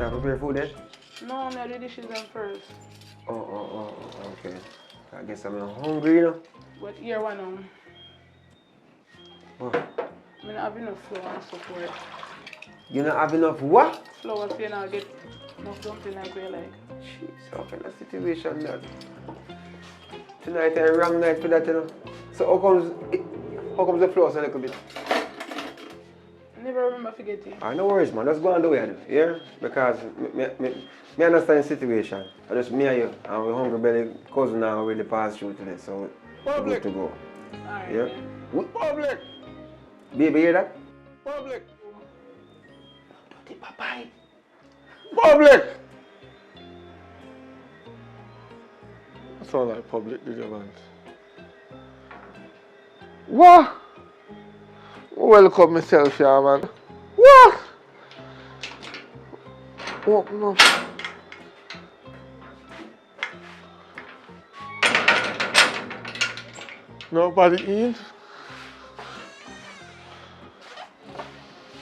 start prepare food then? No, I do dishes them first. Oh, okay. I guess I'm hungry, you know. But here one Oh. I don't have enough flour and stuff for it. You don't have enough what? Flour so you not get enough dumpling like we like. Jeez, how kind of situation that? Tonight a wrong night for that, you know. So how comes the flour so a little bit? I never remember forgetting. No worries, man. Just go on the way, yeah? Because me understand the situation. I just me and you, and we hungry belly cousin now already passed through today, so we're good to go. Alright. Yeah? Public! Baby, hear that? Public! Dirty papai. Public! That sound like public, did you, man? What? Welcome myself here, man. What? Open up. Nobody in?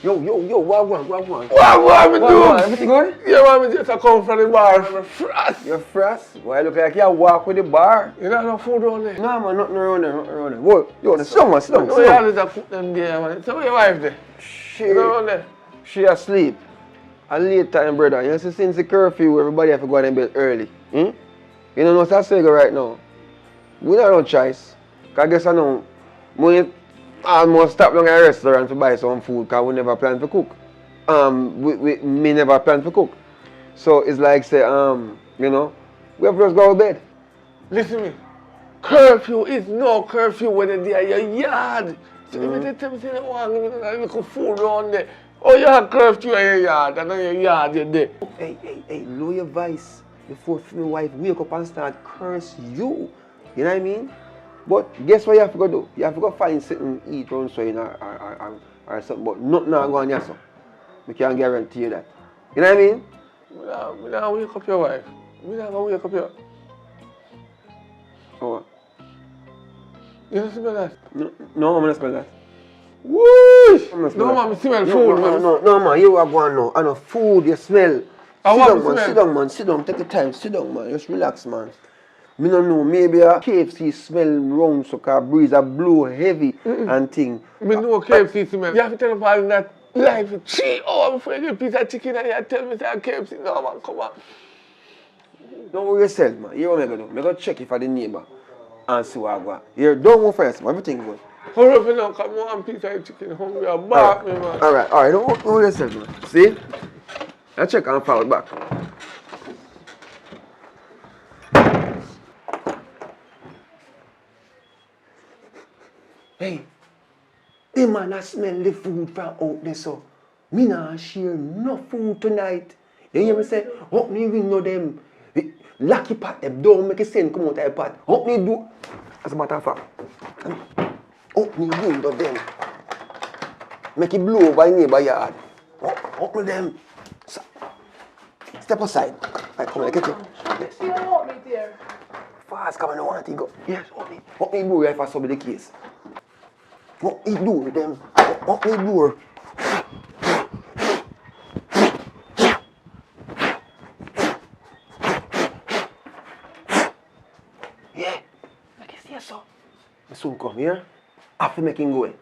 Yo, what one? What me do? Everything good? Yeah, man, me just come from the bar. I'm frost. You're frost? Why look like you walk with the bar? You don't have no food on there? No, man, nothing around there, Whoa, yo, sit down, sit down. No, you always put them there, man. So where your wife there? You know around there? She asleep. A late time, brother. You see, since the curfew, everybody have to go in bed early. You know what's that saying right now? We don't have no choice. Because I guess I know, we almost stop down at a restaurant to buy some food because we never plan to cook. Me never plan to cook. So it's like say, you know, we have to just go to bed. Listen to me. Curfew is no curfew when you're at your yard. So if you tell me say you want to look food around there, oh, you have curfew in your yard, and in your yard you're there. Hey, lower your voice before my wife wake up and start curse you. You know what I mean? But guess what you have to go do? You have to go find something to eat around so you know, or something, but nothing not going on. I can't guarantee you that. You know what I mean? We don't wake up your wife. We don't go wake up your... Oh. You don't smell that? No, I'm not smell that. Whoosh! No, man, I smell food. No, man, you are going now. I know food, you smell. Sit down, man. Sit down, take your time. Sit down, man. Just relax, man. Me don't know, maybe a KFC smell wrong, so car breeze a blow heavy and thing. Me know KFC smell. You have to tell them all that life for 3 hours before you get a piece of chicken and you tell me say KFC. No, man, come on. Don't worry yourself, man. Hear what I'm going to do. I'm going to check if I the neighbor and see what I got. Here, don't go first, man. Everything good. Hurry up now, come on, one piece of chicken. Hungry, I'll bark me, man. Alright. Don't worry yourself, man. See? I check and follow back. Hey, the man a smell the food from out there, so me nah share no food tonight. You hear me say, help me window them, lucky pot them, don't make a sense come out of the pot. Help me do, as a matter of fact, help me window them, make it blow over in neighbor yard. Help me them. Step aside. Right, come on, get you. Yes, you help me there. Fast, come on, I want to go. Yes, help me do if I solve the case. What me do with them? What me do? Yeah, I can see so. I soon come here. After making go.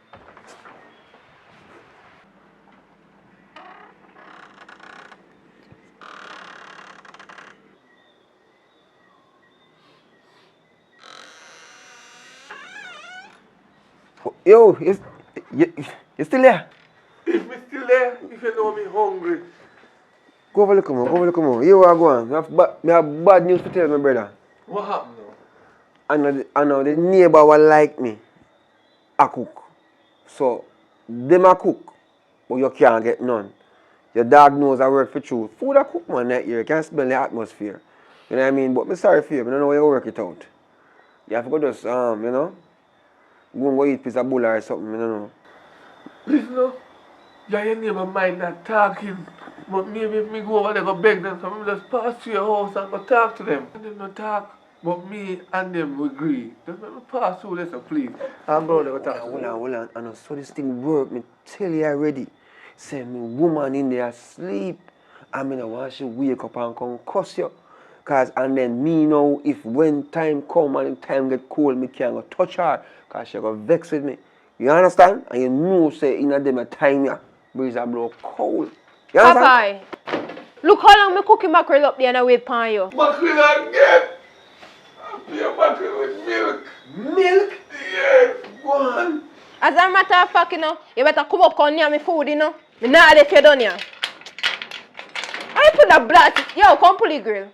Yo, you still there? If me still there, if you know me hungry. Go over look on. You are going. I have bad news to tell my brother. What happened now? I know the neighbor will like me. I cook. So, them a cook, but you can't get none. Your dog knows I work for you. Food I cook, man, that year. You can't smell the atmosphere. You know what I mean? But I'm sorry for you. I don't know how you work it out. You have to go just, you know, go eat a piece of bull or something, I don't know. Listen now, your neighbor mind not talking, but maybe if me go over there go beg them, so I just pass through your house and go talk to them. And them not talk, but me and them will agree. Just let me pass through this, please. I'm going to go talk to them. Hold on. I know so this thing work, me tell you already. Say me woman in there asleep I mean, I want she wake up and come cuss you. Cause and then me know if when time come and time get cold, me can't go touch her. Cause she go vex with me. You understand? And you know say in a them a time ya breeze a blow cold. You understand? Popeye, look how long me cooking mackerel up there and I wait upon you. Mackerel again! I play mackerel with milk. Milk? Yes, go on. As a matter of fact, you know, you better come up on near me food, you know. Me not let you done here. I put a blast. Yo, come pull the grill.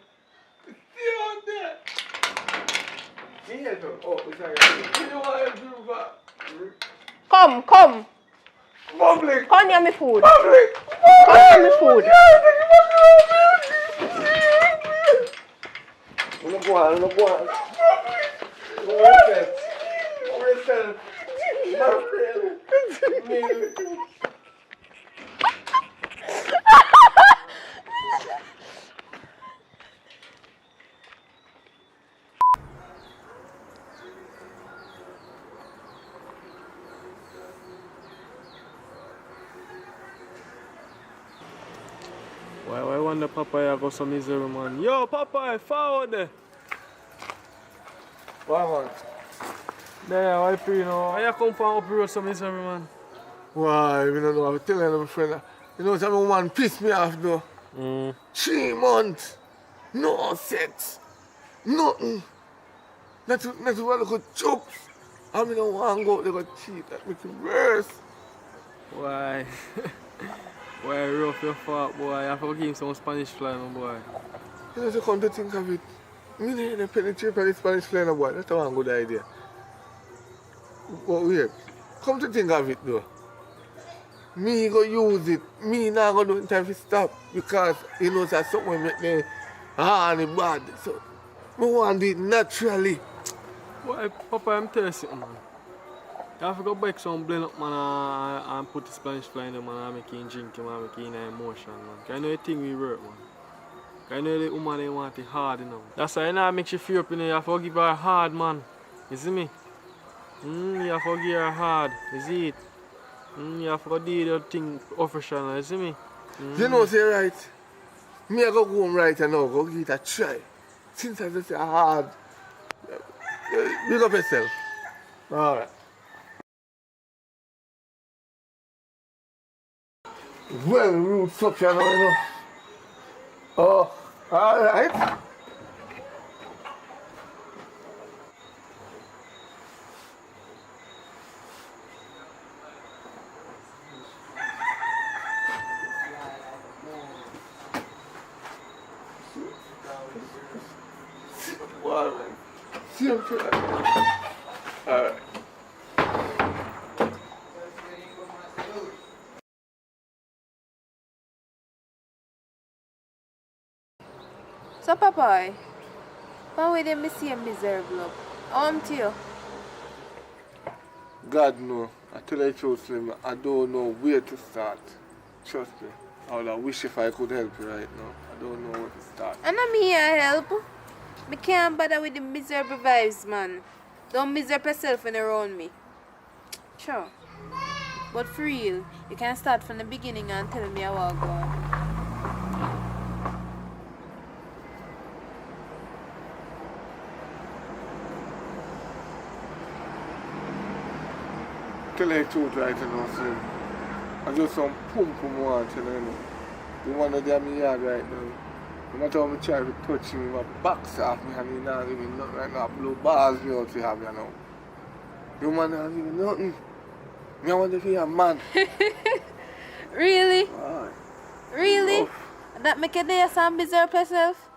Stay out there. Oh, sorry. You know what I do for? Come. Public. Come near me food. Public. Come near me food. Go on. Why wonder Popeye go some misery, man? Yo, Popeye, forward there. What, man? There, why free now? Why you come from up here some misery, man? Why? We don't know. I'm telling them, friend. You know, some man pissed me off, though. 3 months. No sex. Nothing. Not what they could choke. I mean, don't want to go, they could cheat. That makes it worse. Why? Why rough your fault, boy? I have to give him some Spanish fly, my boy. You know, so come to think of it. Me they penetrate by the Spanish fly, boy. That's a good idea. But wait. Come to think of it, though. Me go use it. Me not go do it in time to stop. Because, you know, that's something will make me and bad. So, I want it naturally. Boy, Papa, I'm telling you something, man. You have to go back some blend up, man, and put the Spanish fly in there, man, and make him drink him, and make him in emotion, man. Because I know the thing we work, man. Because I know the woman, they want it hard, you know. That's why you know, make you feel up, you know, you have to give her hard, man. You see me? You have to give her hard, you see it? You have to do the thing official, you see me? You know, say right. Me I go home right now, go give it a try. Since I just say hard. Big up yourself. Alright. Well, roots up here now, you know. Oh, alright. See him for that. Alright. So, Popeye, why would they miss you miserable? To you. God no. I tell you the truth, Slim. I don't know where to start. Trust me. I would wish if I could help you right now. I don't know where to start. And I'm here help. Me can't bother with the miserable vibes, man. Don't miserable yourself when you're around me. Sure. But for real, you can start from the beginning and tell me how I go on. Tell you the truth right now, Slim. I just some pum want to you know. The one that they me yard right now. No matter how I try to touch him, my box off me and he not give me nothing right now. Blow balls me out to have you know. The man not give me nothing. Me I want to be a man. Really? Aye. Really? Enough. That make you dare some miserable yourself?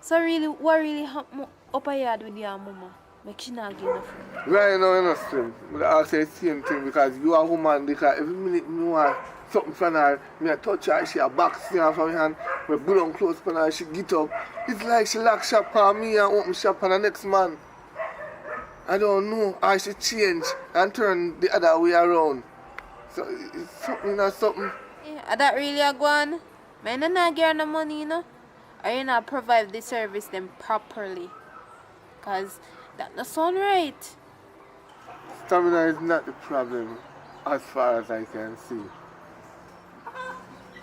So really, what really happened up a yard with your mama? Make she not give enough. Right now, you know, Slim. But I say the same thing because you are a woman because every minute me want something from her, me I touch her, she a box me from her hand, me put on clothes from her, she get up. It's like she lock shop on me and open shop on the next man. I don't know how she change and turn the other way around. So it's something or something. Yeah, that really a go on? Man, you not get no money, you know? Or you not provide the service them properly? Cause that not sound right. Stamina is not the problem as far as I can see.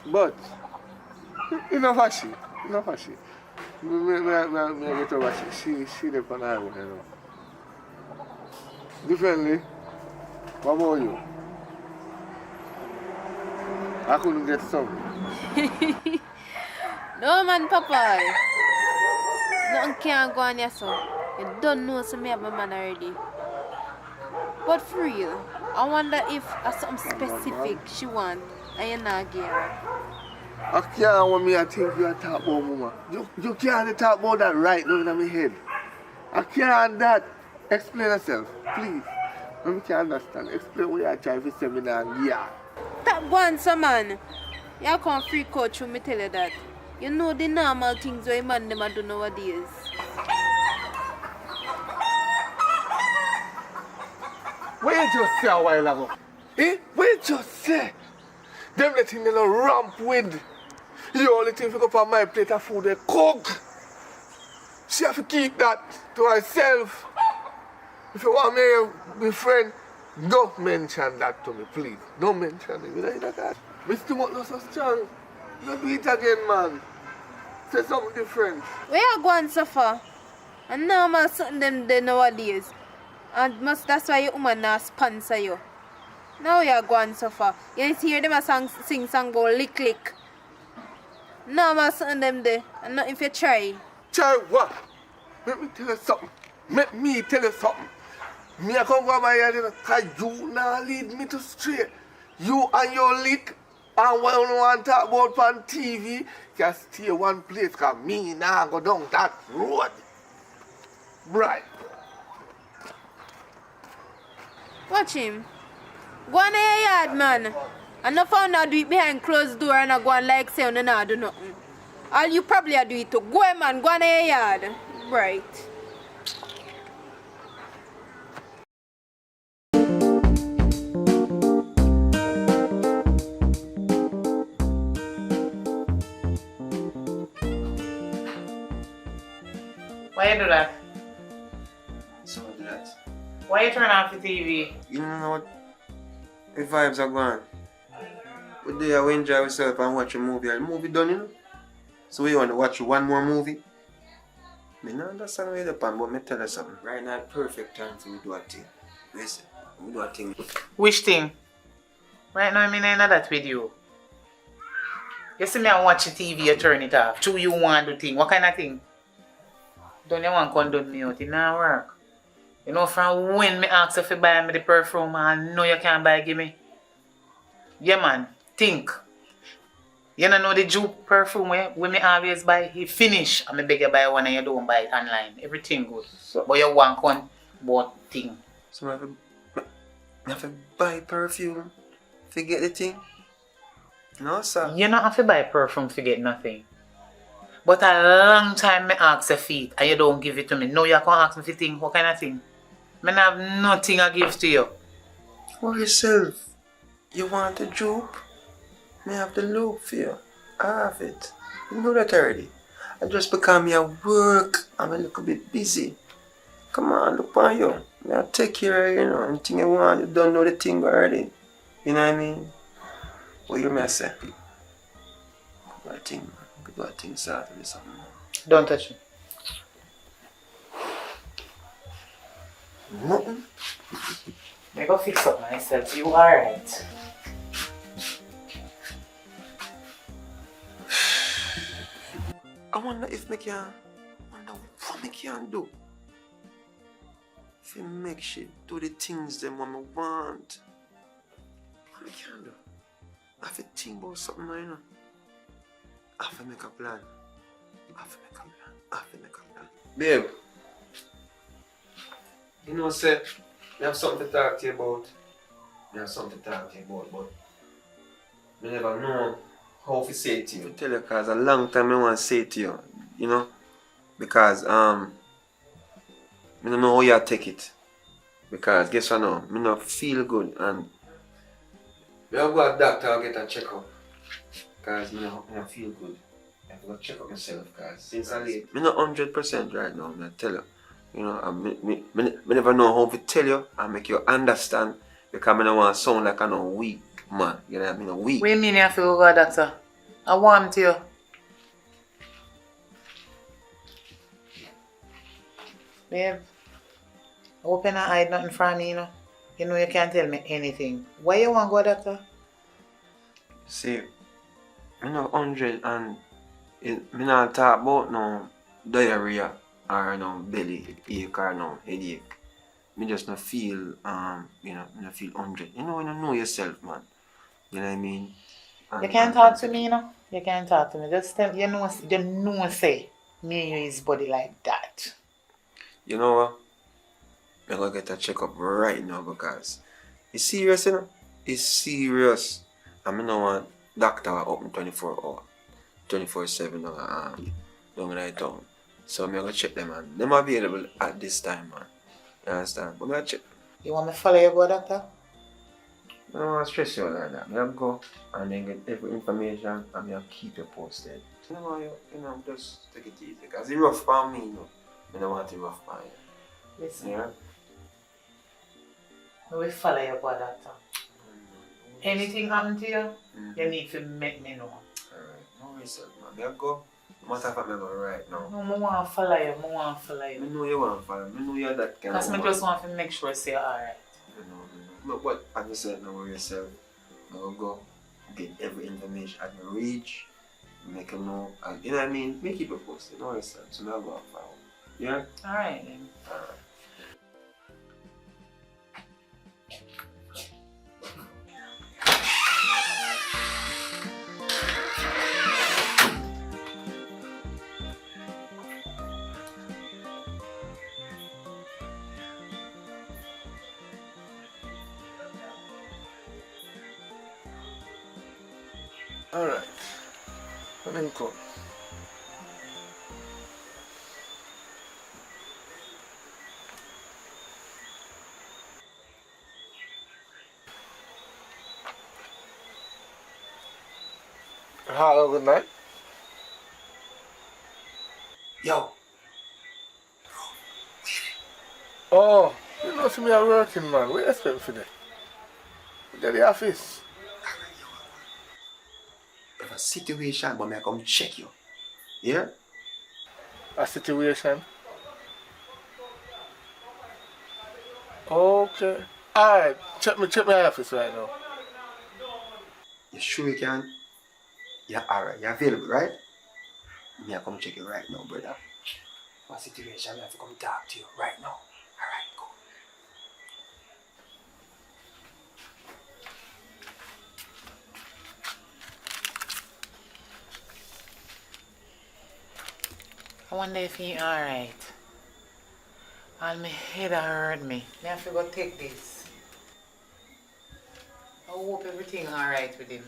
But Enough of she. Enough of she. Me get over she the pan highway, you know. Differently, what about you? I couldn't get some. No man, Papa. Nothing can go on here, so. You don't know so me have a man already. But for real, I wonder if there's something specific she want and you're not give her. I can't want me to think you are talk about mama. You can't talk about that right now in my head. I can't that. Explain yourself, please. Let me can understand. Explain what you are trying to say me now. Yeah. That one, so man. You can't freak out through me tell you that. You know the normal things where man them a do nowadays. What you just say a while ago? Eh? What you just say? Them the thing they don't ramp with. The only thing to go on my plate of food they cook. She have to keep that to herself. If you want me to be friend, don't mention that to me, please. Don't mention it. You know that? Mr. Mutt not so strong. You do it again, man. Say something different. Where you going so far? And normal something them there nowadays. And that's why your woman not sponsor you. Now you're going so far. You hear them a sing song about lick. Normal something them there. And not if you try. Try what? Let me tell you something. Let me tell you something. Me I come over my head because you now lead me to straight. You and your lick and what you want to talk about on TV can stay one place because me now go down that road. Right. Watch him. Go on in your yard, man. And no found out do it behind closed door and I go on like say you not do nothing. All you probably do it too. Go on, man. Go on in your yard. Right. Why you do that? So do that. Why you turn off the TV? You know what? The vibes are gone. We there we enjoy ourselves and watch a movie. And the movie done, you know? So we want to watch one more movie? I don't understand where you're pan, but me tell you something. Right now, perfect time for we do a thing. Listen, we do a thing. Which thing? Right now, I mean, I know that with you. You see me and watch the TV, you turn it off. Do you want to do thing? What kind of thing? Don't you want to condone me out? It not work. You know, from when me ask if you buy me the perfume, I know you can't buy give me. Yeah, man, think. You don't know the Juke perfume when me always buy, he finish. And me beg you buy one and you don't buy it online. Everything good. So, But you want one bought thing. so I have to buy perfume to get the thing? No, sir. You don't have to buy perfume to get nothing. But a long time me ask your feet and you don't give it to me. Now you can ask me for thing. What kind of thing? Me have nothing I give to you. For yourself. You want a dupe? Me have the loop for you. I have it. You know that already. And just because me at work, I'm a little bit busy. Come on, look on you. I'll take care of you, you know. Anything you want, you don't know the thing already. You know what I mean? What you may say? I think Saturday something. Don't touch me. Nothing. I go fix up myself. You alright? I wonder if me can, wonder what me can do. If I make shit do the things them what me want. What me can do? I have to think about something now, you know. I have to make a plan. Babe. You know, say, I have something to talk to you about. But I never know how to say it to you. I tell you, because a long time I want to say it to you, you know, because I don't know how you take it. Because guess what now, I don't feel good and I go to the doctor and get a checkup. Because I don't feel good. I have to go check up myself because since I'm late, I'm not 100% right now, I tell you. You know, I never know how to tell you and make you understand because I don't want to sound like I'm a weak man. You know what I mean? Weak. What do you mean you have to go to the doctor? I want to you. Babe, I hope you not hide nothing from me, you know. You know you can't tell me anything. Why you want to go, doctor? See, me know 100 and me not talk about no diarrhea or no belly ache or no headache. Me just not feel me not feel 100. You know when you know yourself, man. You know what I mean? You can't talk to me, you know. You can't talk to me. Just tell you know say me and you is body like that. You know what? I'm gonna get a checkup right now because it's serious, you know? It's serious. I mean, no one doctor are open 24 hours, 24/7 down right town. So I'm gonna check them, man. Them available at this time, man. You understand? But I'm gonna check. You want me to follow you go, doctor? I don't want to stress you like that. I'm gonna go and then get every information and I'm gonna keep you posted. You know, just take it easy because it's rough for me, you know. I don't want it rough for you. Listen. Yeah? I will follow you go, doctor. Anything happen to you, you need to make me know. Alright, no worries, man. I'll go. No matter if I'm going right now. No, I want to follow you. I want to follow I you. know you want to follow me. I know you're that kind of Because I just want to make sure say alright. No, but as I said, no worry yourself. I'll go get every information at my reach. Make them know. And, you know what I mean? Make keep it posted. No worry yourself. So now I'll go and follow. Yeah? Alright then. Alright. Alright. Let him come. Hello, good night. Yo! Oh, you know, see me are working, man. What you expect for that? Get the office. If a situation, but I come check you. Yeah? A situation. Okay. Alright, check my office right now. You sure you can? Yeah, alright. You're available, right? Me, I come check you right now, brother. For a situation, I have to come talk to you right now. Alright, go. I wonder if he alright. And my head hurt me. I have to go take this. I hope everything alright with him.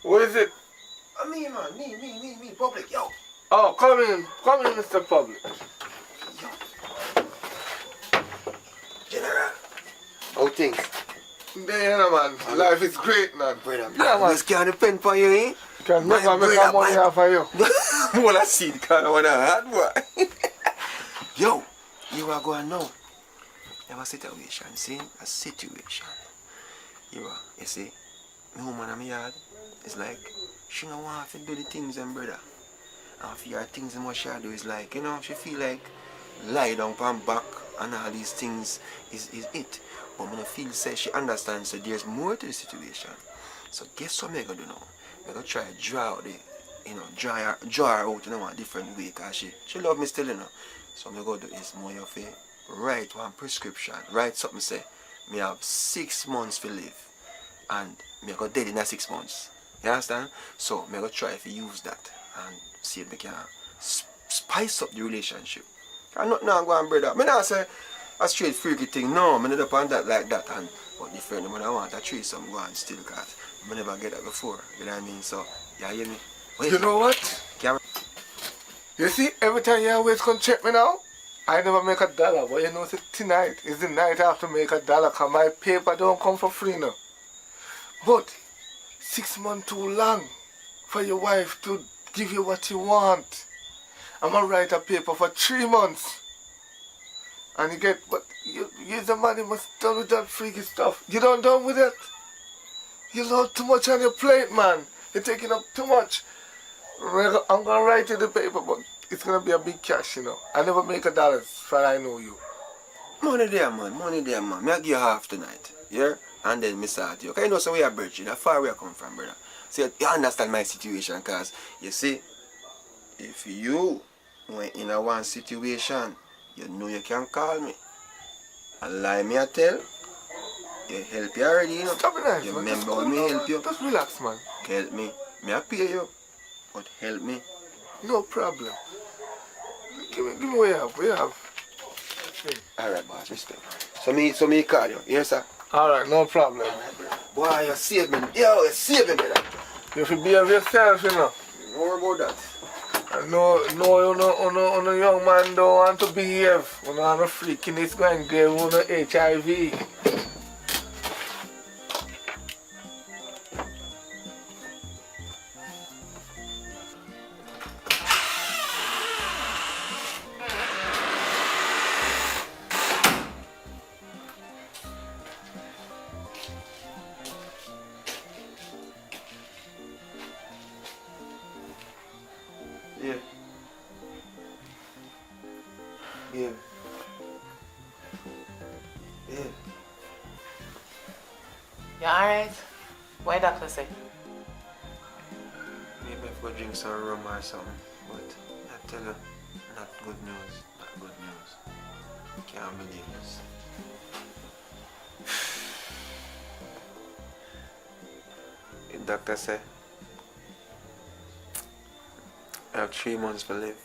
Who is it? Me, man. Me, public, yo. Oh, come in, Mr. Public. General. How things? Yeah, man. Life is great, man. Brother, Yeah, man. this can't depend on you, eh? Can never make brother, money man. off of you. Well, I see the kind of one I had, boy. Yo, you are going now. You have a situation, see? A situation. You see? My woman in my yard, it's like, she don't want to do the things, and brother. And for your things and what she do is like, you know, she feel like lie down on back and all these things is it. But when I feel say she understands that there's more to the situation. So guess what I'm gonna do now? I'm gonna try to draw out the, draw her out in a different way because she love me still, you know. So I'm gonna do is more of a write one prescription, write something say, me have 6 months to live and me go dead in that 6 months. You understand? So I'm gonna try to use that and see if we can spice up the relationship. I'm not now going brother. I not say a straight freaky thing. No, I'm not upon that like that. And but the friend when I want a threesome go on still cause I never get that before. You know what I mean? So you hear me? Wait, You know what? Camera. You see, every time you always come check me now, I never make $1, but you know, tonight is the night I have to make $1 because my paper don't come for free now. But 6 months too long for your wife to give you what you want. I'm gonna write a paper for 3 months. And you get, but you're the man, you must done with that freaky stuff. You don't done with it. You load too much on your plate, man. You're taking up too much. I'm gonna write you the paper, but it's gonna be a big cash, you know. I never make $1 for I know you. Money there, man. Money there, man. Me I give you half tonight. Yeah? And then me start you. Okay, you know, so we are bridging. How far we come from, brother. So you understand my situation, cause you see, if you were in a one situation, you know you can call me. And lie me I tell, you help you already, you know. Stop it, nice, You man. remember when me help you? Just relax, man. Help me. Me I pay you. But help me. No problem. Give me what you have. What you have? Alright, boss, respect. So me call you. Yes, sir. Alright, no problem. Boy, you saved me. Yo, you saved me, brother. You should behave yourself, you know. More about that. No, young man don't want to behave. You know, I'm a freaking it's going to give you HIV. Yeah. Yeah. Yeah. You alright? What doctor say? Maybe I go drink some rum or something. But I tell you, not good news. Not good news. Can't believe this. The doctor said I have 3 months to live.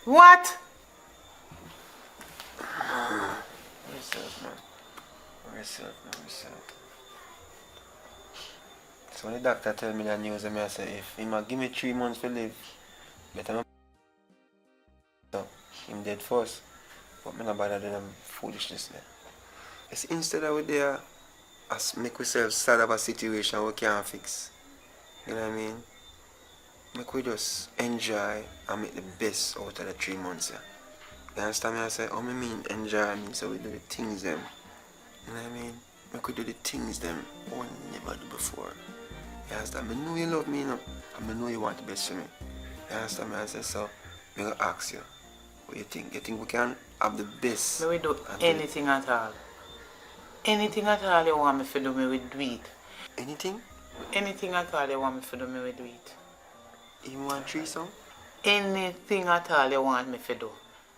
What? Myself, man. Myself. So when the doctor tell me that news, I say if he might give me 3 months to live, better not. So him dead first. But me not bother doing them foolishness there. It's instead of we there as make ourselves sad of a situation we can't fix. You know what I mean? Make we just enjoy and make the best out of the 3 months. Yeah. You understand me? I say, oh, I mean enjoy, I mean so we do the things them. You know what I mean? Make we do the things them we never do before. You understand? I know you love me, you know, and I know you want the best for me. You understand me? I say, so I'm going to ask you, what you think? You think we can have the best? May we do anything at all. Anything at all you want me to do, me we do it. Anything? Anything at all you want me to do, me we do it. Even want threesome? Anything at all you want me to do,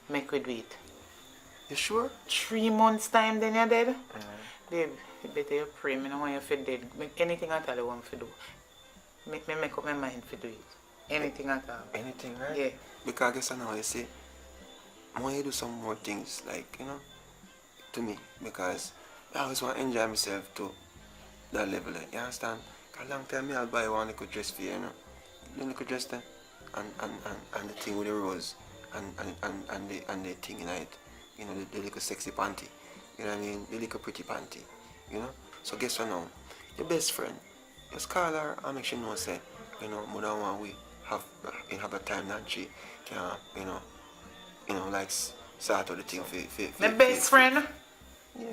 make we do it. You sure? 3 months time then you're dead? Babe, you better you pray, me don't want you to be dead. Make anything at all you want me to do. Make me make up my mind to do it. Anything at all. Anything, right? Yeah. Because I guess I know you see, I want you to do some more things, like, you know, to me, because I always want to enjoy myself to that level, you understand? Because a long time I'll buy one little dress for you, you know? The little dress there, and the thing with the rose, and the thing in it, you know, the little sexy panty, you know what I mean? The little pretty panty, you know? So guess what now? Your best friend, just call her and make sure you know, say, you know, more than one we have a time that she can, you know, like start out the thing for My best friend? Yeah.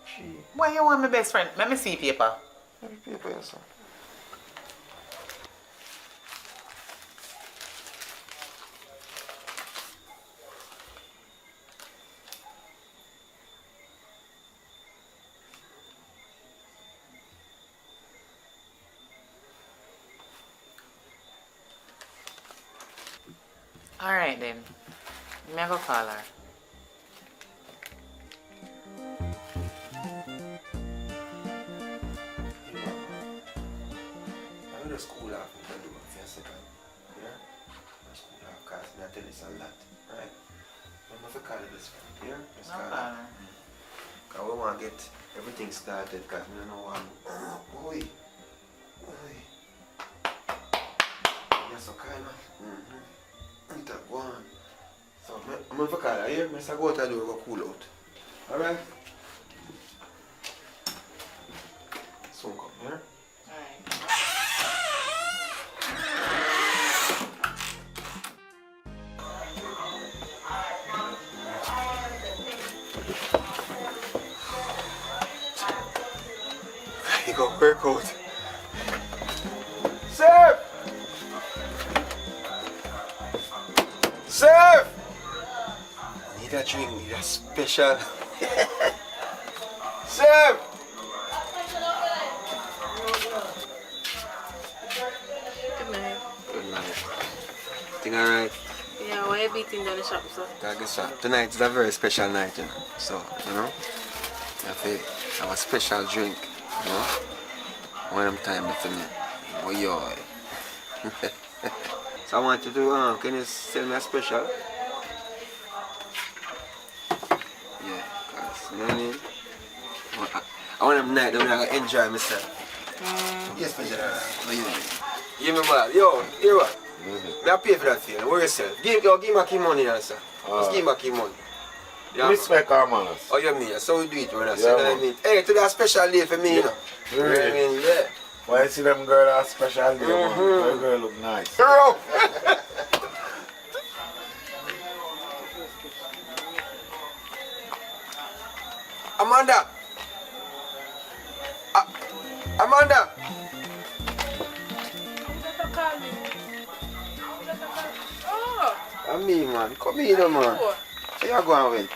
She. Why you want my best friend? Let me see paper. Every paper, yes, sir. Alright then. Me go call her. I'm going to school off and do it for a second. Yeah? I'm school off because I tell you it's a lot, right? I'm going to call you this one, yeah? Just No call problem. her. Because we want to get everything started because we don't know what boy. You're so kind, man. It's a one. So, I'm going to call her, yeah? I'm going to go out the door and go cool out. Alright? Soon come, yeah? Alright. You go work out. Serve! Need a drink, need a special. Serve! Good night. Good night. Thing alright? Yeah, why are you beating down the shop, sir? I guess so. Tonight is a very special night, you know. So, you know, I have to have a special drink, you know. One of them time for me. Oh, yo. So I want you to, can you sell me a special? Yeah, cause, you know what I mean? I want them night that I can enjoy myself. Yes, special. What you mean? Give me back. Yo, hear what? I pay for that for you. Worry yourself. Give me back your money, sir. Just give me back your money. Yeah, Respect our manners. oh, you mean? That's how we do it, brother. Yeah, So, you know what I man. mean? Hey, today a special day for me, you know. Yeah. You know what I mean? Yeah. Why you see them girl are special day, man? That girl look nice. Bro! Amanda! Amanda! Oh, That's me, man. Come here, man. what? So you going with?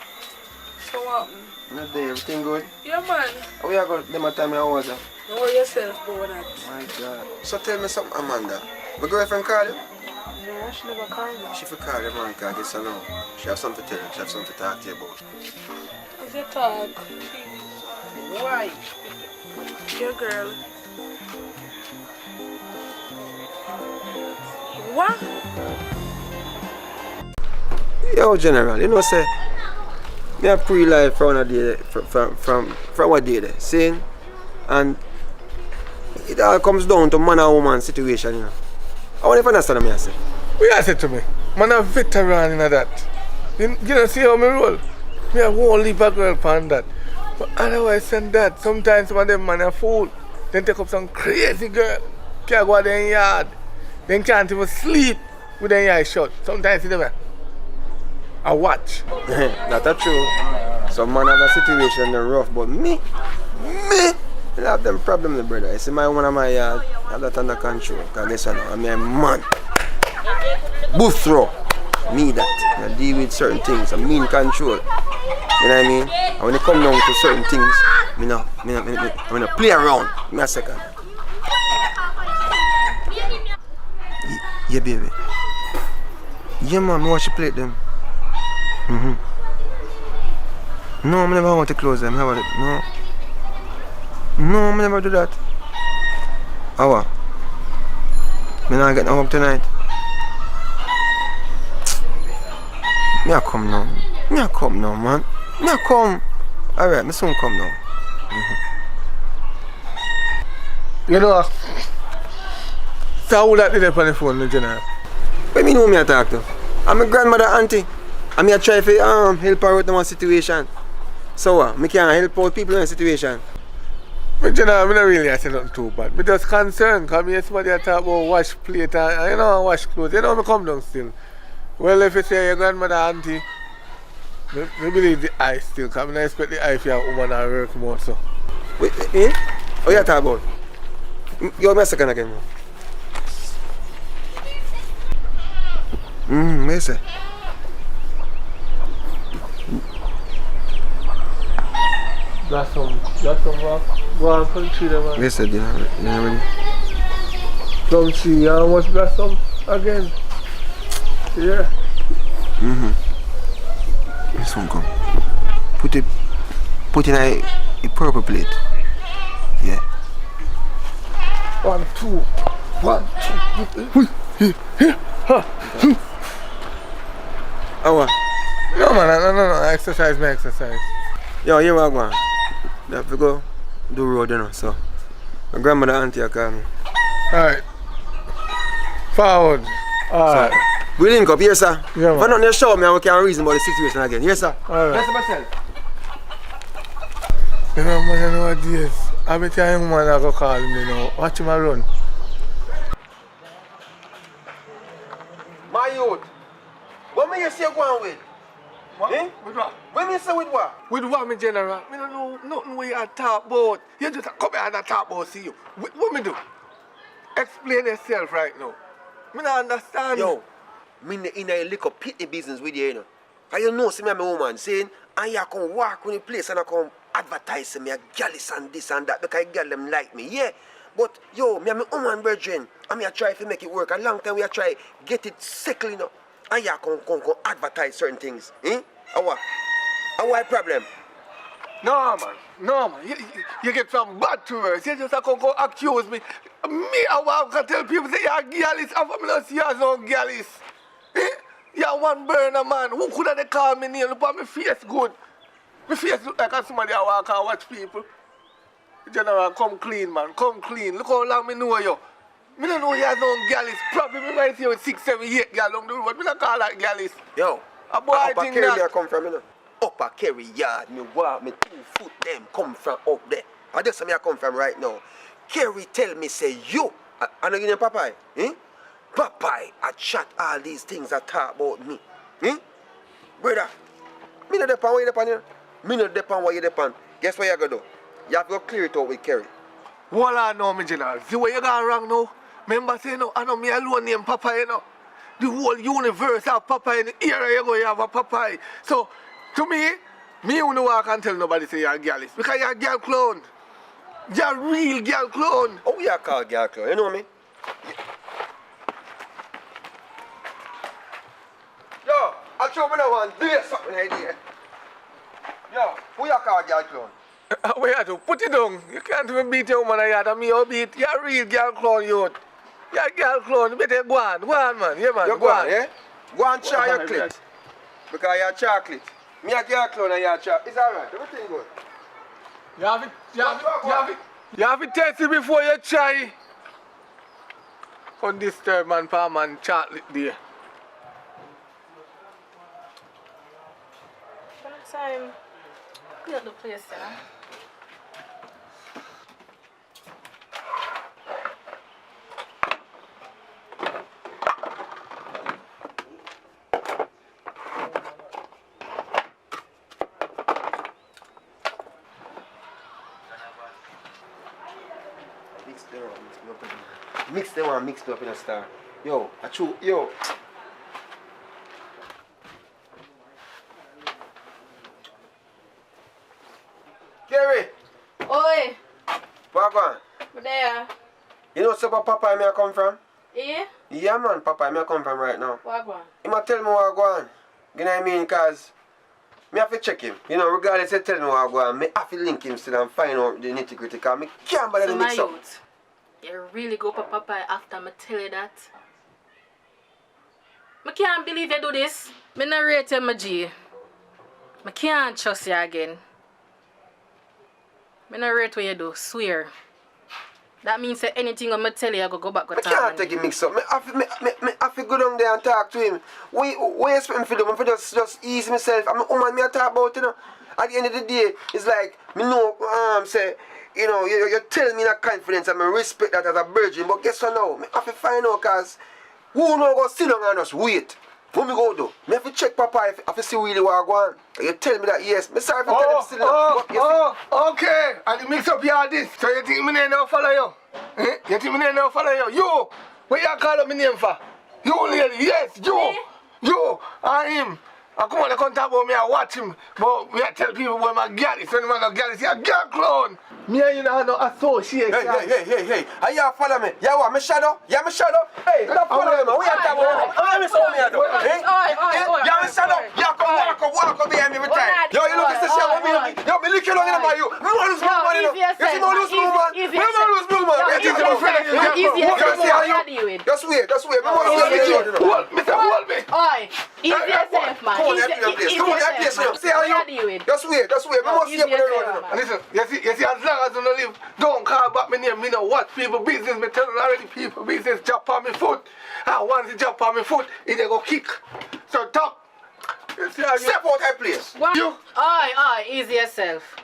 So what? Not there. Everything good? Yeah, man. How you going? Them a time I was there. Know yourself about that. My God. So tell me something, Amanda. My girlfriend called you? No, she never called me. She for call you, man, because I guess I know. She have something to tell you. She have something to talk to you about. Is it talk? Why? Your girl. What? Yo, General, you know, say, me a pre-life from a day, from a day there, seeing, and it all comes down to man and woman situation, you know. I want to understand what I say. What you say to me? Man a veteran in that. You don't see how me roll? Me a won't leave a girl upon that. But otherwise than that, sometimes some of them man a fool. Then take up some crazy girl. Can't go out there in yard. Then can't even sleep with their eyes shut. Sometimes you know I watch. That's true. Some man have a situation that's rough, but me, I have them problems, brother. You see my one of my yard, I have that under control. Because guess what, I'm a man. Booth throw. Me that. I deal with certain things. I'm in control. You know what I mean? And when it come down to certain things, I'm gonna play around. Give me a second. Yeah, baby. Yeah, man, I watch you play them. No, I never want to close them. How about it? No, I never do that. How? Me not get no home tonight. Me a come now. Me a come now, man. Me a come. Alright, me soon come now. You know, so who that did it on the phone, the General? What me know me a talk to? I'm my grandmother auntie. I'm here try to help her out in one situation. So what? Me can't help out people in a situation. But General, I don't really say nothing too bad. I'm just concerned because I hear somebody talk about wash plate and you know, wash clothes. You know, I come down still. Well, if you say your grandmother auntie, I believe the eye still, because I expect the eye for your woman to work more so. Wait, eh? What you talk about? Give me a second again, man. What you say? That's some go on country there, man. What you say, you ready? Some see, you must got some again. Yeah. This one come. Put in a purple plate. Yeah. 1, 2. 1, 2. Oh, what? No, man, no. Exercise. Yo, here we go. I have to go do road, you know, so. My grandmother auntie call me. Alright. Forward. Alright. We link up, yes, sir. Yeah, if I don't show me, I can't reason about the situation again. Yes, sir. Alright. Yes, myself. You know, man, nowadays, I bet you a young man that go call me now. Watch him run. My youth, what me you say go on with? What? Eh? With what? What me say with what? With what, me general? I don't know nothing where you talk about. You just come here and talk about see you. What me do? Explain yourself right now. Me not understand. Yo, me in a little pity business with you, you know. And you know, see me and my woman saying, and you come walk on the place and I come advertise me a gallus and this and that because girl them like me, yeah. But yo, me and my woman brethren, and me I try to make it work. A long time we are try get it settled, you know. And you come advertise certain things, eh? What problem? No, man. No, man. You get some bad to her. You just come accuse me. Me, I can tell people say you're gallus. I'm from the see as no gallus. Eh? You're one burner, man. Who could have call me name? Look at my face good. My face look like somebody I walk and watch people. General, come clean, man. Come clean. Look how long me know you. Me don't know you as no gallus. Probably me might see you 6, 7, 8 gal along the road. Me don't call that gallus. Yo, A boy upper think Kerry that. I come from, you know. Upper Kerry yard, me walk, me 2 foot them come from up there. And that's where I come from right now. Kerry tell me, say, you, I know you know Popeye, eh? Popeye, I chat all these things that talk about me, eh? Brother, me no depend what you depend, you know. Me no depend what you depend. Guess what you gotta do? You have to go clear it out with Kerry. Well, I know, me general. See where you gone wrong now? Remember say no, I know me alone name Popeye, you know. The whole universe have Popeye in the area you go, you have a Popeye. So, to me you know I can't tell nobody say you're a gallus. Because you're a girl clone. You're a real girl clone. Oh, you call girl clone, you know me? Yo, I show me no one, do something here. Yo, who you call girl clone? Where you do? Put it down. You can't even beat your woman yet and me you beat. You're a real girl clone, youth. You're a girl clone. You better go on, man. Yeah, man. You go on, yeah? Go and try your clit. Because you're chocolate. Me a girl clone and you're chocolate. It's alright, everything good. You have to test it before you try. On this third man, palm and chocolate there. Next time, clear the place, yeah. Mix them and mix it up in a star. Yo, I chew, yo. Kerry! Oi, Papa, I'm there. you know where Papa and me I come from? Yeah? Yeah man, Papa and me I come from right now. Wagwan. He might tell me what I go on. You know what I mean? Cause me have to check him. You know, regardless of telling me what I go on, me have to link him still and find out the nitty gritty. Cause me can't bother So to my mix up. youth, you really go for Papa after me tell you that? I can't believe you do this. I not rate you, my G. I can't trust you again. I not rate what you do, swear. That means that anything I'm tell you, I go back with I can't take it mix up. Me have to go down there and talk to him. What you expect me to do? I'm just ease myself. I'm a woman me I talk about, you know. At the end of the day, it's like, me know, say, you know, you tell me that confidence and I respect that as a virgin. But guess what now? I have to find out because who know go sit down and just wait. What me go do? Me have to check Papa if I have to see really what I go on. You tell me that yes. Me sorry for telling him sit down. Okay. And you mix up your this. So you think me name now follow you? Eh? You think me name now follow you? You! What you call up me name for? You lady, yes, you! Me? You! And him. I come on, I come talk about me, I watch him. But me I tell people when my girl is, when man a girl is, a girl clone. Me and you know no association. Hey. Are you follow me? You want me shadow? You me shadow? Hey, stop following me. What you talking about? I'm so me do. Eh? You me shadow? You come walk up behind me every time. Yo, you look at the shadow me. Yo, me look you long enough by you. Me want lose my money. You see me lose my money. Me want lose my money. You see my friend? Just wait. Me want to see you. Mr. Hold me. Oi, easy yourself, man. Come on, that place. See how you? Just wait. Me want to see you on the road. And listen, you see, as long as you don't live, don't call back me name. Me know what people business. Me tell already people business jump on me foot. And once it jump on me foot, it they go kick. So top. You see how you? Step out that place. You. Oi, easy yourself.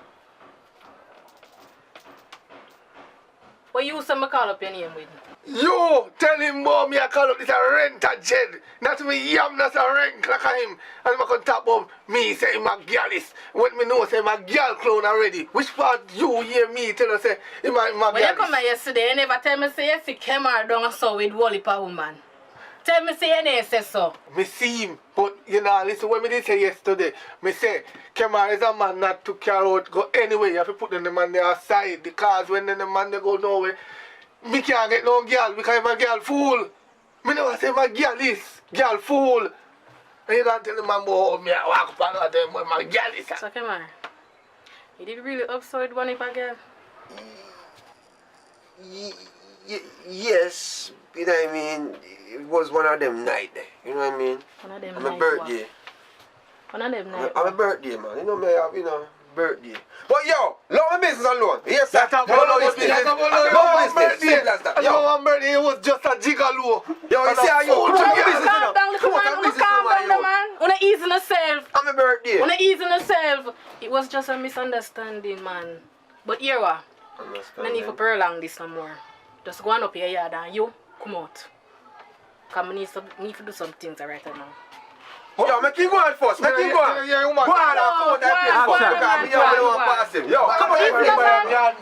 What you say me call up your name with? You tell him more me I call up this a rent a jed. Not me yam not a rent like him. And I can talk about me say him a gallus. When me know say him a girl clone already. Which part you hear me tell us say him a When you gallus? come here yesterday, you never tell me say you see camera down so with Wally pa woman. Tell me say your name says so. Me see him, but you know, listen what me did say yesterday. Me say, Kemar is a man not to carry out, go anywhere. You have to put them the man there aside because when the man they go nowhere, me can't get no girl because my girl fool. Me never say my girl is girl fool. And you don't tell the man about me I walk up and them when my girl is. So Kemar, you did really upside one if a girl? Yes, you know what I mean? It was one of them night, you know what I mean? One of them on night. my birthday. One of them night. On my birthday, man. You know me, birthday. But yo, leave my business alone. Yes, sir. That's business. Simple as that. Yo, one birthday it was just a gigolo. yo, you see how you Calm down, little man. Calm down, man. Wanna ease on yourself. On my birthday. Wanna ease on yourself. It was just a misunderstanding, man. But here what? No need to prolong this no more. Just go on up your yard and you come out. Because I need to do some things right now. Yo, make him go on first. Make him go on. Yeah, woman. Go on, come out that place first. Because me don't want to pass him. Yo, come on.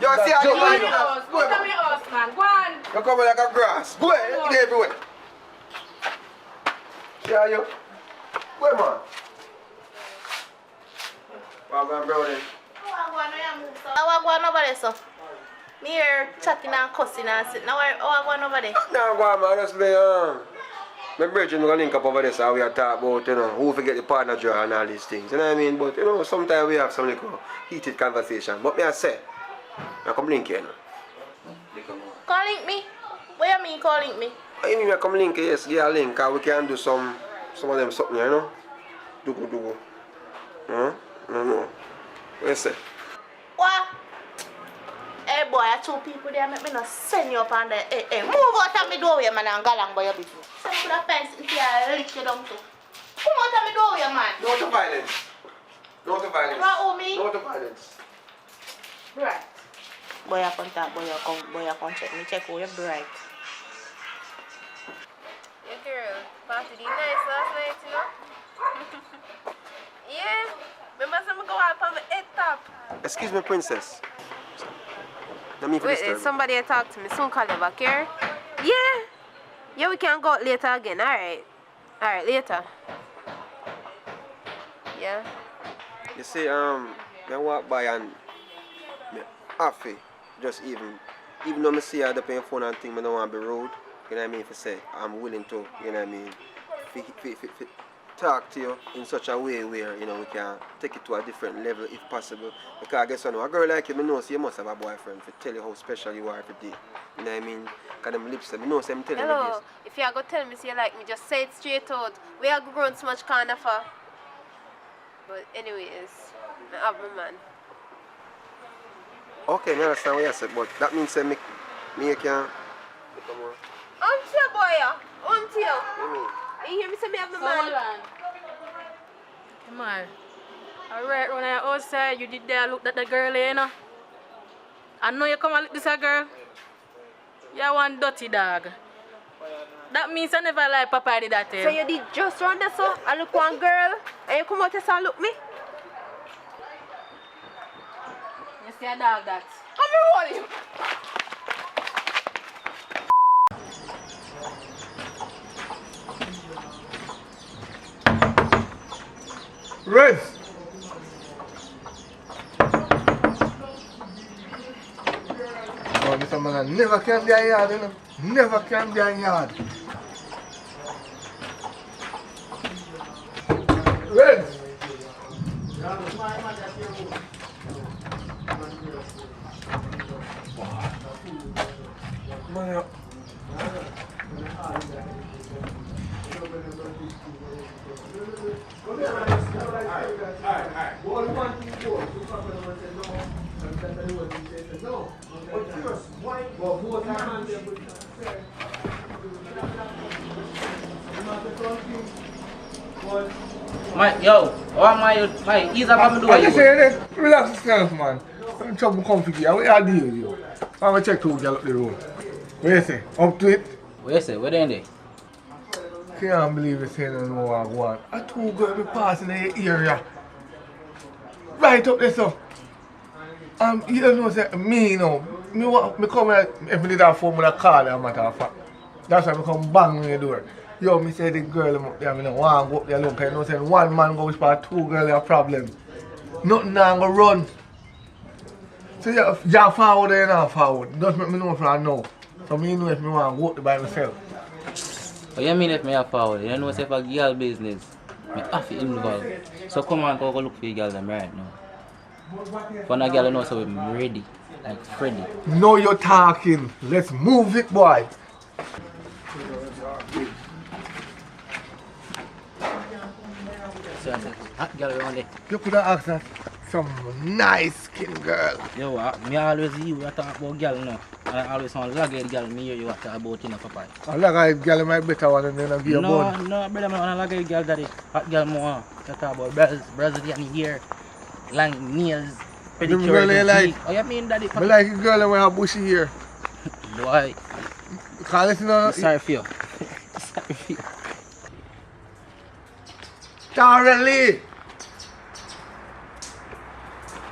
Yo, see how you Come do. to me house, man. Go on. You come like a grass. Go ahead, get everywhere. See how you? Go ahead, man. Well, I'm brother. I want over there, so. Me here chatting and cussing and sitting. Now I want over there. No, go on, man. Honestly, my brethren are going to link up over there, so we are talking about, you know, who forget the partner draw and all these things. You know what I mean? But, you know, sometimes we have some little heated conversation. But me I say, I come link here now. Call link me? What you mean call link me? I mean, I come link here, yes, get a link, because we can do some of them something, you know? Do. Huh? No. What you say? What? Hey boy, I two people there make me not send you up on the move out of my doorway, man, and go along by your business. Send me the fence into your lick you down too. Come out of my doorway, man. No to violence. No to violence. What owe me? No to violence. Right. Boy, I contact, boy, I come check me, check who you're bright. Yeah, girl, party did nice last night, you know? Yeah, remember some go out on the head top. Excuse me, princess. Let me Wait, somebody talk to me. Soon call you back here. Yeah, we can go out later again. Alright, later. Yeah. You see, I walk by and me happy. Just even though I see her up on your phone and think I don't want to be rude, you know what I mean, if I say I'm willing to, you know what I mean, talk to you in such a way where, you know, we can take it to a different level if possible. Because I guess I know a girl like you, I know so you must have a boyfriend to tell you how special you are every day. You know what I mean? Because them lips, I know so I'm telling you Hello, this. if you are going to tell me so you like me, just say it straight out. We are grown so much kind of for. But anyways, I have my man. Okay, I understand what you said, but that means that me can come on. Until boy, until. You mean? You hear me say me have my So man? hold on. Come on. Alright, when I outside, you did there look at the girl, you know? I know you come and look this a girl. You're one dirty dog. That means I never like Papa did that. So you did just run there so I look one girl and you come out here and look me? You see a dog that? I'm rolling. Rest. Oh, this man never can be a yard, you know. Never can be a yard. Rest. Man, Ease up on the door. I just say that, relax yourself, man. Don't trouble come for you. What I deal with you? I'm going to check two girls up the road. What you say? Up to it? What you say? What they in there? Can't believe you're saying no more I want. I two girls be passing in the area. Right up there, so. You don't know, say, me, you know. Me come here, if me did that phone with a call, as a matter of fact. That's why I come bang on your door. Yo, me say the girl them up there, I don't want to go up there look. You know, saying one man go for two girls a problem. Nothing now go run. So you're forward or you're not forward. Just make me know from now. So me know if me want to go up there by myself. What you mean if me a forward? You know if a girl business, me have to involve. So come on, go look for a girl them right now. For a girl you know so I'm ready, like Freddy. No, you're talking. Let's move it, boy. So hot girl around there. You could have asked that some nice skin girl. Yo, me always hear you talk about girl now. And I always want to log girl, me hear you talk about in a papa. I like a girl might better one than give you a bun. No, brother, I want to log girl daddy. Hot girl more. You talk about Brazilian hair, long nails, pedicure. Really like? Oh, you mean daddy? I like a girl with her bushy hair. Boy. Call it, you know. Sorry for you. Sorry for you. Thoroughly.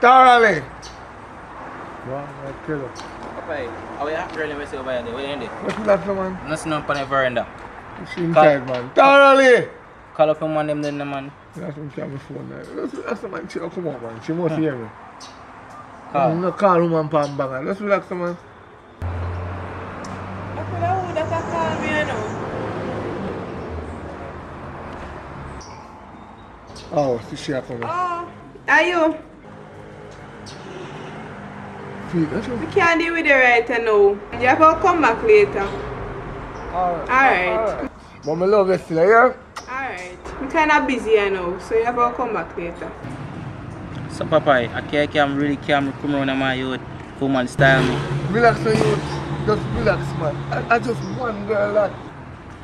Thoroughly. Wow, I kill her. Papa, how are you hot girl in over there? Where you in there? What's that for, man? Nothing on the veranda. She inside, man. Thoroughly. Call up him one them then, man. That's what I'm phone now. That's the man. She come on, man. She must hear me. Call. No call woman pan banger. Let's relax, man. I could have who that call me, you know. Oh, she coming. Oh, are you? We can't deal with it right now. You have to come back later. Alright. But my love is still here. Alright. I'm kind of busy now, so you have to come back later. So, Papa, I can't really come around my youth. Woman style me. Relax, my youth. Just relax, man. I just one girl, lad.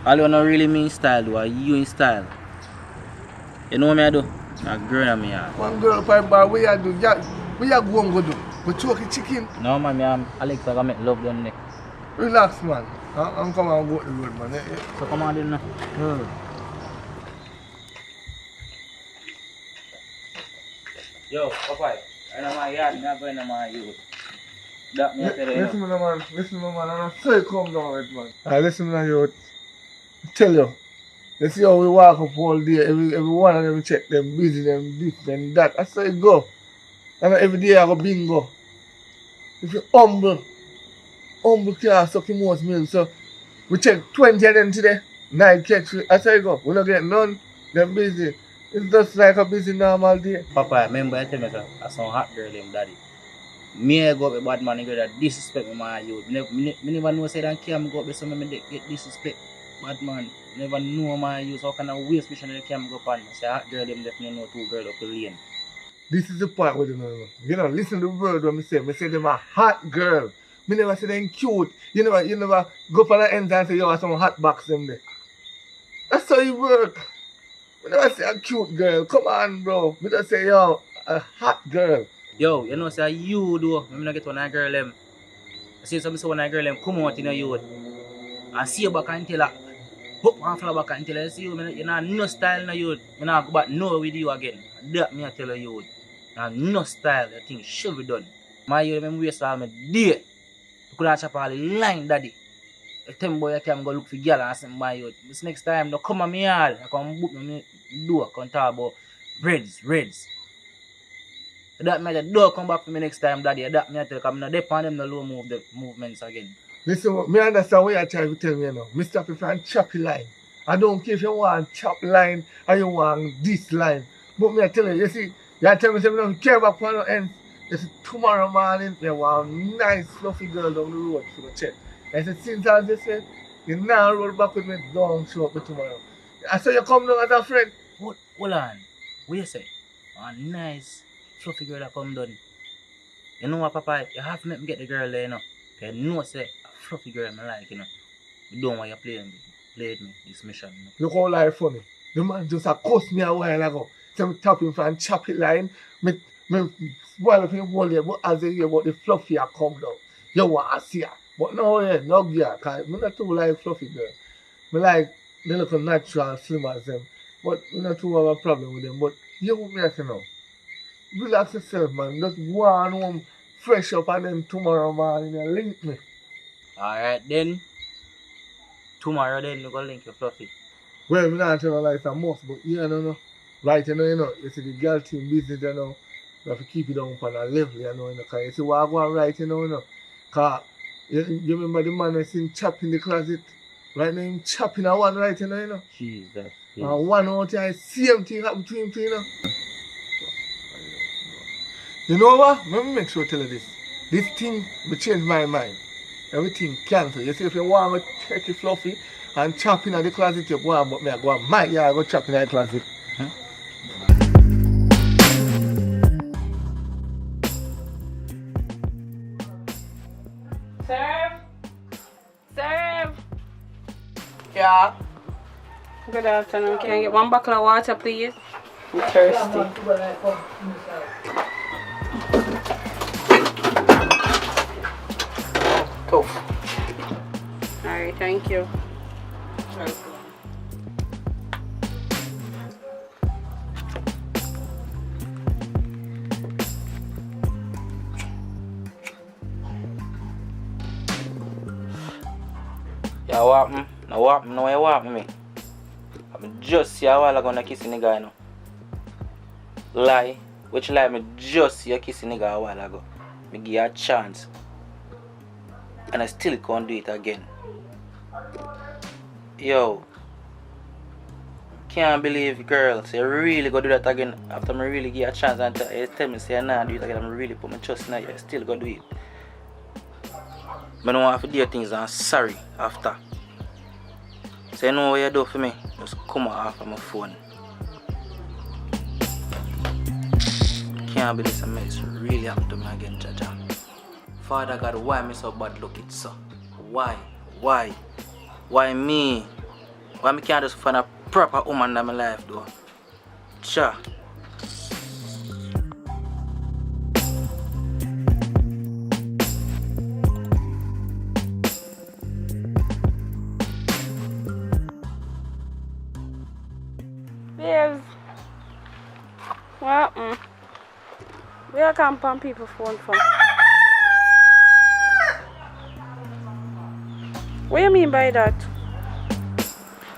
All you not really mean style, though. You in style. You know what I do? A girl in me yard. One girl for a bar, what you do? What you go and go do? We choke a chicken. No, man, I'm Alex, I make love down there. Relax, man. I'm coming and go to the road, man. So come on then now. Yo, Papa, I know my yard, I'm not going to my youth. That me I tell you. Listen, man. Listen, man. I'm not sure you come down with, man. Listen, man, you. Tell you. Let's see how we walk up all day. Every one of them check them busy, them this, them that. I say go. And every day I go bingo. If you humble can't suck your most milk. So we check 20 of them today. 9 catch. I say go. We don't get none. Them busy. It's just like a busy normal day. Papa, remember I tell me I some hot girl him daddy. Me I go up with bad man girl that disrespect me my youth. Me never know say that can't go up with some me get disrespect. Bad man. Never know my youth. How can I waste mission they can't go up on me. Say hot girl them definitely know 2 girls up the lane. This is the part where you know. You know, listen to the word when I say. I say them a hot girl. Me never say them cute. You never go for the end and say you have some hot box them there. That's how you work. Me never say a cute girl. Come on, bro. Me just say yo, a hot girl. Yo, you know say you do. I'm not get one of girl them. I see some one of girl them come out in a youth. And see you back and tell her. Hook one flower back and tell her, see you know no style in a youth. I not go back no with you again. That me I tell her youth. Now no style, the thing should be done. My youth remember waste all my day. You could have chop all the line daddy. The time boy I can go look for girl and say my youth. This next time they come on me yard. I come book me door, come talk about reds. That means the door come back for me next time, daddy. That means I tell you, I'm not depend on them no low move the movements again. Listen, me understand what you're trying to tell me now. Me stop if you choppy line. I don't care if you want chop line or you want this line. But me I tell you see, you tell me say me don't care about one end. You see, tomorrow morning, you want a nice fluffy girl down the road for the check. I said, since I just said, you now roll back with me, don't show up me tomorrow. I said, you come down as a friend. Hold on. What you say? A nice fluffy girl that come down. You know what, Papa? You have to make me get the girl there, you know. You know, say, a fluffy girl I like, you know. You don't want you playing with me, this mission. You know? Look how life funny. The man just cussed me a while ago. So I tap him for a choppy line. Me spoil up him whole year, but as I hear about the fluffy I come down. You want to see her. But no, yeah, no gear. Because I'm not too like fluffy girl. I like the little natural slim as them. But I'm not too have a problem with them. But you want me to know. Relax yourself, man. Just go on home, fresh up, and then tomorrow morning you link me. Alright then. Tomorrow then you go link your fluffy. Well, we not tell no lies and most, but yeah, no. Right, you see the girl team business, we have to keep it down on a level, because you see what I go on right, because you remember the man I seen chop in the closet, right now him chopping a one right, Jesus. And one out here, same thing happen to him, You know what? Let me make sure I tell you this. This thing, me change my mind. Everything cancel. You see, if you want me take it fluffy and chop in the closet, you go on, but me I go on my yard, go chop in the closet. Serve! Serve! Yeah. Good afternoon. Can I get one bottle of water, please? I'm thirsty. Tough. Alright, thank you. Yeah, what happened? Now what happened? Now what happened me? I'm just see a while ago na kissing the guy now. Lie? Which lie? Me just see you kissing the guy a while ago. Me give you a chance. And I still can't do it again. Yo. Can't believe girl. So you really go do that again after me really give you a chance and you tell me say nah do it again. I'm really put my trust in you. You still go do it. I don't have to do things and sorry after. So you know what you do for me? Just come off of my phone. Can't believe this really happened to me again, Jaja. Father God, why am I so bad looking, so? Why? Why me? Why me can't just find a proper woman in my life, though? Cha. Babes. What happened? Where can pan people phone from? What do you mean by that?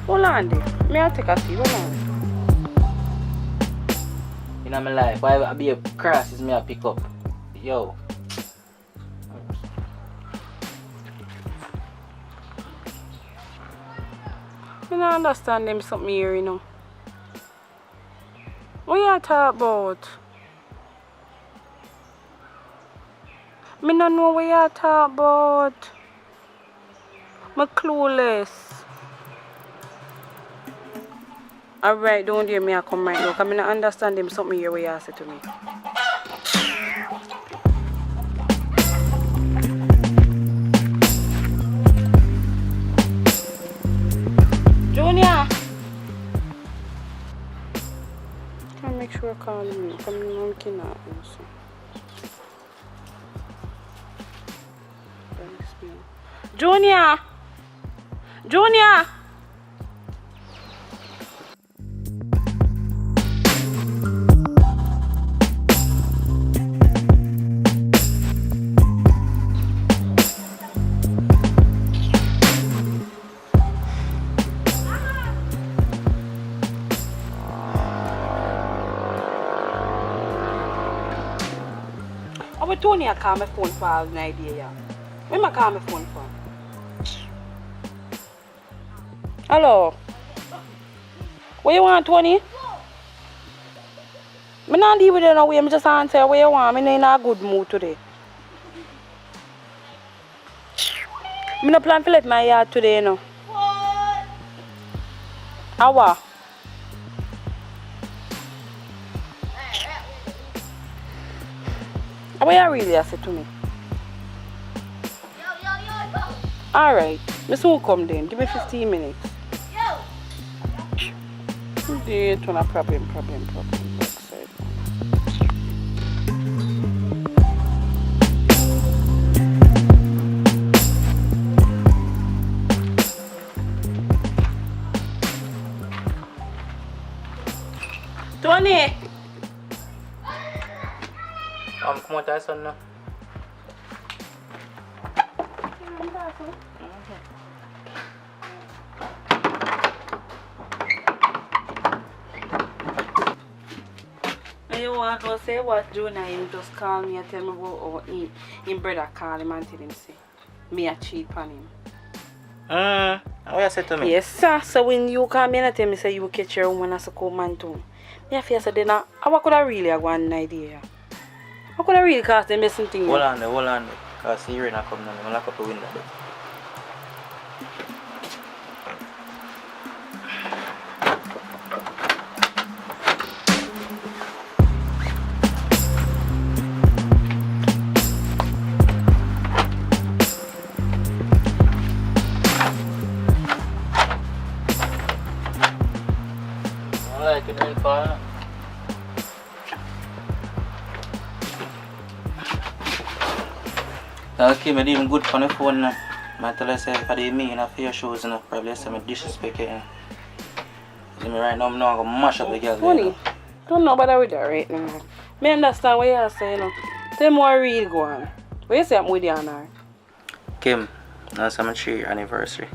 Hold on there. May I take a seat? Hold on. In my life, why I be a cross is me I pick up. Yo. I don't understand them something here, you know. What you talk about? I don't know what you talk about. I'm clueless. Alright, don't hear me I come right now. Because I don't understand them something here what you say to me. Junior! Can I make sure I call me? Because I'm kidnapped also. Junior! Junior! I told you I call my phone for all the idea, yeah. When I call my phone for? Hello? What you want, Tony? I'm not leaving you no way, I'm just answer what you want. I'm in a good mood today. I'm not plan to let my yard today, you know. How? What you really say to me? Alright, I soon come then. Give me 15 minutes. It's not a problem. Backside. Tony! Come on, Tyson now. want to say what Jonah him just call me and tell me about him brother call him and tell him say me a cheat on him. What you said to me? Yes sir, so when you call me and tell me say you catch your woman as a cold man too. Me I feel say then I could have really have one idea. I could have really cast them missing thing. Hold on there. Cause the rain come down, I'm lock up the window there. Alright, good night, fire. Okay, but even good on the phone now. I tell you, say, if I did me in a few shows, you know, probably say me disrespect you, you know. See me right now, I'm not going to mash up the girl. Funny, don't know about with that right now. Me understand what you're saying, you know. Tell me what real go on. What you say I'm with you on her? Kim, that's my 3-year anniversary.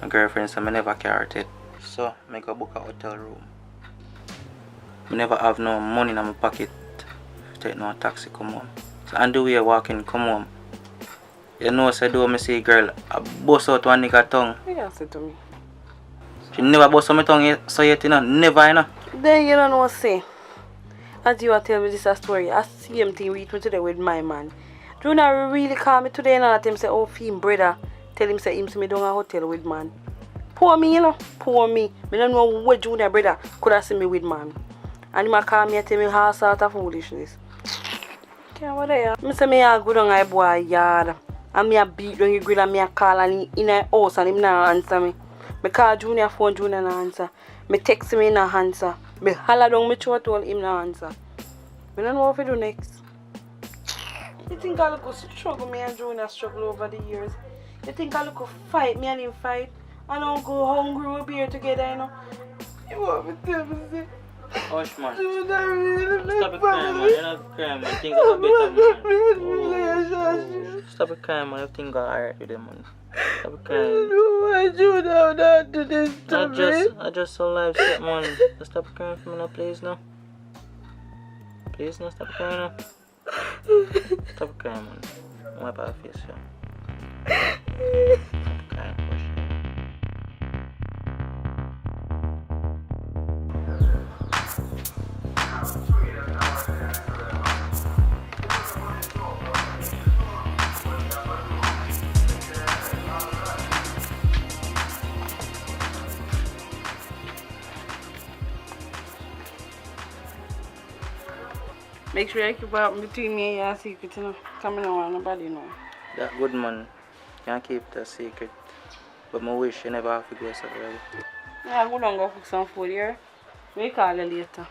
My girlfriend said I never carry it. So, I go book a hotel room. I never have no money in my pocket to take no taxi come home. So, on the way walking come home, you know, say do me see girl, I bust out one nigga tongue. What you say to me? She never bust out my tongue so yet, you know, never, you know. Then you don't know what to say. As you are telling me this a story, I see him thing with me today with my man. Junior really call me today and tell him say, oh, him brother, tell him say him see me down a hotel with man. Poor me, you know, poor me. I don't know what Junior brother could have seen me with man. And he call me and tell me all sort of foolishness. Yeah, what are you? I say me a go down a boy yard. And me a beat down the grill and me a call and he in a house and him not answer me. I call Junior phone, Junior not answer. I text me not answer. I holler down my throat all him not answer. I don't know what to do next. You think I look struggle me and Junior struggle over the years? You think I look fight me and him fight? I don't go hungry with beer together, you know? You want me to tell me say? Hush, man. Junior really Stop it crying, man. You're not crying, man. Things are better, man. Stop it crying, man. Everything got alright with them, man. Stop it crying. Why Junior not do this to me? I just saw live set, man. Stop crying for me now, please, now. Please, now, stop crying now. Stop crying, man. Wipe out your face, yeah. Stop crying, push. Make sure you keep up between me and your secret, you know. Coming on, nobody know. That good man can't keep that secret. But my wish you never have to go so early. Yeah, I'll go down and go cook some food here. We'll call you later.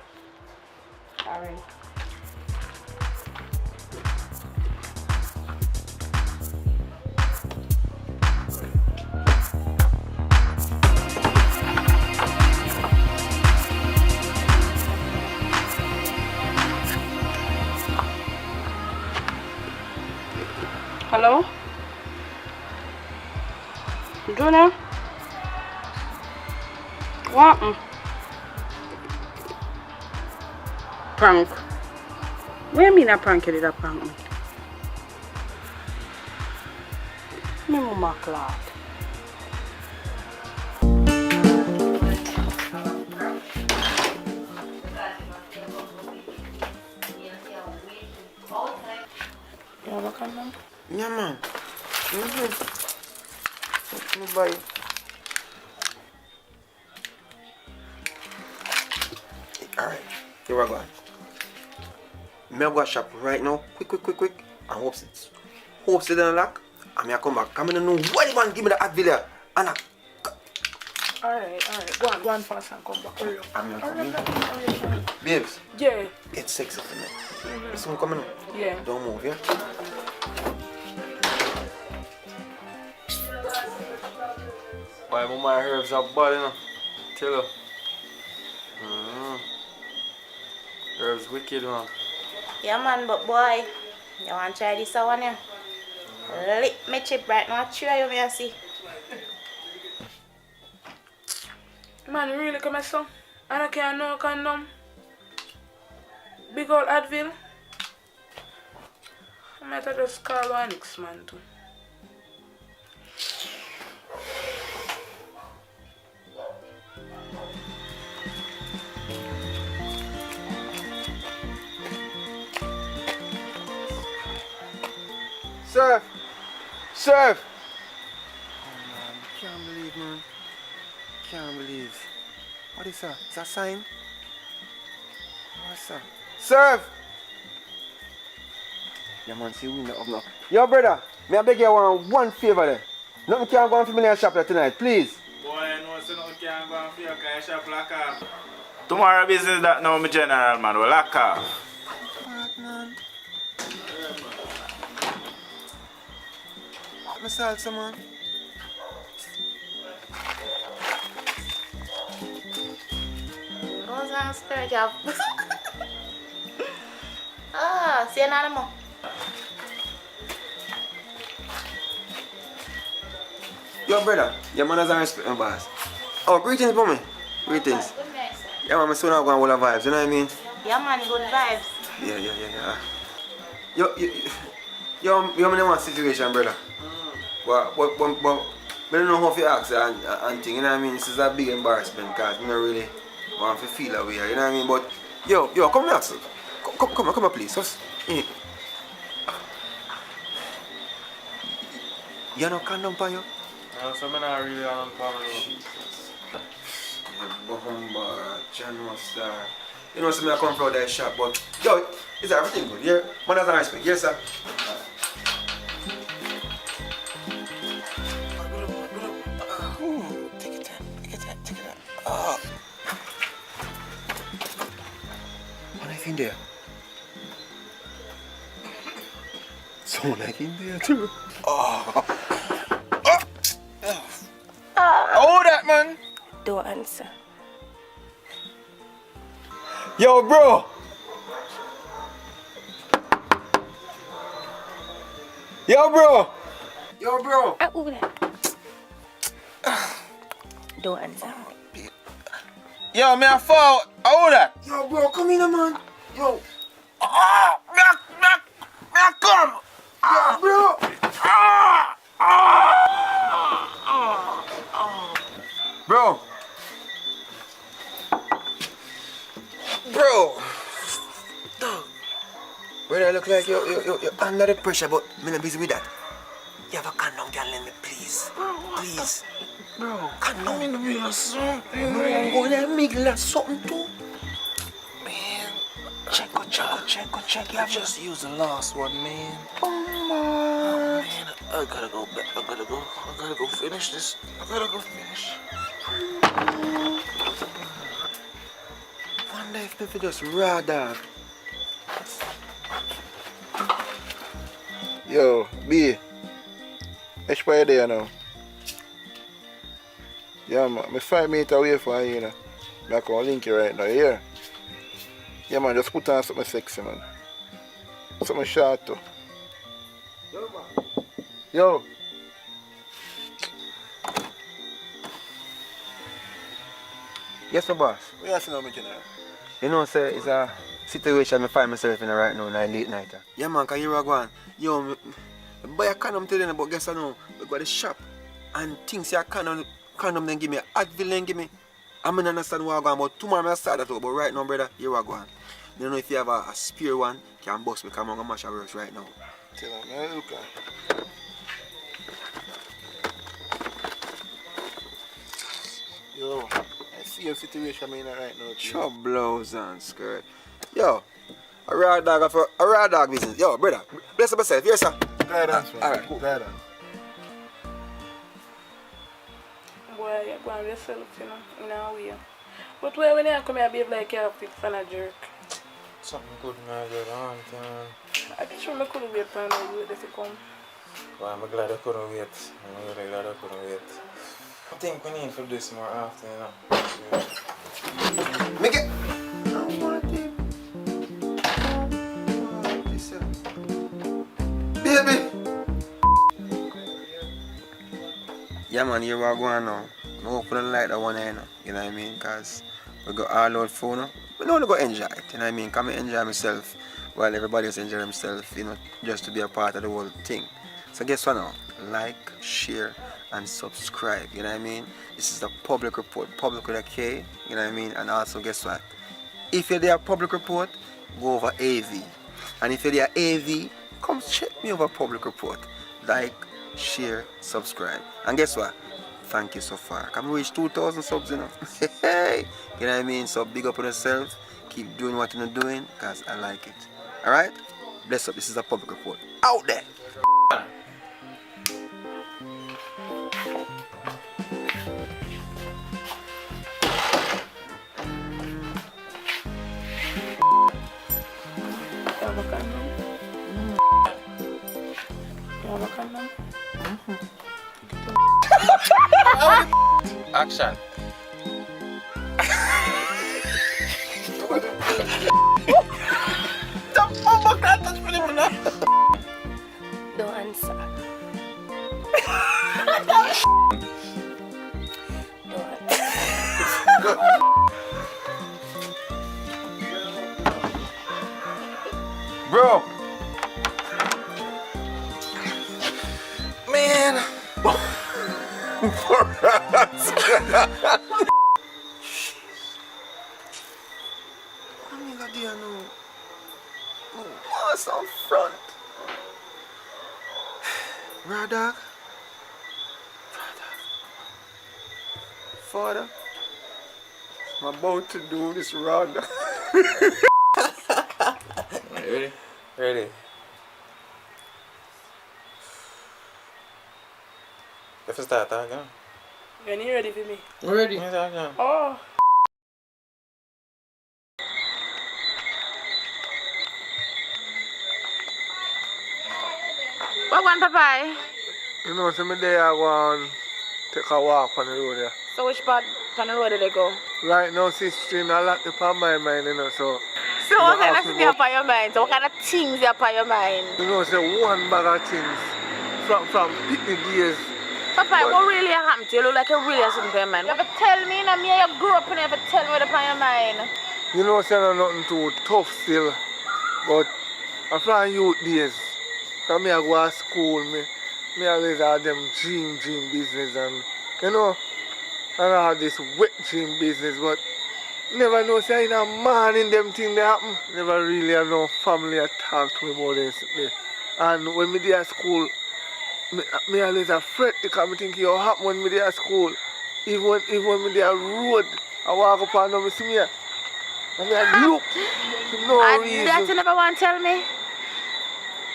Alright. Hello? Junior? What? Prank? What do you mean a prank you did a prank me? My mama clock. You have a condom? Yeah, man. Let me buy it. Alright, here we go. Me go shop right now, quick, and hope it don't lock, and me come back. Come in and know what the man give me the Advil and I... Alright. Go on fast and come back. Hurry up. I'm coming. Babes, Yeah. it's sexy for me. You see me coming up? Yeah. Don't move, yeah? Why my herbs are bad, you know? Tell you. Herbs wicked, man. Yeah, man, but boy, you want to try this one, yeah? Lick me chip right now. Try you, me and see. Man, you really come son? I don't care no condom. Big old Advil. I might have just call one next man too. Surf! Surf! Oh man, can't believe, man. Can't believe. What is that? Is that a sign? What's that? Surf! Yeah, man, see we not up. Yo, brother, may I beg you one favor there? Nothing can go on for me in the shop there tonight, please. Boy, I know so nothing can go on for your car shop lock off. Tomorrow business that now, my general, man, will lock off. What, man? What me salsa, man? Rose and skirt, yeah. Ah, see another more. Yo, brother, your manners and respect, my boss. Oh, greetings, mommy. Greetings. Good night, sir. Yeah, man, my son are going with the vibes, you know what I mean? Yeah, man, good vibes. Yeah. Yo, I'm in one situation, brother. But I don't know how to ask and thing, you know what I mean? This is a big embarrassment because I don't really want to feel that way, you know what I mean? But, yo, come here, sir. Come here, please. Just, you know condom for you? No, so I'm not really on camera. Bomba, General Star. You know, so I come from that shop, but yo, is everything good? Yeah, manners and respect. Yes, sir. Take it time. Oh. What knife in there? Someone knife in there too. Oh. Hold that, man. Don't answer. Yo, bro. Who that? Don't answer. Yo, me a fall. Hold that. Yo, bro, come in, man. Yo. Me a come. Yo, bro. Bro. Dog. Brother, I look like you're under the pressure, but I'm not busy with that. You have a condom, girl, let me, please. Please. Bro, Condom. I'm in the middle of something. Bro, I'm going to make like something too. Man, Check. You I have just used the last one, man. Oh, man. Man, I gotta go back. I gotta go finish this. One day if me just raw dog. Yo, B. Which way there now? Yeah, man. I'm 5 meters away from you, you know. I can link you right now, you hear? Yeah, man, just put on something sexy, man. Something short, too. Yo. Yes, my boss. What you asking now, my general? You know, sir, it's a situation I find myself in right now, late night. Yeah, man, because you're going, yo, I buy a condom today, but guess I know, I go to the shop and things you condom then give me, Advil then give me. I don't understand what I'm going, but tomorrow I start that out, but right now, brother, here I go. I don't know if you have a spare one, can bust me, because I'm going to mash our works right now. Tell him, man, look at. Yo, I see your situation I'm in right now. Sure, blouse and skirt. Yo, a raw dog business. Yo, brother, bless yourself. Yes, sir. Guidance, man. Alright, cool. Guidance. Boy, you're going to yourself, you know, in a way. But when you come here, behave like you're a big fan of jerk. Something good, man. Good on, man. I sure I couldn't wait for you to come. Well, I'm glad I couldn't wait. I'm really glad I couldn't wait. I think we need to do this more often, you know. Make it. I want it. Baby. Yeah, man, here we go now. I'm open the light that one here now. You know what I mean? Because we got all out phone now. I don't want to go enjoy it, you know what I mean? Come and enjoy myself while everybody else enjoy themselves, you know, just to be a part of the whole thing. So guess what now? Like, share, and subscribe, you know what I mean? This is a public report, public with a K, you know what I mean? And also guess what? If you're there public report, go over AV. And if you're there AV, come check me over public report. Like, share, subscribe. And guess what? Thank you so far. Come reach 2,000 subs, you know. Hey, you know what I mean? So big up on yourself. Keep doing what you're doing, because I like it. Alright? Bless up. This is a public report. Out there. Action. Don't answer. Bro. Man. What's on front? Raw dog. Father, I'm about to do this raw dog. Ready? Ready. If it's that, yeah. When you ready for me? Ready. Yeah. Oh. What one, Papa? You know, some day I want to take a walk on the road there. So which part on the road did they go? Right now, sister, I lot upon my mind, you know, so... So what kind of things upon your mind? So what kind of things upon your mind? You know, say one bag of things from picnic days. Papa, what really happened to you? You look like you really have something on your mind. You ever tell me, you know, me you grew up and you ever tell me what's upon your mind? You know, say nothing too tough still, but I'm from youth days. Because me I go to school, me always have them dream business and, you know, and I have this wet dream business, but never know, say in a morning them things that happen. Never really have no family that talk to me about this. And when me there at school, me always afraid because I think it will happen when me there at school. Even when me there at road, I walk up and I see me. And I look for no reason. That you never want to tell me?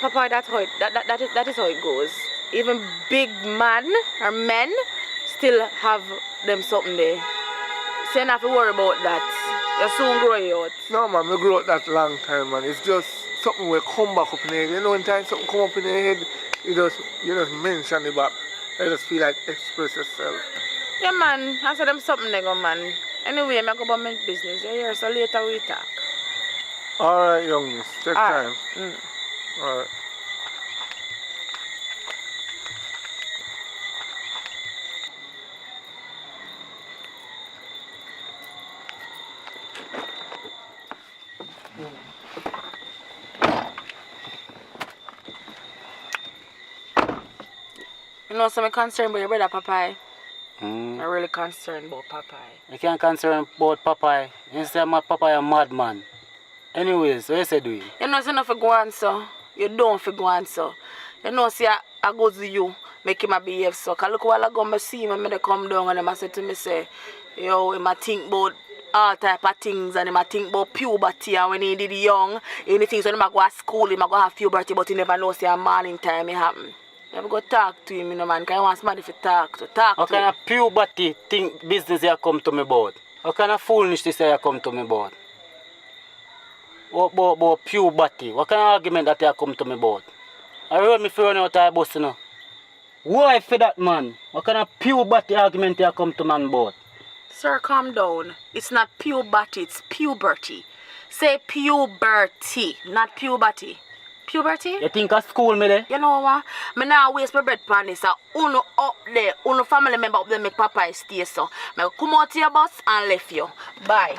Papa, that's how that is how it goes. Even big man or men still have them something there. So you don't have to worry about that. You soon grow out. No man, I grew up that long time, man. It's just something will come back up in the head. You know, when time something come up in the head, you just mention it back. You just feel like express yourself. Yeah man, I said them something there go man. Anyway, I go about my business. You hear, so later we talk. Alright, youngest. Take time. Alright. You know, so I'm concerned about your brother Popeye. I'm really concerned about Popeye. I can't concern about Popeye. You say my Popeye a madman. Anyways, what you say do it? You know, so enough for go on, so. You don't for go on, so. You know, see, I go to you, make him a behave, so. Because look, while I go, I see him, I come down and I say to me, say, yo, he might think about all type of things and he might think about puberty and when he did young, anything, so he might go to school, he might go have puberty, but he never knows, say, a morning time it happen. You have to go talk to him, you know, man, because he wants somebody to talk to him. What kind of puberty think business you come to me about? What kind of foolishness this you come to me about? What about puberty? What kind of argument that you come to me about? I heard me for running out of the bus, you know. Why for that, man? What kind of puberty argument you come to man about? Sir, calm down. It's not puberty, it's puberty. Say puberty, not puberty. Puberty? You think of school me there? You know what? I now waste my bread pan this. Uno up there, uno family member up there make Popeye stay so. I come out to your bus and left you. Bye.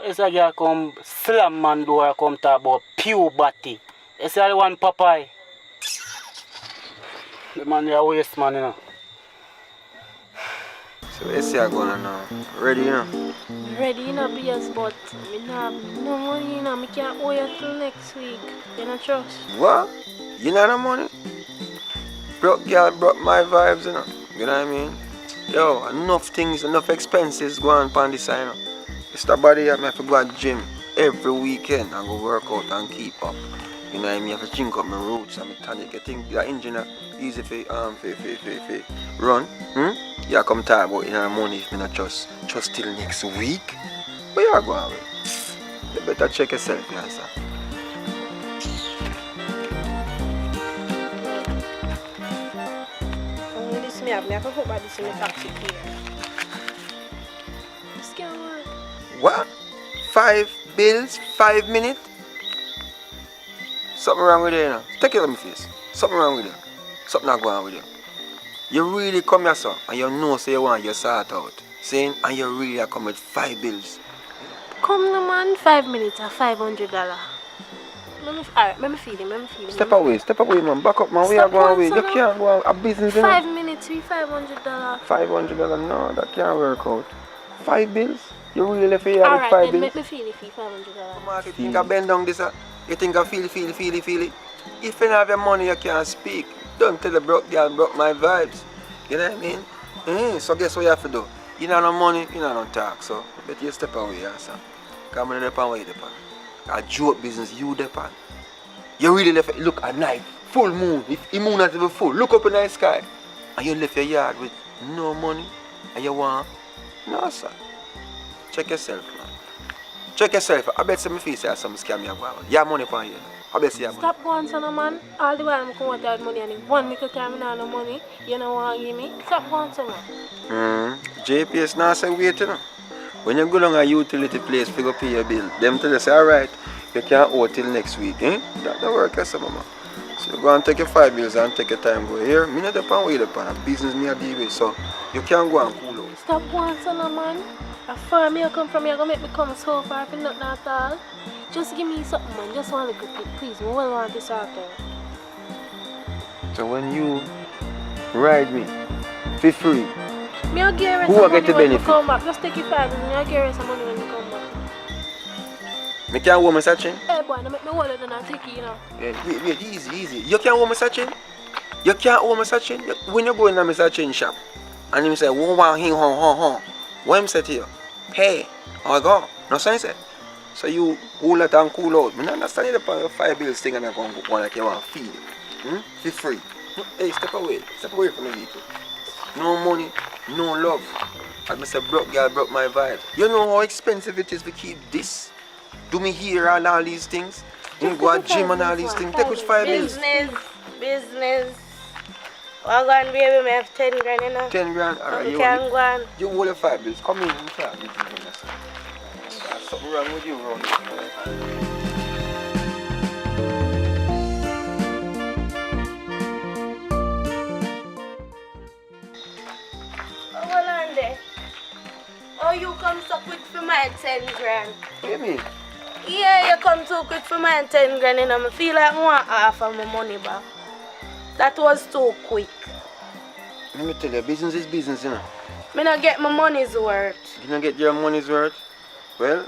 It's a girl come slam man door come talk about puberty. It's the one Popeye. The man there waste man, you know. So let's see how going on now. Ready, you know? Ready, you know, BS, but me not have no money, you know. Me can't owe you till next week. You know, trust? What? You know the money? Broke girl broke my vibes, you know. You know what I mean? Yo, enough things, enough expenses going on this side, you know. It's the body I have to go to gym every weekend and go work out and keep up. You know what I mean? I have to drink up my roots and my tonic. I think that engine easy for run. Yeah, come talk about the money if I not trust till next week. But you are going away. You better check yourself, yeah, sir. This me have to put back this in the taxi here. This can't work. What? 5 bills, 5 minutes? Something wrong with you, you know. Take it on my face. Something wrong with you. Something not going on with you. You really come here, sir, and you know so you want your sort out. Saying, and you really come with 5 bills. Come no man, 5 minutes at $500. Alright, let me feed him, Step away, man. Back up, man. We are going away. You can't go a business, you know. 5 minutes, $500. $500? No, that can't work out. 5 bills? You really left here with 5 bills? Alright, then make me feel it for $500. You think I bend down this? You think I feel it? If you don't have your money, you can't speak. Don't tell the broke girl broke my vibes. You know what I mean? So guess what you have to do? You don't have no money, you don't have no talk. So better you step away, sir. Come on, depend where you depend. A joke business, you depend. You really left, look at night, full moon. If the moon not even full, look up in the sky. And you left your yard with no money. And you want? No, sir. Check yourself, man. Check yourself. I bet some face have some scam you have. You have money for you. I bet you have money. Stop going, son, man. All the while I'm coming out money and in 1 week time I have no money. You know what you give me? Stop going, son, man. JPS now say wait, you know. When you go down a utility place to go pay your bill, them tell you say, alright, you can't owe till next week, eh? That work, yes, man. So you go and take your 5 bills and take your time go here. Me not depend where you depend. Business me a deal with, so you can't go and cool out. Stop going, son, man. A far me you come from, you're going to make me come so far for nothing at all. Just give me something, man. Just one little bit, please. I well want this out there. So when you ride me for free, me I'll give you who some will money get the when you benefit? come back. Just take your 5 and I'll give you some money when you come back. Me can't hold my sachin? Hey boy, don't make me hold it and I'll take it, you know. Yeah, wait, easy. You can't hold my sachin? You can't hold my sachin? When you go in my sachin shop and him say, "Wow, hing, hon. What him say to you? Hey, I go. No sense it. So you hold it and cool out. I don't understand the 5 bills thing and I come one like you want to feed it. For free. Hey, step away from the vehicle. No money, no love. As I say, broke girl broke my vibe. You know how expensive it is to keep this? Do me here and all these things? You go to gym and all these things. Take which 5 bills? Business. Well, go on, baby, I have 10 grand, you know. 10 grand? Alright, you can go on. You hold your 5 bills. Come in and talk. There's something wrong with you around here. Oh, you come so quick for my 10 grand. What do you mean? Yeah, you come too quick for my 10 grand, you know. I feel like I want half of my money back. That was too quick. Let me tell you, business is business, you know. I don't get my money's worth. You don't get your money's worth? Well,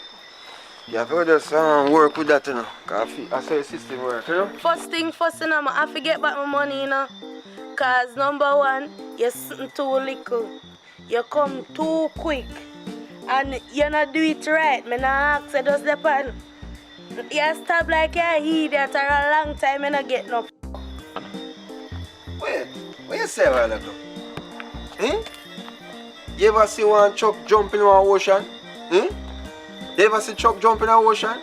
you have to just work with that, you know. Because I saw your system work, you know. First thing first, you know, I have to get back my money, you know. Because number one, you're sitting too little. You come too quick. And you not do it right. I not ask you just depend. You stop like you're an idiot for a long time and not get no. Wait, what you say a while ago? You ever see one truck jump in an ocean? You ever see truck jump in an ocean?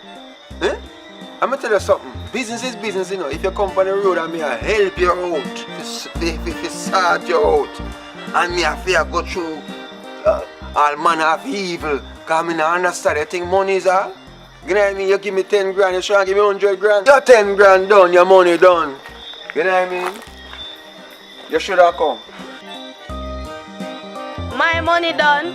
I'm gonna tell you something. Business is business, you know. If you come on the road and me I help you out, if sort you out, and me I fear go through all manner of evil, because I don't understand. You think money is all? You know what I mean? You give me 10 grand, you try to give me 100 grand. Your 10 grand done, your money done. You know what I mean? You should have come. My money done.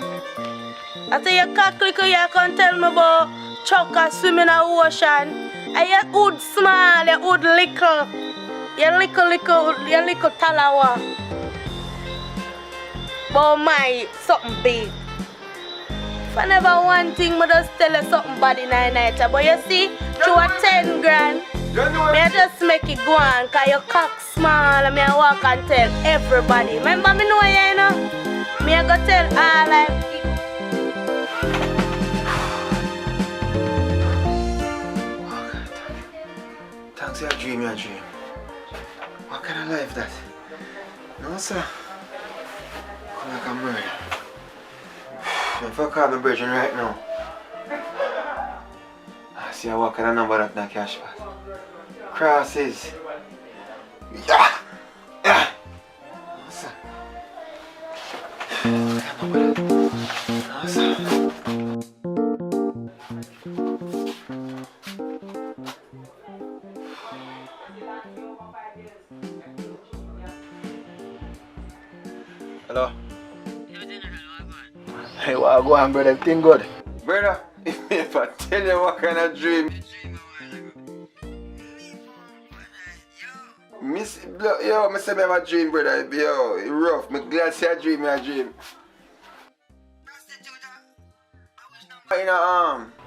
I say you cock little, you can't tell me about chuck and swim in the ocean. And your hood small, your hood little. Your little talawa. But my, something big. If I never one thing, I just tell you something bad in the night. But you see, through a 10 grand, I just make it go on, because your cock small, and I walk and tell everybody. Remember me know you, know? Me I go tell all like... Thanks, your dream. What kind of life that? No, sir. Come like a murder. If I call my virgin right now, I see what kind of number that na cash pass. Crosses. Yeah! Yeah! No, sir. No, sir. Hello? Hey, what go on, brother? Everything good? Brother, if I tell you what kind of dream... I say I have a dream, brother. Yo, it's rough. I'm glad to see a dream,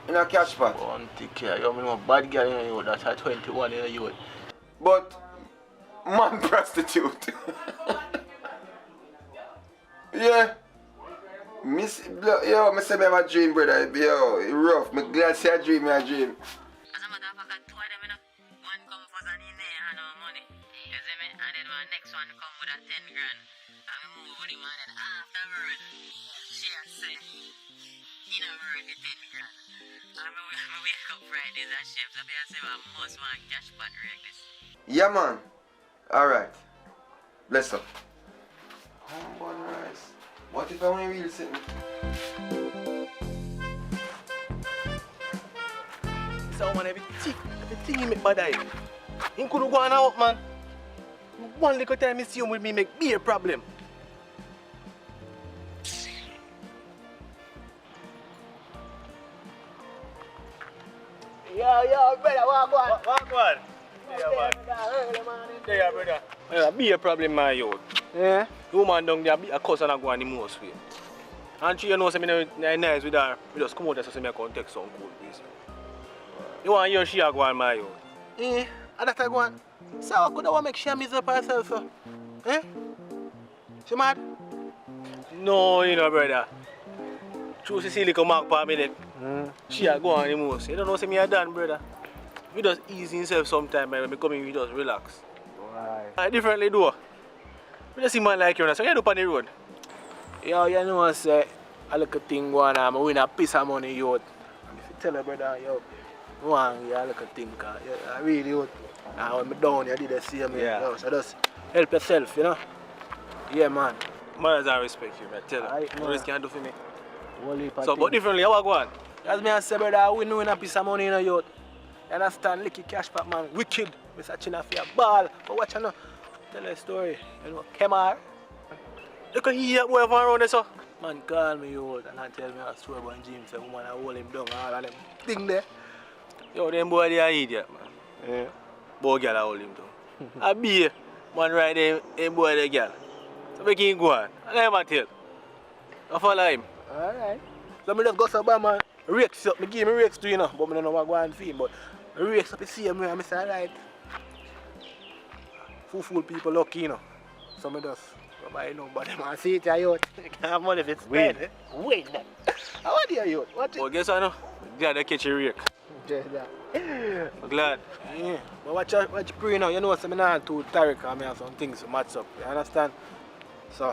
In a cash pot. One take care. You know bad girl in you that are 21 in you. But man prostitute. Yeah. I say I have a dream, brother. Yo, it's rough. I'm glad to see a dream, As a matter of fact, two of them, one come first and in there and no money. You see me? And then one next one come with a 10 grand. And we move with him and then afterwards, she has said, he never worth the 10 grand. And we wake up Fridays and chefs up here and say, well, I must want cash pot like this. Yeah, man. Alright. Bless up. Humble rice. What if I want to real something? So man, everything you make bad eye. You couldn't go on out, man. One little time you see him with me make me a problem. Yo, brother, walk on. Yeah, brother. Yeah, be a problem, my youth. Yeah? The woman down there be a cuss and I go on the most way. And she, you know, say me nice with her. We just come out there so say me I can take some cool piece. You want to hear she go on my youth? Eh? And that I go on? So I could have make she miserable herself, so. Eh? She mad? No, you know, brother. True Cecilia come back for me then. She a go on the most. You don't know say me a done, brother. We just ease himself sometime when we come in, we just relax. Right. Differently do. We just see man like you, so you do on the road. Yo, you know what say, I look a thing going on, I win a piece of money, youth. And if you tell her brother, yo, one, you look a thing, cause I really youth. And when I'm down, you did the same, yo, so just help yourself, you know. Yeah, man. Mothers I respect you, I tell you. What else can do for me? So, but differently, how I go on? As me I say, brother, I win a piece of money in a youth. You understand? Licky cash back, man. Wicked. Mr. China for your ball. But watch you know. Tell a story. You know, Kemar. Look at here, boy, around there, so. Man, call me, yo, and I tell me a story about James. The woman, I hold him down, all of them thing there. Yo, them boy, they are idiot, man. Yeah. Boy, girl, I hold him down. I be, man, right there, them boy, the girl. So make him go on. And let him tell. I follow him. Alright. So me just go somewhere, man. Rakes up. Me give me rakes too, you know. But I don't know what going on for him. But rakes up the same way. I say, alright. Fool people lucky, you know. So me just go buy nobody, man. See it, you can't have money if it's spent, eh? Wait, man. How are you, youth? What? Well, guess what, no? Glad I catch a rake. Just that. I'm glad. Yeah. But watch you pray now. You know, so I'm not too tired because I have some things to match up. You understand? So,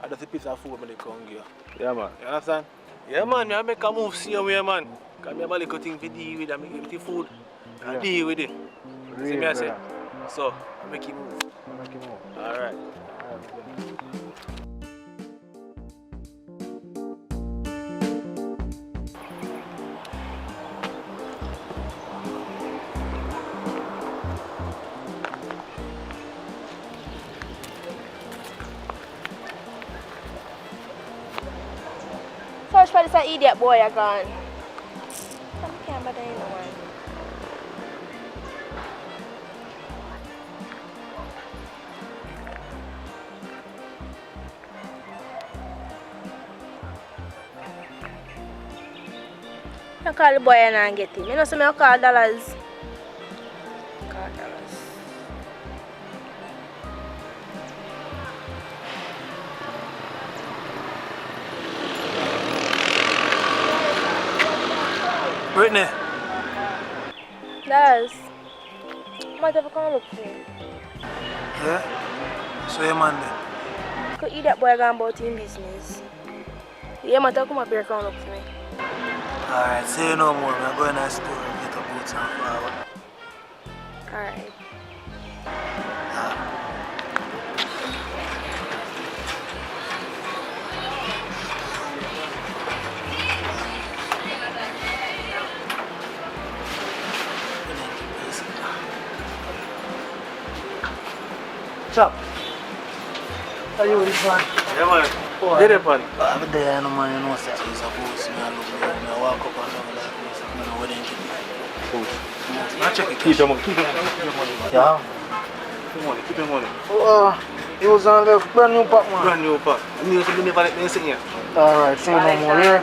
I just a piece of food when they come here. Yeah, man. You understand? Yeah, man. I make a move same way, man. Because I have a little thing to deal with. I make it the food. I deal with it. See me, I say? So, I make it move. Alright. Search for this idiot boy again. I call the boy and I get him. You know, so I call dollars. Call dollars. Brittany. Dollars. Might have to come look for me. Yeah? So your man there? Could eat that boy gone about his business. Yeah, might have to come up here and come look for me. Alright, say no more. I'm going to the store and get a boots and flour. Alright. Chop. Are you with man? Yeah, man. Get it, man. I'm there, no man, you know, sir. He's a boss. I look there, I walk up and down like this. I don't know where they keep it. Boss. Now check it. Keep your money. Keep your money. Yeah. Keep your money. Keep your money. It was on the brand new pack, man. Brand new pack. You need to never let me sing here. Alright, say no more, yeah?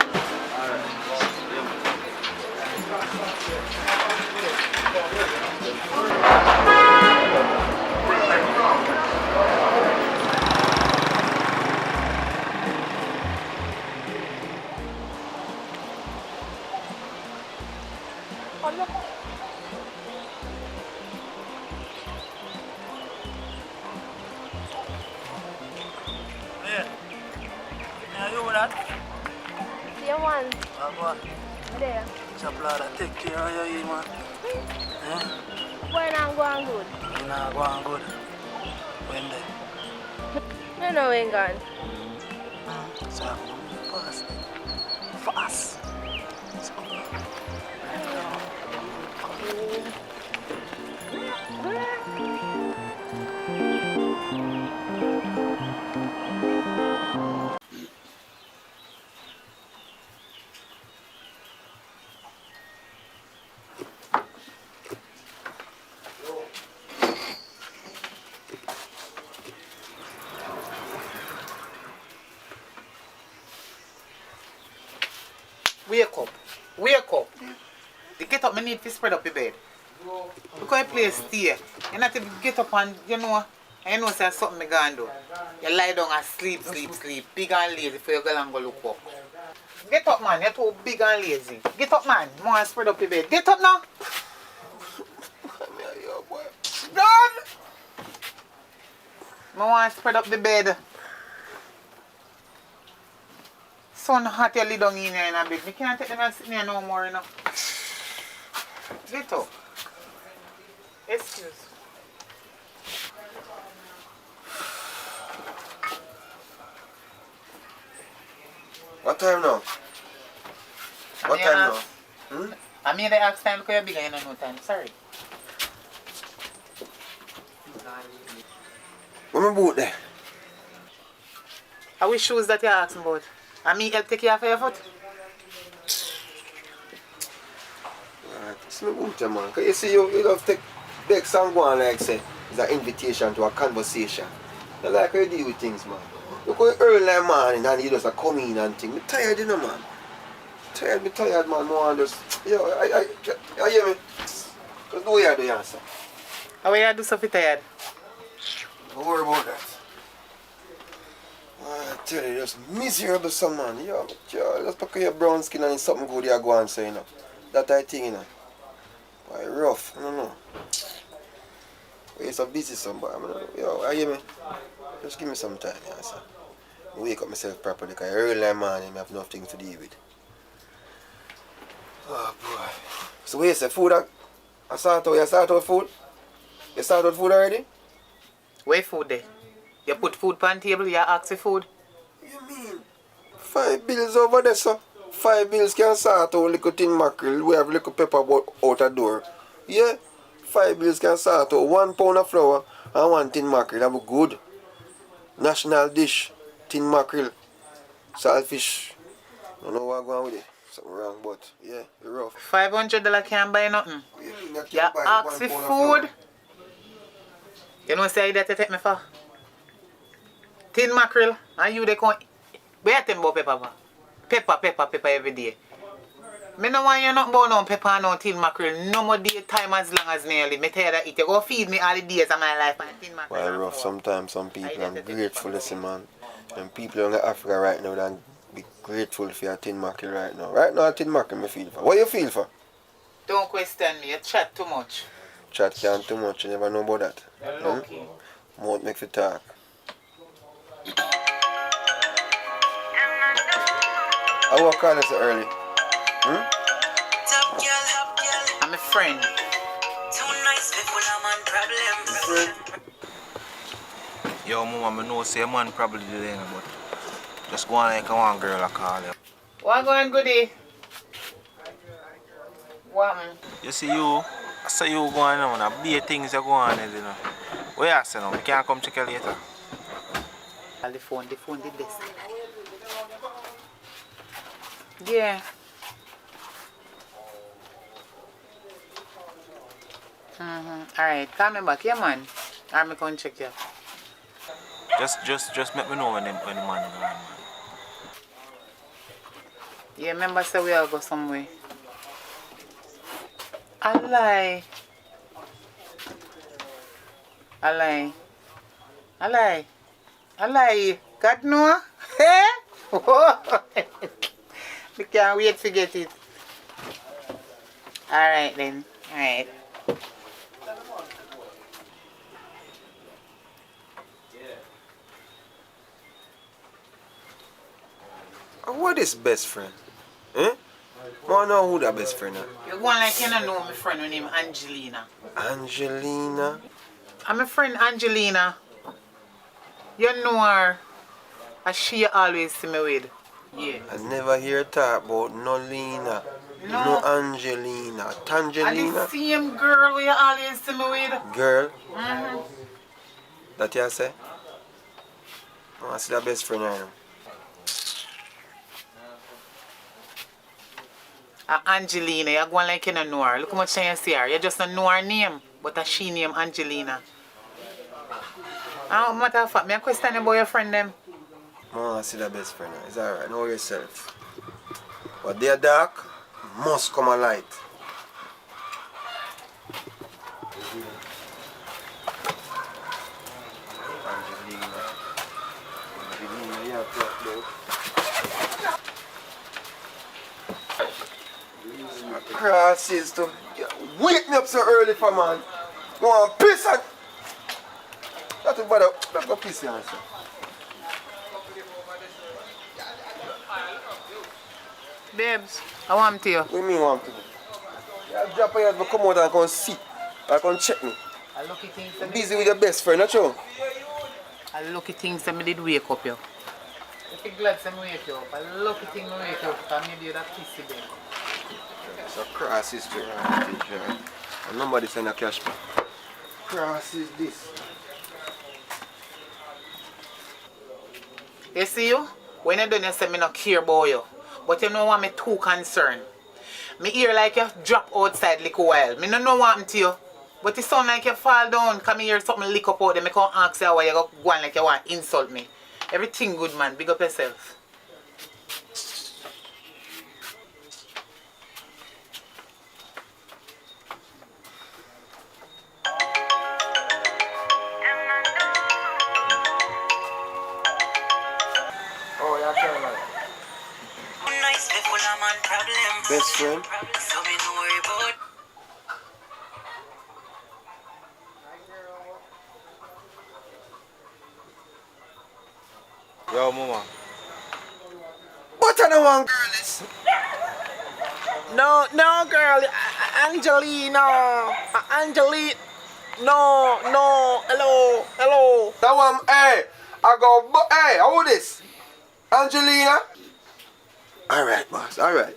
Yeah, man. What? There. Chaplada, take care of you, man. Eh? Boy, now going good. Nah, go on good. When they? No, no, ain't gone. So, fast. Fast. Wake up. Wake up. The get up, me need to spread up the bed. Because you play stay. You not to get up and, you know say something me gone do. You lie down and sleep. Big and lazy for you go and go look up. Get up, man. You're too big and lazy. Get up, man. I want to spread up the bed. Get up now. Done. I want to spread up the bed. Sun hot, you lay down in here in a bed. I can't take them and sit here no more, you know. Get up. Excuse. What time now? What time now? I made the ask time because you're bigger, you don't know time. Sorry. Where my boot there? How which shoes that you're asking about? I mean, help take care of your foot? It's my boot there, man. Cause you see, you love take big song go on like say, it's an invitation to a conversation. I like how you deal with things, man. You go early like morning and you just come in and things. I'm tired, you know, man. Me tired, man. No one just, yo, I hear me. Just do what you do, you answer. How you do something tired? Don't worry about that. I tell you, just miserable some man. Yo, just look at your brown skin and it's something good you go and say, you know. That I think, you know. Why rough, I don't know. You're so busy somebody. I mean, yo, I hear me. Just give me some time, yeah, sir. I wake up myself properly because early in the morning I have nothing to deal with. Oh boy. So wait, say food I start out food? You start out food already? Where food there? You put food on the table, you ask for food? You mean? 5 bills over there, sir. 5 bills can start out little tin mackerel. We have little pepper out the door. Yeah? 5 bills can start out 1 pound of flour and 1 tin mackerel. That be good. National dish. Tin mackerel. Saltfish. I don't know what going on with it. Something wrong, but yeah, you're rough. $500 can't buy nothing. You ask for food. You know say that you take me for? Tin mackerel and you they come. Where you think about pepper? Pepper every day. Me no want you nothing about no pepper and no tin mackerel. No more daytime as long as nearly. Me tell you that it. You go feed me all the days of my life and tin mackerel. Well, rough sometimes, some people I'm grateful to see, man. And people in Africa right now, they be grateful for your tin mackerel right now. Right now, tin mackerel me feel for. What you feel for? Don't question me. You chat too much. Chat can't too much, you never know about that. You're lucky. Mouth make you talk. I walk call you so early. I'm a friend. Yo, mama, I know say man probably delaying, but just go on like one girl I call you. What going goodie? What man? You see you, I say you going on, a big things are going on, you know. Where you say now? We can't come check you later. The phone the best. Yeah. Alright, call me back, yeah man. I'm going to check you. Just let me know when the man is going, man. Yeah, remember say we all go somewhere. I lie. God no? Hey? We can't wait to get it. Alright then. Alright. What is best friend? Eh? I don't know who that best friend is. You're going like you don't know my friend named Angelina. Angelina? I'm a friend Angelina. You know her. And she always see me with. Yeah. I never hear talk about no Lena, no Angelina, And Tangelina. the same girl you always see me with. Girl? That you say? Oh, I see that best friend right now. Angelina, you're going like you don't know her. Look how much you see her. You just don't know her name, but she name Angelina. Matter of fact, me a question about your friend them. I see that best friend now. It's alright, know yourself. But they're dark, must come a light. Angelina, you have to talk about. Crosses to wake me up so early for man. Go on piss and that's about it. Let's go piss here. Babes, I want to you. What do you mean want to? You drop your head, but come out and come sit. Or come check me. I lucky things that Busy with your best friend, not true? I lucky things that me did wake up you. If you glad to wake you up, I lucky thing me wake you up because maybe you're that pissy then. It's a cross history, right? And nobody send a cash back. Cross is this. You see you? When you done you say me not care about you. But you know what me too concerned. Me hear like you drop outside like a while. Me no know what happened to you. But it sound like you fall down. Come here something lick up out there. Me can't ask you why you go on like you want to insult me. Everything good man. Big up yourself. Oh, yeah, tell me. Best friend? Yo, mama. But I don't want girls. No, girl. Angelina. Angelina. No. Hello. That one, hey. Hey, how this? Angelina? Alright, boss. Alright.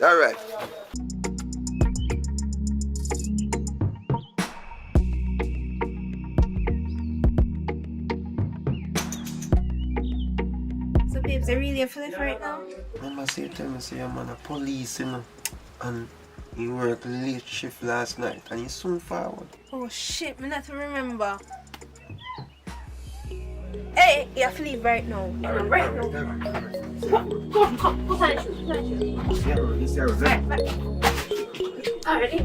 So babes, I really feel it right now? Remember, say tell me, say I'm on a police, you know, and he worked late shift last night, and he soon forward. Oh shit, me not to remember. Hey, you have to leave right now. Right now. Come. Put on your shoes. Yeah, he's there. Right. Alright.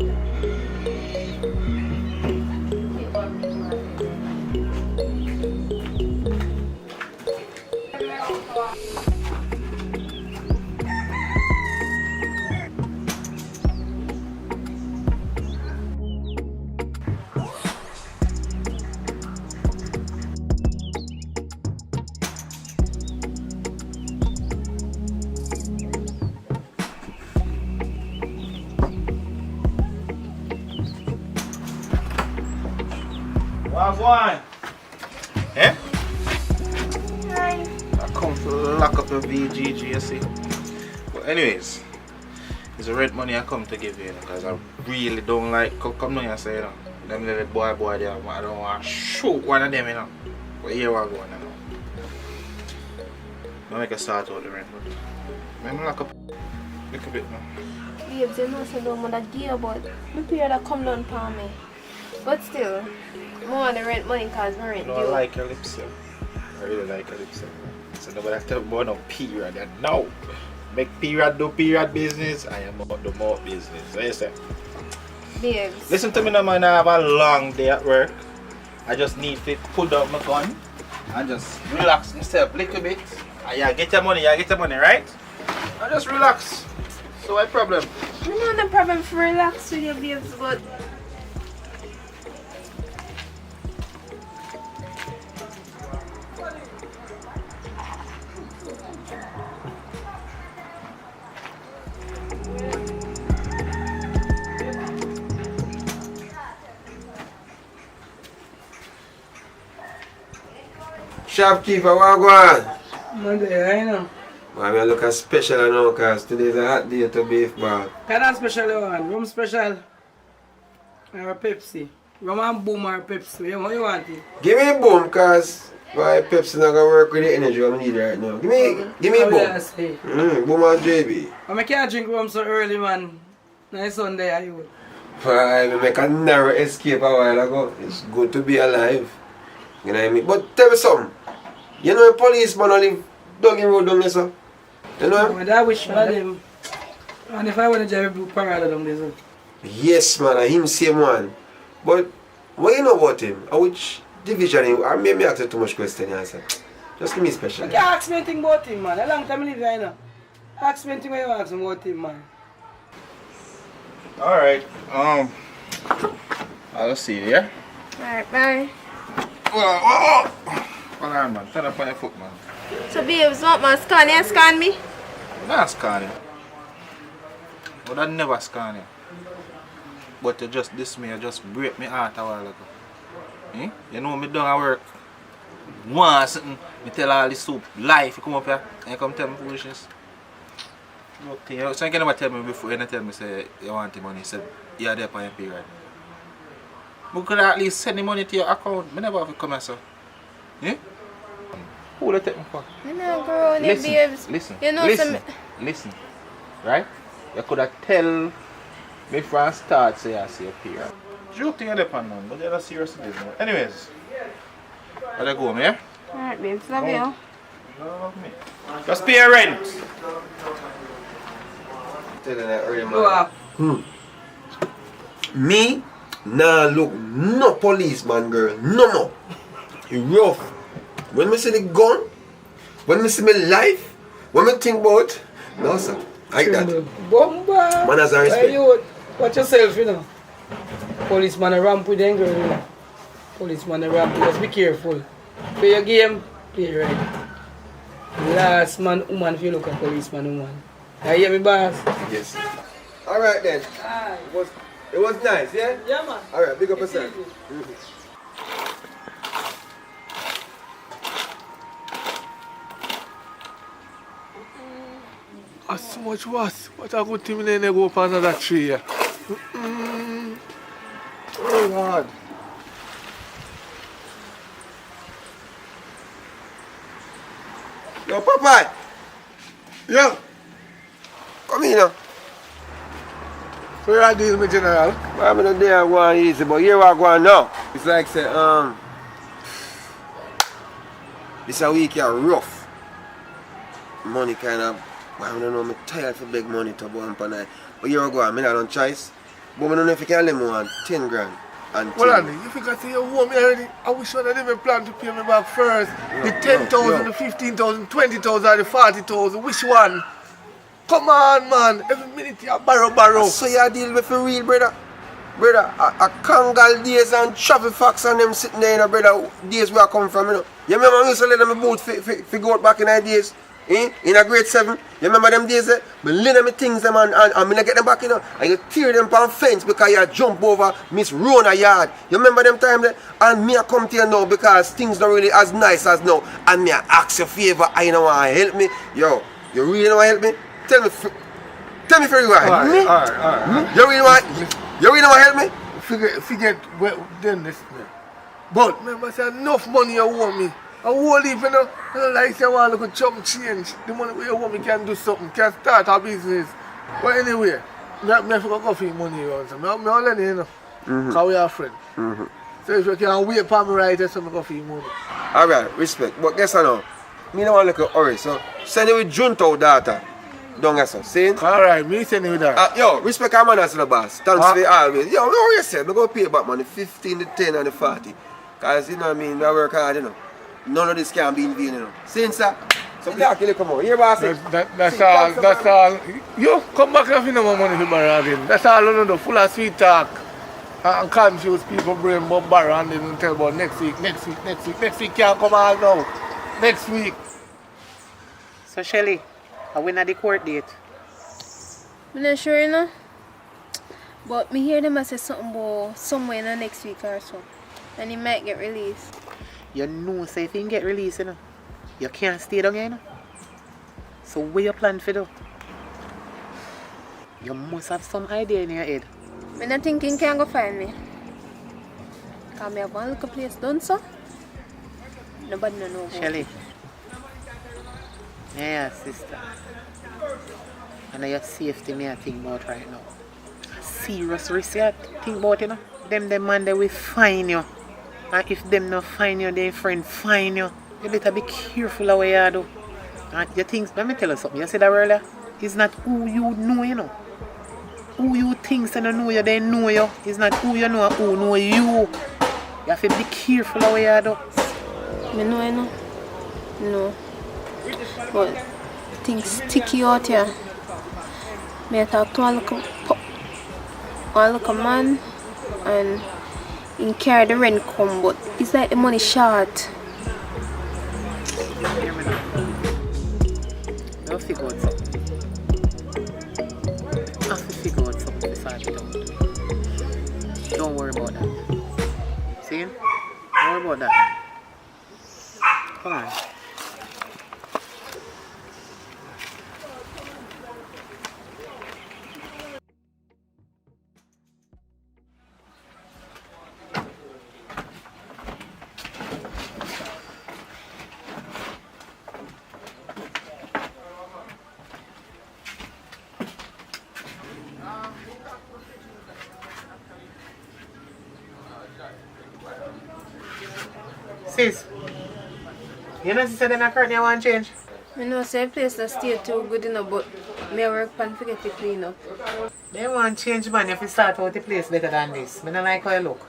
What's one? Eh? I come to lock up your VGG, you see. But anyways, it's the rent money I come to give you, because I really don't like, come now you say, you know, them little boy there, I don't want to shoot one of them, you know. But here we go, you know. Don't make a start out the rent, but let me lock up a little bit now. Babes, you know I don't want to give, but my period come down for me. But still, I want the rent money because my rent I don't like your lips, sir. I really like your lips, sir. So nobody tell me about no period. And no, make period do period business. I am about the more business. So you say, babes. listen to me now, man. I have a long day at work. I just need to put down my gun and just relax myself a little bit. And you get your money, right? And just relax. So what problem? I don't have no problem for relax with you, babes, but Shopkeeper, what go on? Monday, I know. Man, I look as special now because today's a hot day to beef bar. Kind of special one. Rum special. Or Pepsi. Rum and boom or Pepsi. What you want it? Give me boom because my Pepsi not gonna work with the energy I need right now. Give me boom. Boom and JB. I can't drink rum so early, man. Nice Sunday, I would. I make a narrow escape a while ago. It's good to be alive. You know what I mean? But tell me something. You know a policeman only live Duggan Road down there, sir? You know him? I wish for them. And if I want to drive a blue parada down there, sir. Yes, man, I him same one. But what you know about him? Or which division him? I may ask you too much question, answer. Just give me special. You can't ask me anything about him, man. A long time I live here, you know. Ask me anything when you ask me about him, man. Alright, I'll see you, yeah? alright, bye. Hold on, man. Turn up on your foot, man. So babes, what man, scan me? I'm not scanning. But I never scan you. But you just diss me, you just break me heart a while ago. Eh? You know me done at work. Once something, me tell all this soup life, you come up here and you come tell me foolishness. Okay, so you can never tell me before, you never tell me say you want the money, say you're there for your period. But could at least send the money to your account. I never have to come here, sir. Eh? Who will you take me for? I'm not growing it, babes. Listen, you know listen, right? You could have tell me from start say I see a period. Joke thing you depend on, but you're not serious business. Anyways, let go, me, yeah? Alright, babes, love you. Love me. Just pay your rent. Tell you that early, man. Me? Nah, look, no policeman, girl. No more. You rough. When me see the gun, when me see my life, when me think about, no, sir. Like that. Bomba! Man has a respect. Hey, you, watch yourself, you know. Policeman a ramp with them, girl, you know. Policeman a ramp, just be careful. Play your game, play right. Last man, woman, if you look at policeman, woman. You hear me, boss? Yes. Alright then. Aye. It was nice, yeah? Yeah, man. Alright, big up yourself. So much worse. What a good thing they go up another tree here. Oh God. Yo, Papa! Yeah. Come here now. So you are dealing with General? I'm not there going easy, but here I go now. It's like say, this a week here rough. Money kind of, I don't know, I'm tired for big money to go on per night. But here I go, I'm not on choice. But I don't know if you can lend me on 10 grand. And Well, Andy, if you can say you owe me already, I wish one of them had planned to pay me back first. The 10,000, the 15,000, 20,000, or the 40,000. Which one? Come on, man. Every minute you borrow. So you deal with for real, brother? Brother, a Kangal days and Travel Fox and them sitting there, you know, brother, days where I come from, you know. You remember I used to let them boat for go out back in the days? In a grade 7, you remember them days there? I lend them things them and I get them back, you know, and you tear them on fence because you jump over Miss Rona yard. You remember them time there? And me I come to you now because things not really as nice as now. And me I ask you a favor, I know want to help me. Yo, you really want to help me? Tell me for you want to help me? Alright. You really want to help me? Forget them this man. But remember, say enough money you owe me. I whole heap, you know. I don't like say I want to look at chump change. The money you owe me can do something, can start a business. But anyway, I forgot coffee money around. So I lend you, you know. Because we are friends. So if you can wait for me right there, so I coffee money. Alright, respect. But guess what now? Me don't want to look at hurry, so send it with Junto data. Don't get so. See? Alright, me send it with that. Yo, respect our man as the boss. Thanks for always. Yo, what you said? We go pay back money 15, the 10 and the 40. Because you know what I mean, we work hard, you know. None of this can be in vain, you know. See, sir? So we talk till you come out. Here, boss. That's all. You come back and no more money for borrow again. That's all you know, full of sweet talk. And confuse people brain about borrow and then tell about next week. Next week can't come out now. Next week. So Shelly, I win at the court date. I'm not sure, you know. But me hear them say something about somewhere in the next week or so. And he might get released. You know, say if you get released, you know, you can't stay down here, you know. So what you plan for do? You must have some idea in your head. I'm not thinking can go find me. Because I have one little place done so. Nobody know about Shelly. Yeah, sister. And your safety me I think about right now. Serious risk I think about, you know. Them man they will find you. And if them not find you, their friend find you. You better be careful of what you do. And you think, let me tell you something. You said that earlier. It's not who you know, you know. Who you think they don't know you, they know you. It's not who you know, who know you. You have to be careful of what you do. I know, you know. No. But things sticky out here. I talk to one little man and he carry the rent come, but it's like the money short. I'll figure out something. I'll figure out something to sort it out. Don't worry about that. See? Don't worry about that. Come on. Sis, you know she said in a curtain you want to change? I know say place that stay too good enough, but me work pan forget to clean up. They want to change, man, if you start out the place better than this. I don't like how you look.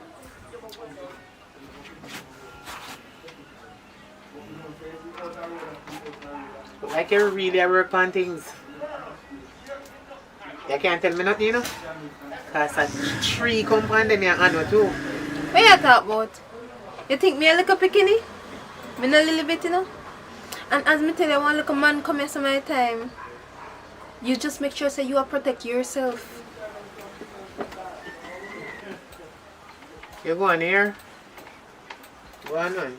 Like you really work on things. You can't tell me nothing, you know? Because a tree come from them, you hand too. What you talk about? You think me a little bikini? Me not a little bit, you know? And as me tell you, one little man come here some my time. You just make sure say you are protect yourself. You going here? Go on.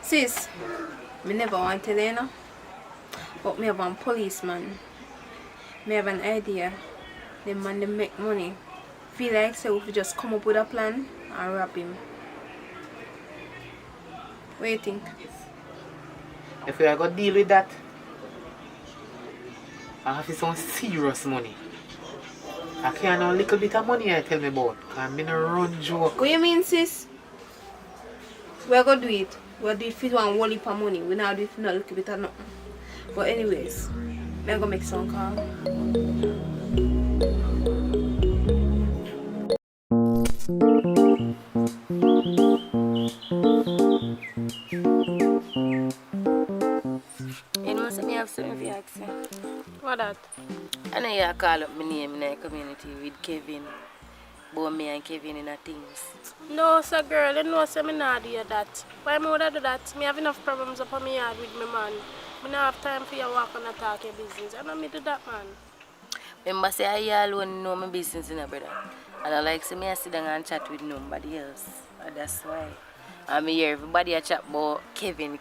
Sis, me never want to tell you, you know? But me have one policeman. Me have an idea. The man they make money. Feel like so if we just come up with a plan and rob him. What do you think? If we are going to deal with that, I have some serious money. I can't have a little bit of money I tell me about. Because I'm in a run joke. What you mean, sis? We're going to do it. We'll do it for one whole heap of money. We're not do it for a little bit of nothing. But anyways, I'm going to make some call. you call up my name in the community with Kevin. Both me and Kevin in a things. No, sir, girl, you know, say me not do that. Why me would I do that? Me have enough problems up on me yard with my man. Me not have time for you walk and talk your business. I don't me do that, man. Remember, say I alone know my business, in brother. And I like, say me I sit down and chat with nobody else. And that's why. And me hear everybody a chat about Kevin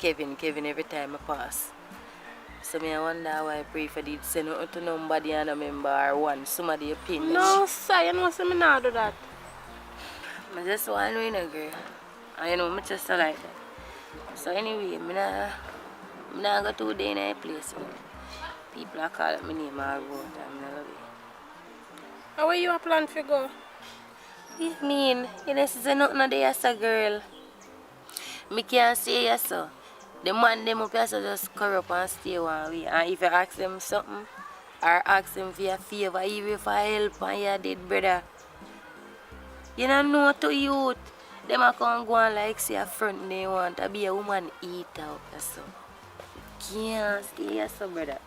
every time I pass. So me I wonder why I pray for did send out to nobody and a member or want somebody opinion. No, sir, you know, say me not do that. I just want to know, girl. And you know, I just like that. So anyway, I not go to day in a place. You know. People are calling my name all about and I love it. How are you a plan to go? You mean? You know, say nothing there, as a girl. Me can't say yes, sir. The man them up here so just corrupt and stay one way. And if you ask them something, or ask them for a favor, even for help and you're dead, brother, you don't know to youth. Them a come go and like say a friend they want to be a woman eat out. So. Can't stay yes, sir, brother.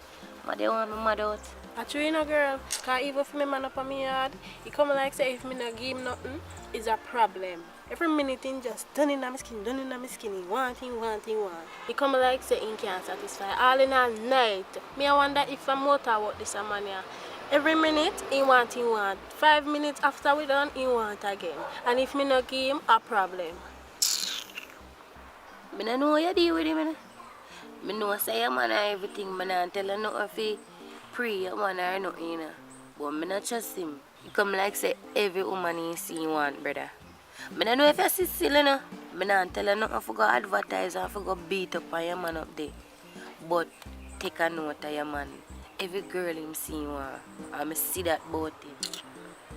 But they want me mad out. I true, you know, girl. Because even if my man up on me yard, he come like say if me not give him nothing, it's a problem. Every minute he just done in my skin, he want. He come like say he can't satisfy. All in a night. Me I wonder if a motor work this a man here. Every minute he want. 5 minutes after we done, he want again. And if me not give him, a problem. I don't know how you deal with him. I know say your man and everything, but I tell you nothing for pray your man or nothing, you know. But I don't trust him. He come like say every woman he see want, brother. I don't know if you see still, you know. I don't tell you nothing for go advertise and for go beat up on your man up there. But take a note of your man. Every girl him see want. And I see that about him.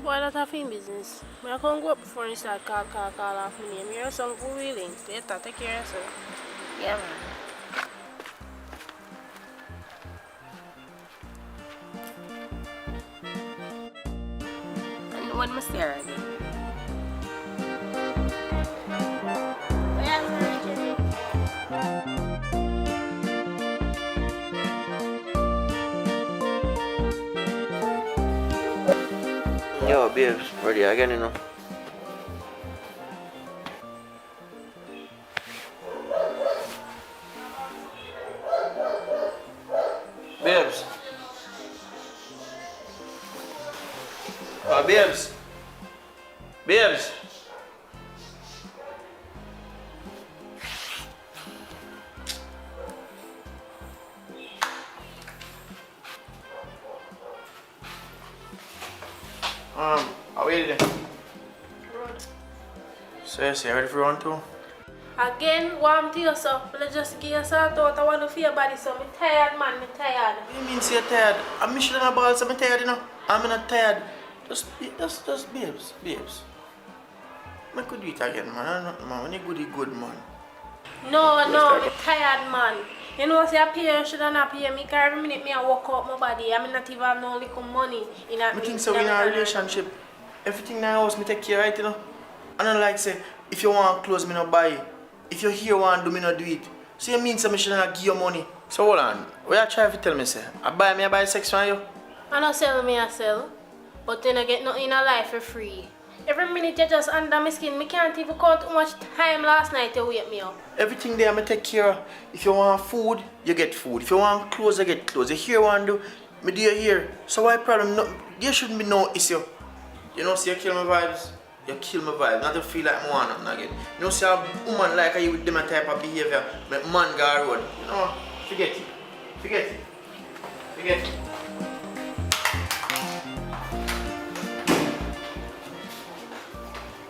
Boy, that's a fin business. I can't go up before you start call off my name. You're some good willing. Later, take care of yourself. Yeah, man. And one more Sarah again. Yo, babes, ready again, you know. Babes. Babes. Babes. How are you then? So you ready for round 2? Again, warm to yourself. Let's just give yourself out. I want to feel your body, so I'm tired, man. I'm tired. What do you mean say you're tired? I'm Michelin a ball, so I'm tired, you know. I'm not tired. Just babes. I could do it again, man. I don't know, man. When you good, you good, man. No, I'm tired, man. You know, say I pay you should not pay me, because every minute me I work out my body. I'm not even have no little money. I think so in a relationship. Everything in the house, me take care, right, you know. I don't like say, if you want clothes, me not buy. If you here want do, me not do it. So you mean so me should not give you money? So hold on, what you try to tell me, say? I buy sex from you? I don't sell me, I sell. But then I get nothing in a life for free. Every minute you just under my skin. Me can't even count how much time last night you wake me up. Everything there, I take care of. If you want food, you get food. If you want clothes, you get clothes. If you hear want do, me do you hear. So why problem? No, there shouldn't be no issue. You know, see you kill my vibes. You kill my vibe. Not to feel like I want nothing again. You know, see a woman like you with them type of behavior. Make man go road. You know, forget it.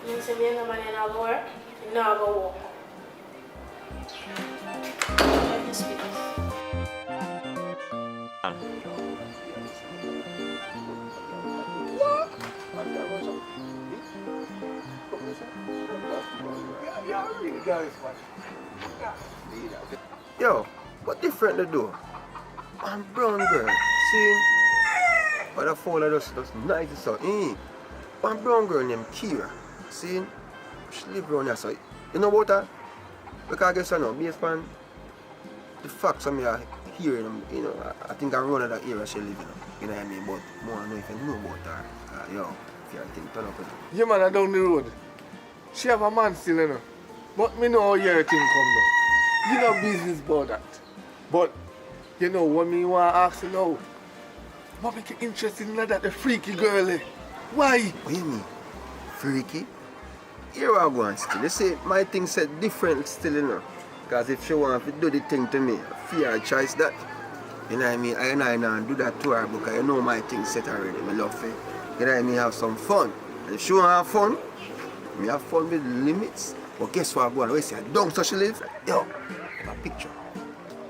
You see me and the man in our work, you now go walk. Let me speak. Yo, what different to do? I'm brown girl, see? But the phone is just nice and so. One brown girl named Kira, see? She live around here, so you know about her? Because I guess I know, based on the facts of me are hearing them, you know, I think I run out of that area she live in. You know what I mean? But more I know if you know about her. Yo, if you think turn up with her. Yeah, man, I down the road. She have a man still, you know. But me know how your thing come down. You know business about that. But, you know, what me want to ask you now, what make you interested in that, the freaky girl, eh? Why? What you mean? Freaky? Here I go on still. You see, my thing said different still, you know. Because if she want to do the thing to me, I fear I choice that. You know what I mean? I don't do that to her because you know my thing set already. I love it. You know what I mean? Have some fun. And if she want to have fun, me have fun with limits. But guess what I go on? I say, I don't so she live. Yo, have a picture.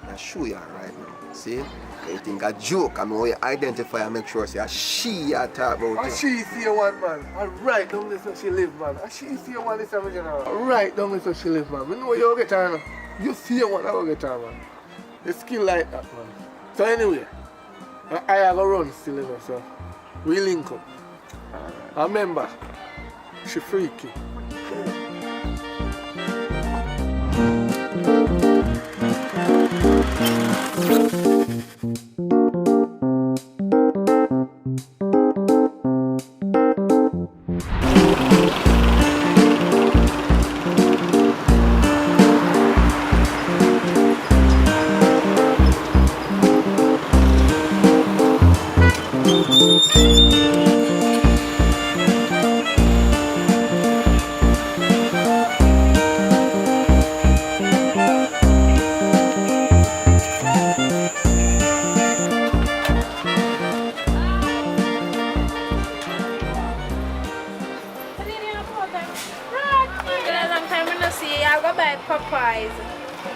I'll show you right now. See? You think a joke, I mean, you identify and make sure say she you talk about. And she see one man. I right down there so she live, man. And she see one this original. Right down there so she live, man. We know you get her now. You see one, I will get her, man. The skill like that, man. So anyway, I have a run still, you know, so we link up. I remember, she freaky.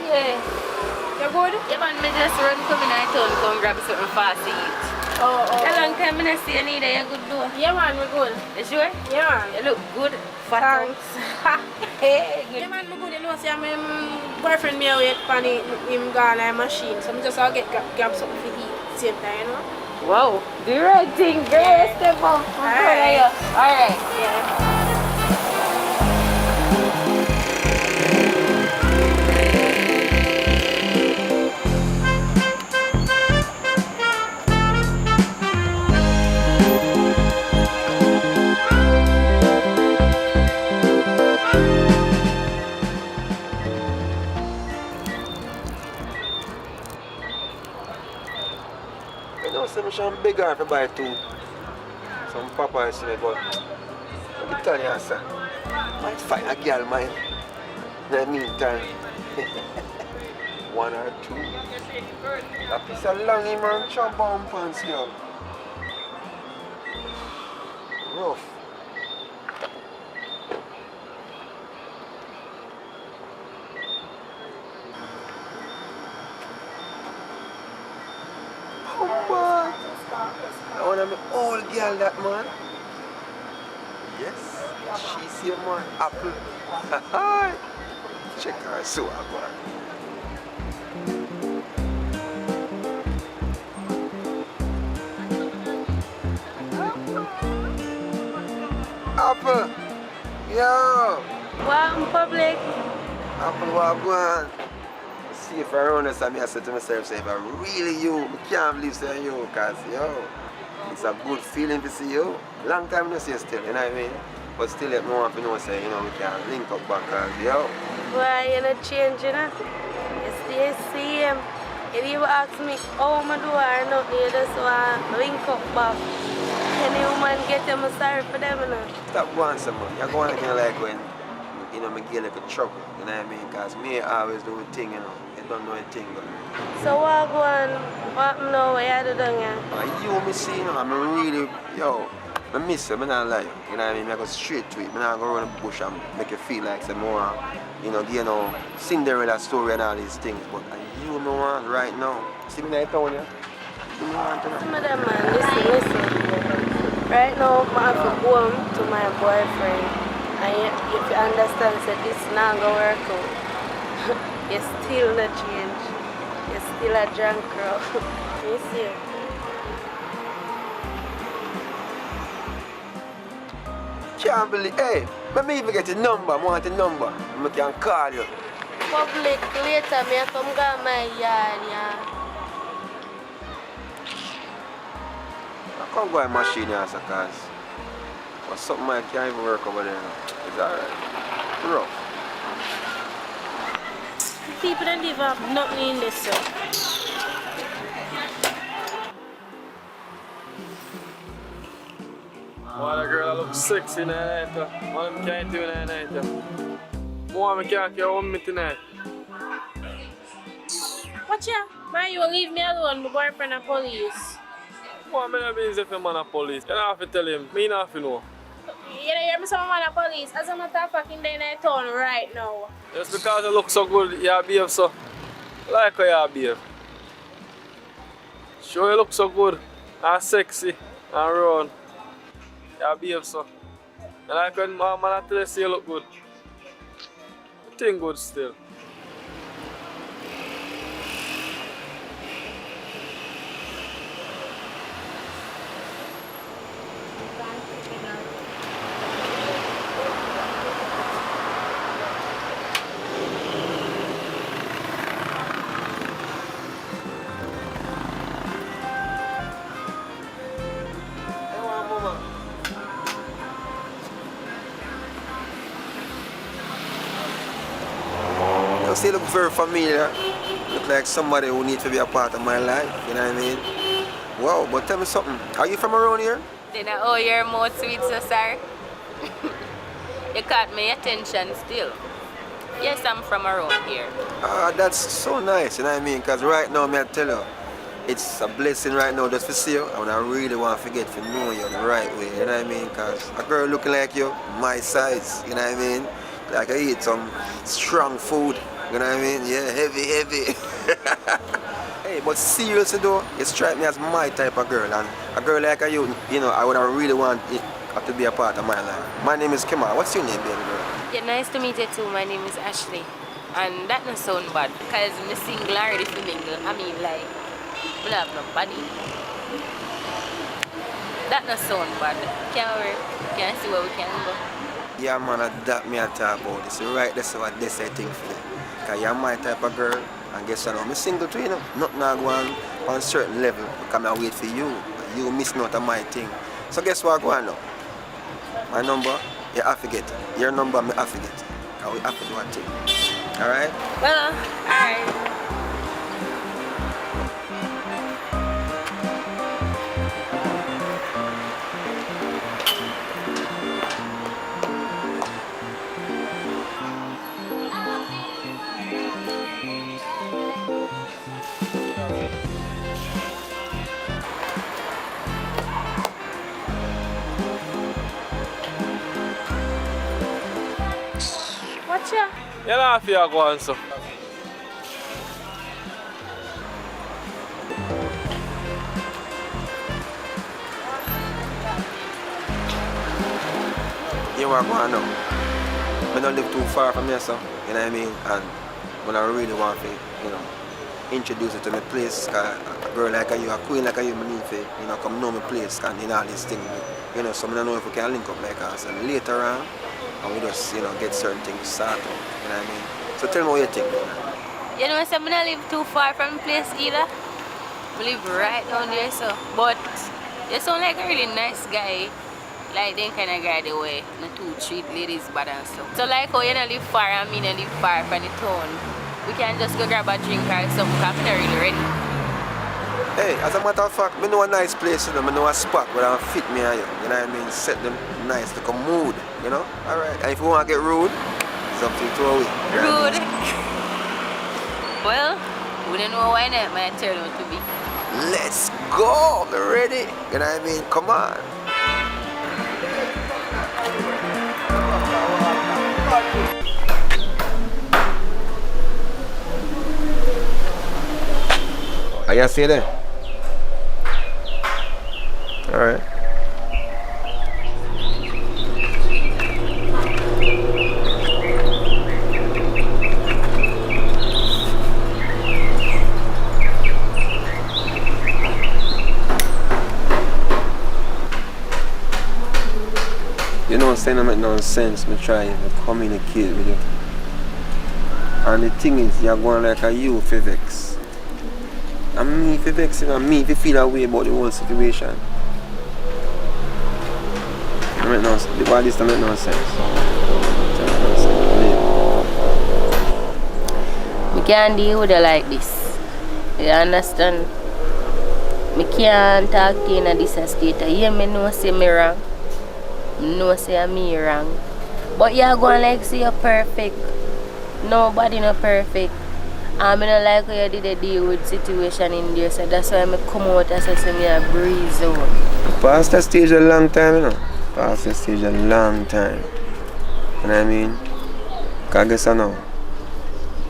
Yeah. You good? Yeah, man, me just run come in and town come grab something fast to eat. Oh. A long time I see you need you good though. Yeah, man, we good. You sure? Yeah, man. You look good. Fat out. Hey, good. Yeah, man, we good. You know, see, my boyfriend me away on him gone a machine, so I just grab something to eat same time, you know? Wow, the right thing, girl. Step up. Alright. Alright. Yeah. I'm big her to buy two. Some papa is me, but let me tell you, sir. Might find a girl, man. In the meantime, one or two. A piece of longy man, chop on pants here. Rough. I want to be old girl that man. Yes, she see a man apple. Check her so man. Apple. Yo. Wow, public. Apple wagwan. See if I run this and I say to myself, say if I really you, I can't believe say you, cause yo. It's a good feeling to see you. Long time no see you still, you know what I mean? But still let me want to know say, you know, we can link up back cause yo. Why you not changing it? You stay same. If you ask me how I do or not, you just want to link up back. Any woman get them, I'm sorry for them, you know. Stop going somewhere. You're going again like when, you know, me get like a trouble, you know what I mean? Cause me always do a thing, you know. You don't know a thing, but so what go on? What know what you do down here? You me see, you know, I'm really, yo, I miss you, I don't lie. You know what I mean? I go straight to it. I don't go around the bush and make you feel like some more, you know, Cinderella story and all these things. But you me want right now. See me in town, yeah? You me want to know. Some of them, man, listen. Right now, I have to go home to my boyfriend. And if you understand, say this not going to work out. You still not change. You still a drunk girl. You see? Can't believe, hey, let me even get a number. I want a number. I can call you. Public later, me come go my yard, yeah. can't go and machine your answer cause but something I can't even work over there now. It's alright. Rough. People don't give up nothing in this, so. One of the girl that looks sexy in the night. One of them can't do in the night. More of them can't carry on me tonight. Watch ya. Man, you leave me alone, my boyfriend and police. What am I if a man of police? You don't have to tell him. Me not have to know. You don't hear me some man of police. As a matter of fact, in the town right now. Just because you look so good, you behave so. Like how you behave. Sure you look so good and sexy and round. You behave so. And like when my man tell you say you look good. You think good still. You look very familiar. Look like somebody who needs to be a part of my life, you know what I mean? Wow, but tell me something. Are you from around here? Then I owe your mouth sweet, so sir. You caught my attention still. Yes, I'm from around here. That's so nice, you know what I mean? Because right now, I tell you, it's a blessing right now just to see you. And I really want to forget to know you the right way, you know what I mean? Because a girl looking like you, my size, you know what I mean? Like I eat some strong food, you know what I mean? Yeah, heavy. Hey, but seriously though, it strikes me as my type of girl. And a girl like you, you know, I would really want it to be a part of my life. My name is Kima. What's your name, baby girl? Yeah, nice to meet you too. My name is Ashley. And that don't sound bad. Because I'm single already for mingle. I mean, like, I don't have nobody. That don't sound bad. Can't worry. Can't see where we can go. Yeah, man, that me I talk about this. Right, that's what they say thing for you. Because you're my type of girl. And guess what? I'm single too, you know. Nothing I go on a certain level. Because I wait for you. You miss out on my thing. So guess what I go on now? My number, you have to get. Your number, me have to get. Because we have to do a thing. Alright? Well, alright. Watcha? You don't have to go on so. You are going now. I don't live too far from here, so you know what I mean? And when I really want to, you know, introduce you to my place, cause a girl like you, a queen like you, I need to, you know, come know my place and you know all these things. You know, so I don't know if we can link up like us. And later on, and we just, you know, get certain things started, you know what I mean? So tell me what you think. You know, so I don't live too far from the place either. I live right down there, so. But you sound like a really nice guy. Like them kind of guy the way not to treat ladies bad and stuff. So like how you don't live far and me don't live far from the town. We can just go grab a drink or something because I'm not really ready. Hey, as a matter of fact, I know a nice place, you know, I know a spot where I fit me and you know what I mean? Set them nice, like a mood, you know? Alright, and if you want to get rude, it's up to you to away. Rude? Well, we don't know why that might turn out to be. Let's go! I'm ready. You know what I mean? Come on. Are you see there? Alright. You know what I'm saying? I make no sense. I try to communicate with you. And the thing is, you're going like a you for vex. And me for vex, and me if you feel that way about the whole situation. make no sense. The body don't make no sense. We can't deal with it like this. You understand? I can't talk to you in this state. You me know say me wrong. No say I'm me wrong. But you're going like say you're perfect. Nobody not perfect. I don't like how you did a deal with situation in there, so that's why I come out and say me a breeze out. Past that stage a long time, you know. Past that stage a long time. You know what I mean? Cause I guess I know.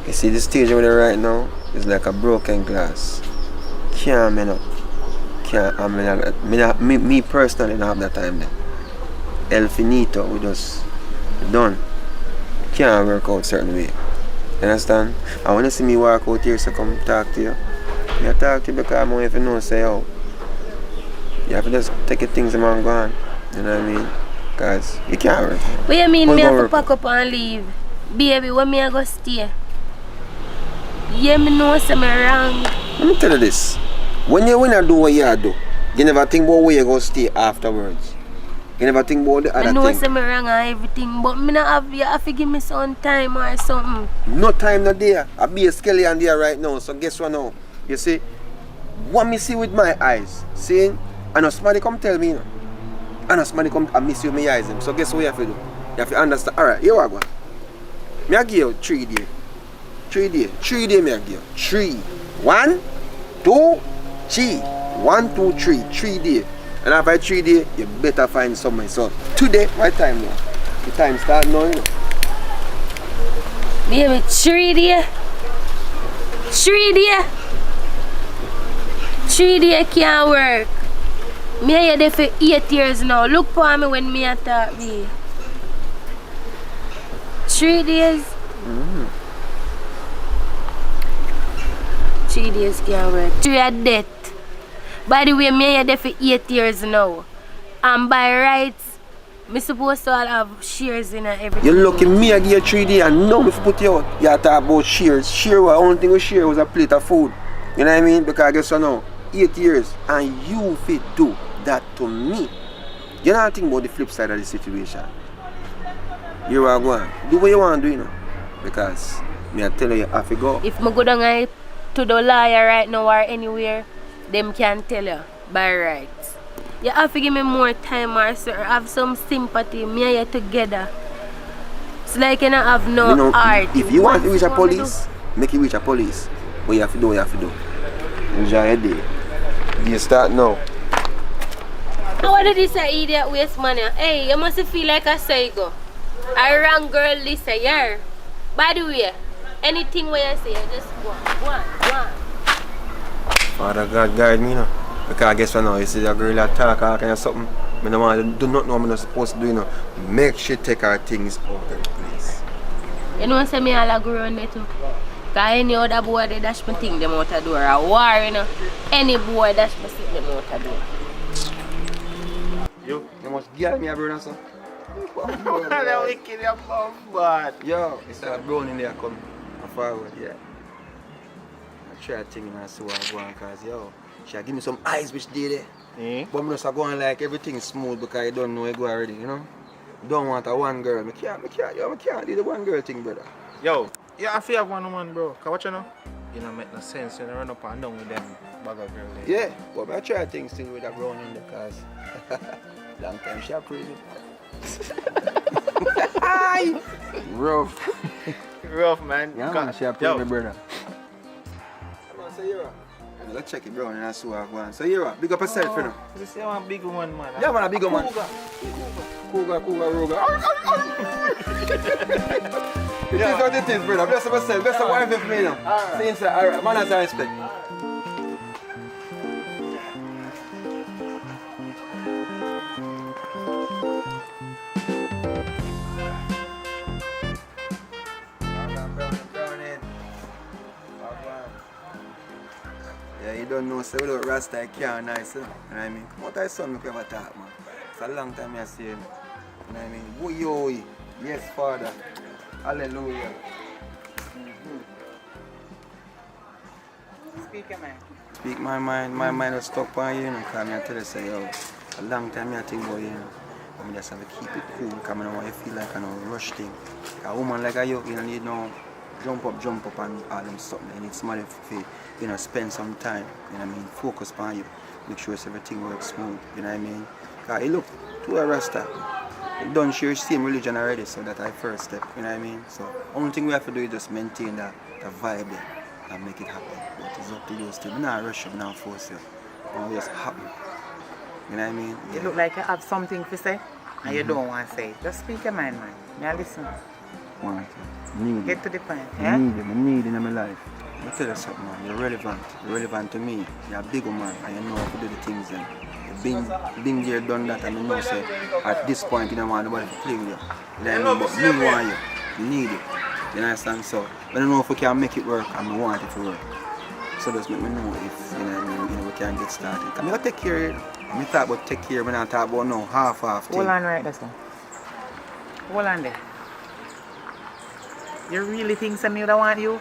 You see the stage over there right now is like a broken glass. Can't mend up. Can't me personally don't have that time there. El finito, we just done. Can't work out certain way. You understand? And when you see me walk out here, so come talk to you. I talk to you because I'm if you know say oh. You have to just take your things and go on. You know what I mean? Because you can't work. What you mean me have to pack up and leave? Baby, when me I go stay? Yeah, me know say me wrong. Let me tell you this. When you do what you do, you never think about where you go stay afterwards. You never think about the other thing. I know say me wrong and everything, but me not have, you have to give me some time or something. No time not there. I be a skeleton there right now. So guess what now? You see, what me see with my eyes, seeing, and somebody come tell me, you know, and somebody come and miss you with my eyes. So guess what you have to do? You have to understand. Alright, here I go. Me I give you 3 days. 3 days. 3 days me I give you. 3. 1, 2, 3. 1, 2, 3. 3 days. And after 3 days, you better find somebody. So today, my time now. The time start now, you know. Baby, 3 days. 3 days. 3 days can't work. Me here there for 8 years now. Look for me when me attack me. 3 days. 3 days can't work. 3 are dead. By the way, me here there for 8 years now. And by rights, me supposed to have shares in everything. You're lucky me I give you 3 days and now me put you out. You talk about shares. Share was the only thing we share was a plate of food. You know what I mean? Because I guess you know, 8 years and you fit do that to me. You don't think about the flip side of the situation. You are going. Do what you want to do, you know. Because me I tell you have to go. If I go down to the lawyer right now or anywhere, them can tell you by rights. You have to give me more time or sir, have some sympathy. Me and you together. It's like you don't have no you know, heart. If you want to reach a police, make it reach a police. What you have to do, you have to do. Enjoy your day. You start now. How did this idiot waste money? Hey, you must feel like a psycho. A wrong girl this year. By the way, anything where you say, just go on. Father God guide me, you know. Because I guess right now, you see a girl that talk or kind of something. I don't want to do not know I'm not supposed to do, you know. Make sure take her things out of the place. You know, say me all go around there too. Because any other boy they dash me thing them out the door. A war, you know. Any boy dash me sit them out the door. You must get me a brother, son. That wicked your mom, bad. Yo, it's a brown in there coming forward, yeah. I try to think and see what I'm going because, yo, she give me some eyes which did it. But I'm just going like everything smooth because I don't know it go already, you know? Don't want a one girl. I can't do the one girl thing, brother. Yo, you have to have one woman, bro. Cause what you know? You don't make no sense. You don't run up and down with them bag of girl. Yeah, but I try things still with a brown in the cause long time she a crazy. Rough. Rough, man. Yeah, man, she a pretty brother. Come on, say you're let's check it, bro, and that's what I want. So you're big up yourself, you know. You see I'm a big one, man. Yeah, man, a big one. Cougar, Roga. It is what it is, brother. Best of yourself, best of wife with me now. See inside, alright, man has a respect. Yeah, you don't know, so without Rasta, I can't nice, you know what I mean? Come out of son, we ever talk, man. It's a long time I see him. You know what I mean? Woo-yo, yes, Father. Hallelujah. Speak your mind. Speak my mind was stuck on you, you know, because I tell you, say, yo, a long time I think about you, you know. But I just have to keep it cool because I don't want you to feel like I no rush thing. A woman like you don't need no jump up and all them something. You need somebody to spend some time, you know what I mean, focus on you. Make sure everything works smooth, you know what I mean? Because you look to a Rasta. You don't share the same religion already, so that's our first step, you know what I mean? So only thing we have to do is just maintain the vibe there and make it happen. But it's up to you still. I'm not rush you, I'm not force you. It just happen. You know what I mean? You look like you have something to say and you don't want to say it. Just speak your mind, man. May I listen? Want to. Need Get it. to the point. I Yeah? need it. I need it in my life. Let me tell you something, man. You're relevant. You're relevant to me. You're a big man and you know how to do the things then. You've been there, done that, and you know, say, at this point, you don't want nobody to play with you. You know what I mean? But me want you. You need it. You understand? So, I don't know if we can make it work and we want it to work. So just make me know if, you know what I mean, we can get started. I'm going to take care of it. I talk about take care, when I talk about no half thing. Hold on right there, son. Hold on there. You really think some me don't want you?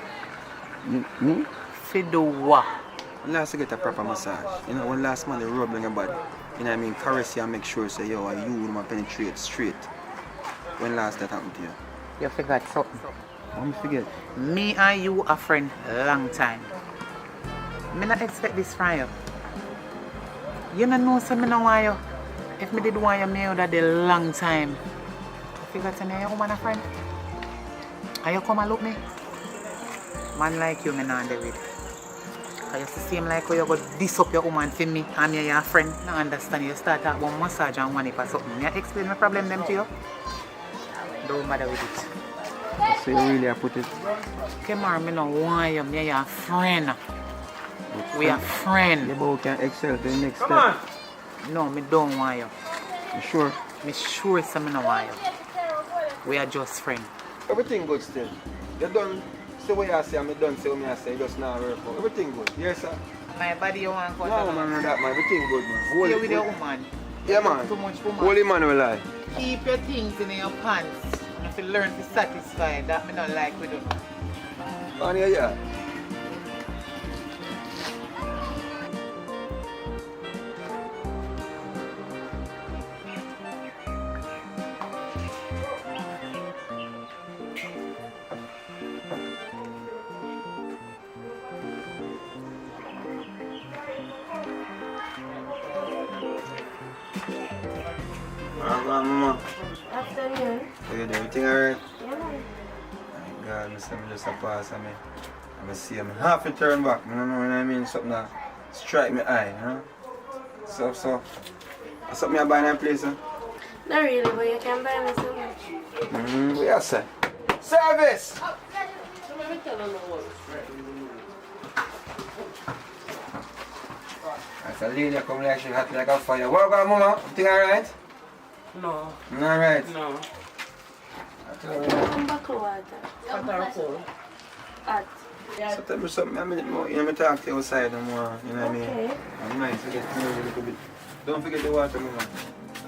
Me? For do what? Last to get a proper massage. You know, when last man they rub on your body. You know what I mean? Caress you and make sure say, yo, you would penetrate straight. When last that happened to you? You forgot something. What me forget? Me and you are friends long time. Me not expect this from you. You don't know so me no want you. If me did want you, me would have a long time. You forgot to me, you woman a friend. And you come and look me. Man like you, me not do it. Cause you seem like how you go diss up your woman for me and me your friend. I understand you start talk about massage and one or something. Me explain my problem them to you. Don't bother with it. So you really have put it? Come on, me no want you, me your friend. We are friends. Yeah, but we can excel to the next step. On. No, me don't want you. You sure? Me sure so me no want you. We are just friends. Everything good still. You done say what you say, and me done say what I say, you just now work out. Everything good. Yes, sir? My body you want to cut no, man, that man. Everything good, man. Stay with your woman. Yeah, man. Too much woman. Holy man will lie. Keep your things in your pants. And if you learn to satisfy, that me not like we do. On here, yeah. Mama. Afternoon. So you do everything alright? Yeah, man. My God, I see me just a pass and I see him half to turn back. I don't know what I mean, something that strike my eye, you know? So, something I buy in that place, huh? Not really, but you can buy me so much. What you say? Service! That's a lady come like she hot like a fire. What about mama? Everything alright? No. Not right? No. Come back to water. Hot or cold? Hot. So tell me something, I mean, more, you know, me talk to you outside no more, you know what I mean? Okay. I'm nice to get to know you a little bit. Don't forget the water, mama.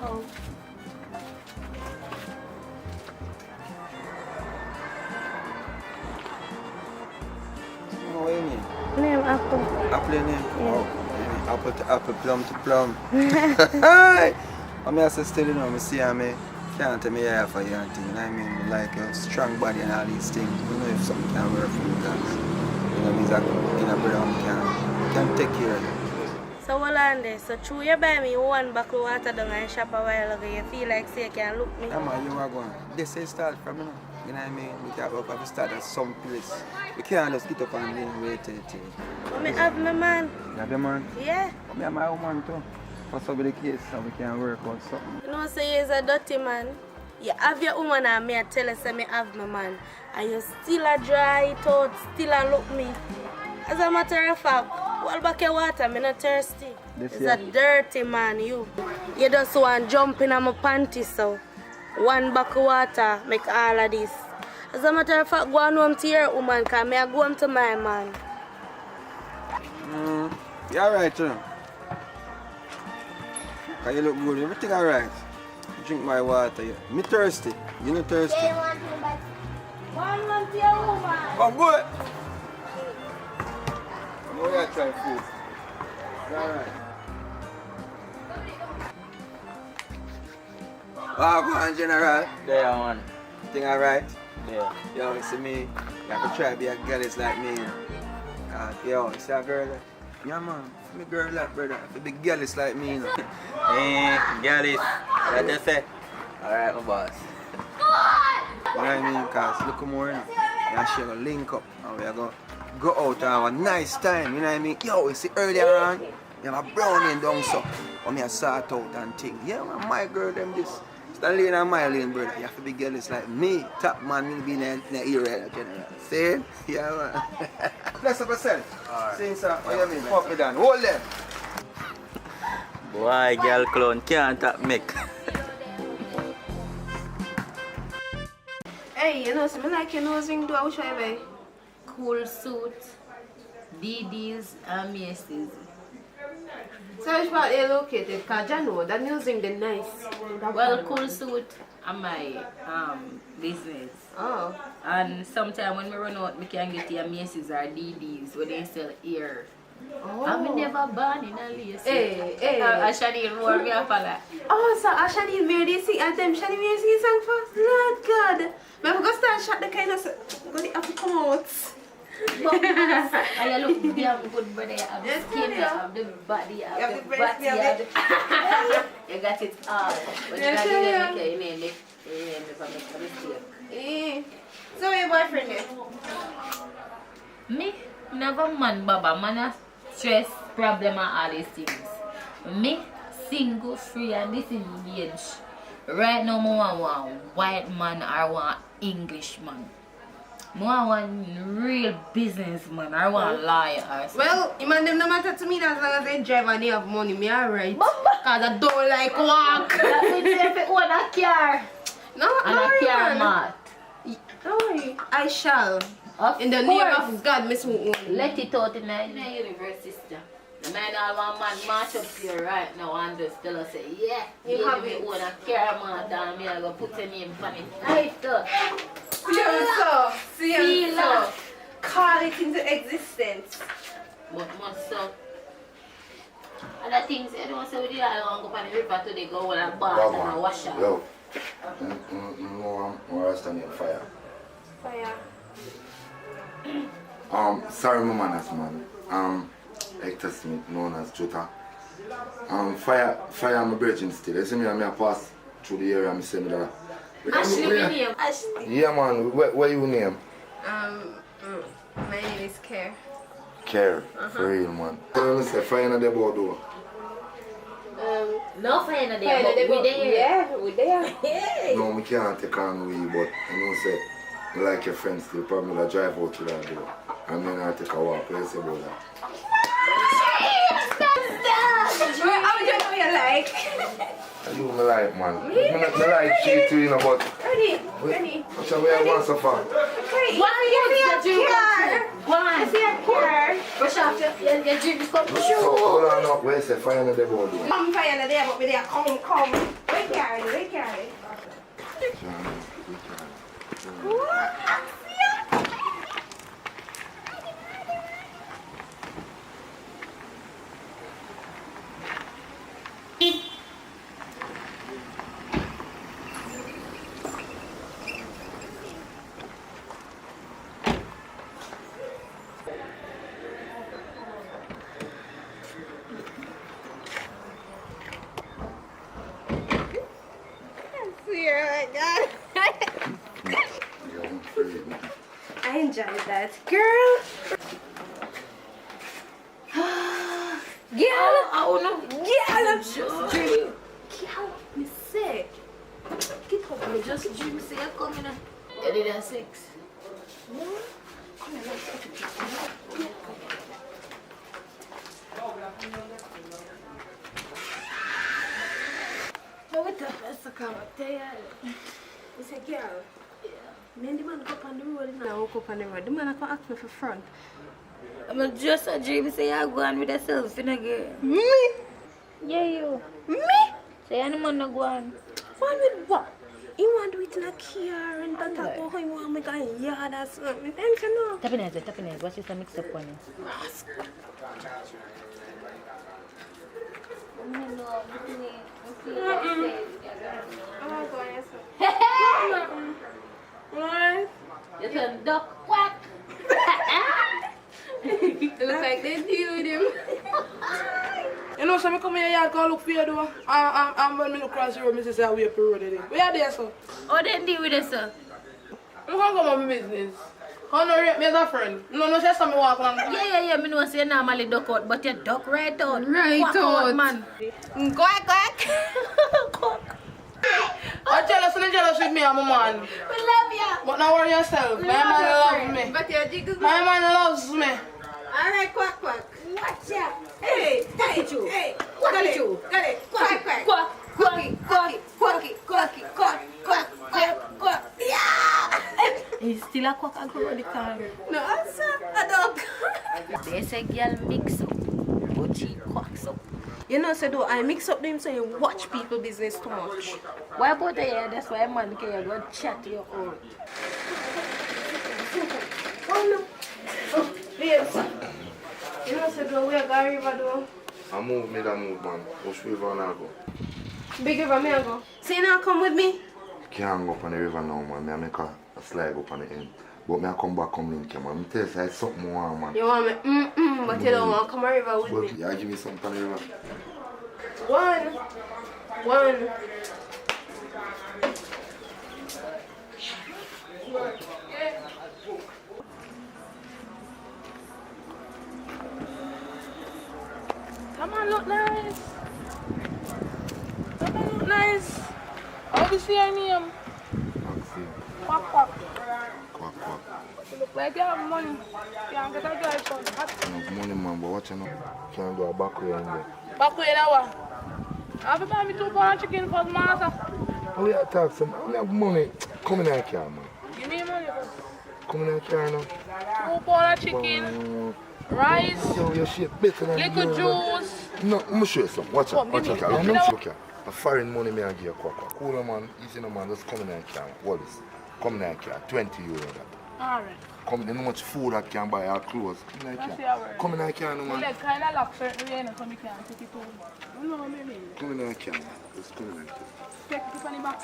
Oh. What do you mean? Name Apple. Apple name? Yeah. Oh, apple to apple, plum to plum. Hi! I mean, I say still, you know, I see me can't tell me yeah for you and thing, you know what I mean? Like a strong body and all these things. You know if something can work for you guys. You know, means that in a brother can take care of you. So hold on there. So true you buy me one bottle of water down and shop a while ago. You feel like say you can look me. Yeah man, you are going. This is start from, you know. You know what I mean? We can't go up and start at some place. We can't just get up and then wait till it. But me have my man. You have your man? Yeah. I have my own man too. For some of the case so we can work out something. You know say you're a dirty man. You have your woman and me I tell you say me have my man. And you still a dry it out, still a look me. As a matter of fact, all back your water, I'm not thirsty. It's a dirty man, you. You just want jump in my panties, so one bucket of water make all of this. As a matter of fact, go on home to your woman, because I go home to my man. You alright, you know? Cause you look good, everything alright. Drink my water. Me thirsty. You not thirsty? One to your woman. Oh, good. No, you try food. It's alright. Oh, go on, General. There, man. Thing alright? Yeah. Yo, you see me? You have to try to be a girl it's like me. Yo, you see a girl? Yeah, man. Me girl like brother. If you be girl it's like me, you know. Girl is. What you say? Alright, my boss. You know what I mean? Cause look more, you know. And she gonna link up and we are gonna go out and have a nice time, you know what I mean? Yo, you see earlier on, you have a brownie down so. Or me a sort out and thing. Yeah, man, my girl them this. Stand lane and my lane, brother. You have to be girls like me. Top man will be in the ear right general. See? Yeah, man. Bless up yourself. Alright. See, sir, what you mean? Fuck me down. Hold them. Boy, girl clown can't tap make. Hey, you know, something like your nose ring, do I wish I buy? Cool suit, DDs, and Macy's. So which part they located? Because you know, that nose ring, they're nice. Well, cool suit and my business. Oh. And sometimes when we run out, we can get your Macy's or DDs where they sell ear. Oh. I'm never born in a lace. Hey. Shadeen wore me up a lot. Oh, so Shadeen made this sing and them Shadeen made sing song first? Lord God. But I'm going to start shot the kind of going to have to come out. I look damn good, brother. You have the skin, you have the body, you have the body, you have the... You got it all. But you got to make it, you never make a mistake. So your boyfriend is? Me? Never man, Baba. Man a stress, problem and all these things. Me, single, free and disengaged. Right now, I want white man or want English man. I want real businessman. I want liar. Well, man, them no matter to me as long as they drive and they have money. Me alright. Cause I don't like walk. That means if you own a car. No, and no, a car man. mat. Don't worry. I shall. In the name of God, Miss Wu. Let it out in the universe, sister. The man all man march up here right now and just tell us, say, yeah, you have it. Own a car mat and me I go put your name on it. Right, sir. See so. Call it into existence. But must so. Other things, I don't say we did all go on the river today, go on a bath and a wash up. Yo, no, I'm resting in fire. Fire. Sorry, my manners, man. Hector Smith, known as Jota. Fire, I'm a virgin still. You see me, I pass through the area, I say me that. Ashley, my name. Ashley. Yeah, man. What you name? My name is Care. Care. For real, man. Tell me, say fire in the board door. No fire in there, but we there. Yeah, we there. Yeah. No, we can't take on we, but you know, say, me like your friends still, probably will drive out to that door. And then I take a walk. What you say about that? How much do you like? You me like, man. Me like she too, you know, but... Ready. What's the way I want so far? Okay. Why you see a car? Why? I see a car. Brush off your dreams come true. So, hold on up. Where is the fire in the board? I'm fire in there, but me there. Come. Wait, carry. I enjoyed that. Girl! Girl, me say. Get up, me just dream say you're coming. You did at 6. Come here, let's go to the what the best come up there? It's a girl. Me and the man go up on the road and I walk up on the road. The man come ask me for front. I'm just a dream say you're going with yourself in a girl. Me? Yeah, you. Me? Say any man not going. One with what? He want to do it in a car and that type of how he want me go in yard or something. Thank you know. Tappiness. Watch this mix up on you. You can duck quack. It look like they deal with him. You know, so I come here and look for you, though. And when I look across the road, I say, I wait for the road today. Where are they, sir? Oh, they deal with it, sir. You can't come on my business. How no rate me as a friend? No, say something walk on. Yeah, me know say you normally duck out, but you duck right out. Right Quack out. man. Quack, quack. I'm jealous with me and my man. We love you. But now worry yourself. My man loves me. But your jig is My man loves me. Alright, quack, quack. Watch out. Hey, Quack you. Hey, Quack you. Got it. Quack, quack. Quack. Quacky, quacky, quacky, quacky, quack, quack, quack, quack. Yeah! He's still a quack and go on the car. No, answer. A dog. They say girl mix up, but she quacks up. You know, so do I mix up them so you watch people business too much. Why both of you? That's why man can go chat to your own. Oh no. Oh, babes. You know, so do we are going river though. I move, man. Which river now go? Big river, me I go. So you now come with me? Can't go up on the river now, man. I make a slide up on the end. But me I come back, come link you, man. I tell you, it's something more, man. You want me? But you don't want to come on river with me. Yeah, give me something on the river. One. Come on, look nice. Look nice. How do you see your name? Quack, quack. You look like you have money. You can't get a girlfriend. I have money, man, but what you know? Can't go back way in there. Back way now what? I have to buy me 2 pounds of chicken for the master. Oh, we have to talk some. I have money. Come in our car, man. Give me money first. Come in our car now. 2 pounds of chicken, rice, Yo, your shit better than liquor juice. No, I'm gonna show you something. Watch out, watch out. give me- I'm not joking. A foreign money me I give you quack. Cool, man. Easy, no, man. Just come in our car. What is? Come in our car. 20 euro that. Alright. Come in, how much food I can buy our clothes. Come in our That's car. your word. Come in our car, no, My man. leg kind of lock certain way, so I can't take it home. You know what I mean? Come in our car, man. Just come in our car. Take it on the back.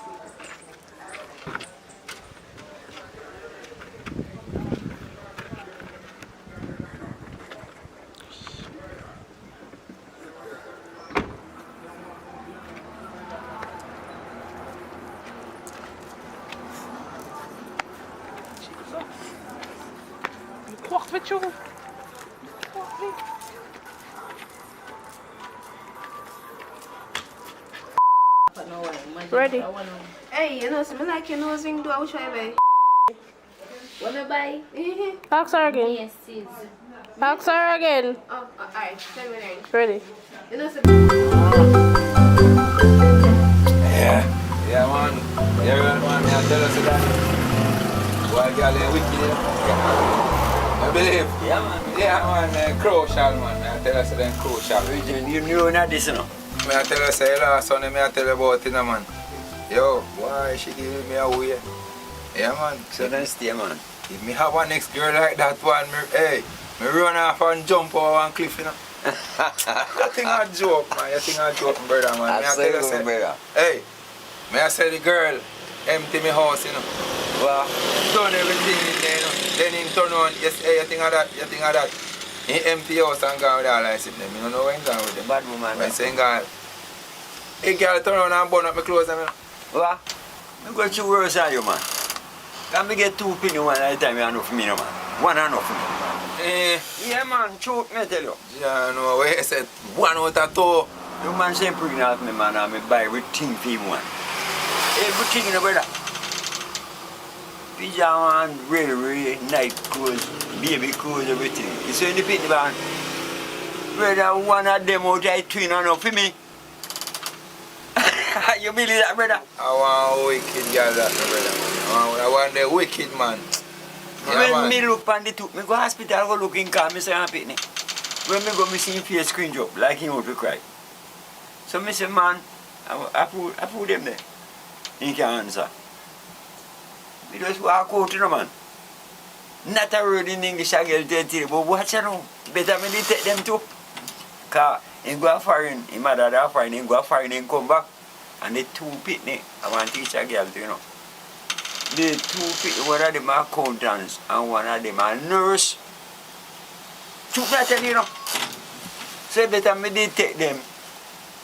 Quack with you. Quack me. Ready? Hey, you know, something like your nose ring, do I wish I buy? Wanna buy? Ask her again. Yes, sis. Ask her again. Oh, alright, tell me then. Ready? You know, so Yeah, man. Yeah, man. I tell us that. Why girl ain't wicked, you know? You believe? Yeah, man. Crucial, man. I tell us that crucial. You knew not this, you know? Me I tell you, say, last Sunday, me I tell you about it, man. Yo, why she give me away? Yeah, man. So then stay, man. If me have a next girl like that one, me run off and jump over one cliff, you know. You think I joke, man. You think I joke, brother, man. Me I tell you, say, brother. hey, me I say the girl empty me house, you know. Well, done everything in there, you know. Then him turn on, yes, hey, you think of that, you think of that. He empty house and gone with all I said them. You don't know where he gone with them. Bad woman. When saying God, hey girl turn around and burn up my clothes, you know. What? I'm going to worse than you, man. Can me get 2 penny one at a time, you enough for me, no, man. One enough for me. Yeah, man, choke me, tell you. Yeah, no, where you said 1 out of 2. You man say pregnant me, man, and me buy everything for him, man. Everything, you know, brother. Pyjama and really night clothes, baby clothes, everything. You see the penny, man? Brother, one of them out there twin enough for me. You believe that, brother? I want a wicked girl, that, brother. I want the wicked man. Yeah, When man. me look on the two, me go hospital, go look in car, me say I'm pitney. When me go, me see him face screen drop, like him out to cry. So me say, man, I put them there. He can't answer. Me just walk out, you know, man. Not a word in English, I get tell you, but watch you know. Better me detect them too. Because he go foreign, his mother that foreign, he go foreign and come back. And the two pitney, I want to teach a girl, you know. The two pitney, one of them are accountants and one of them are nurse. Two that you know. So better me did take them.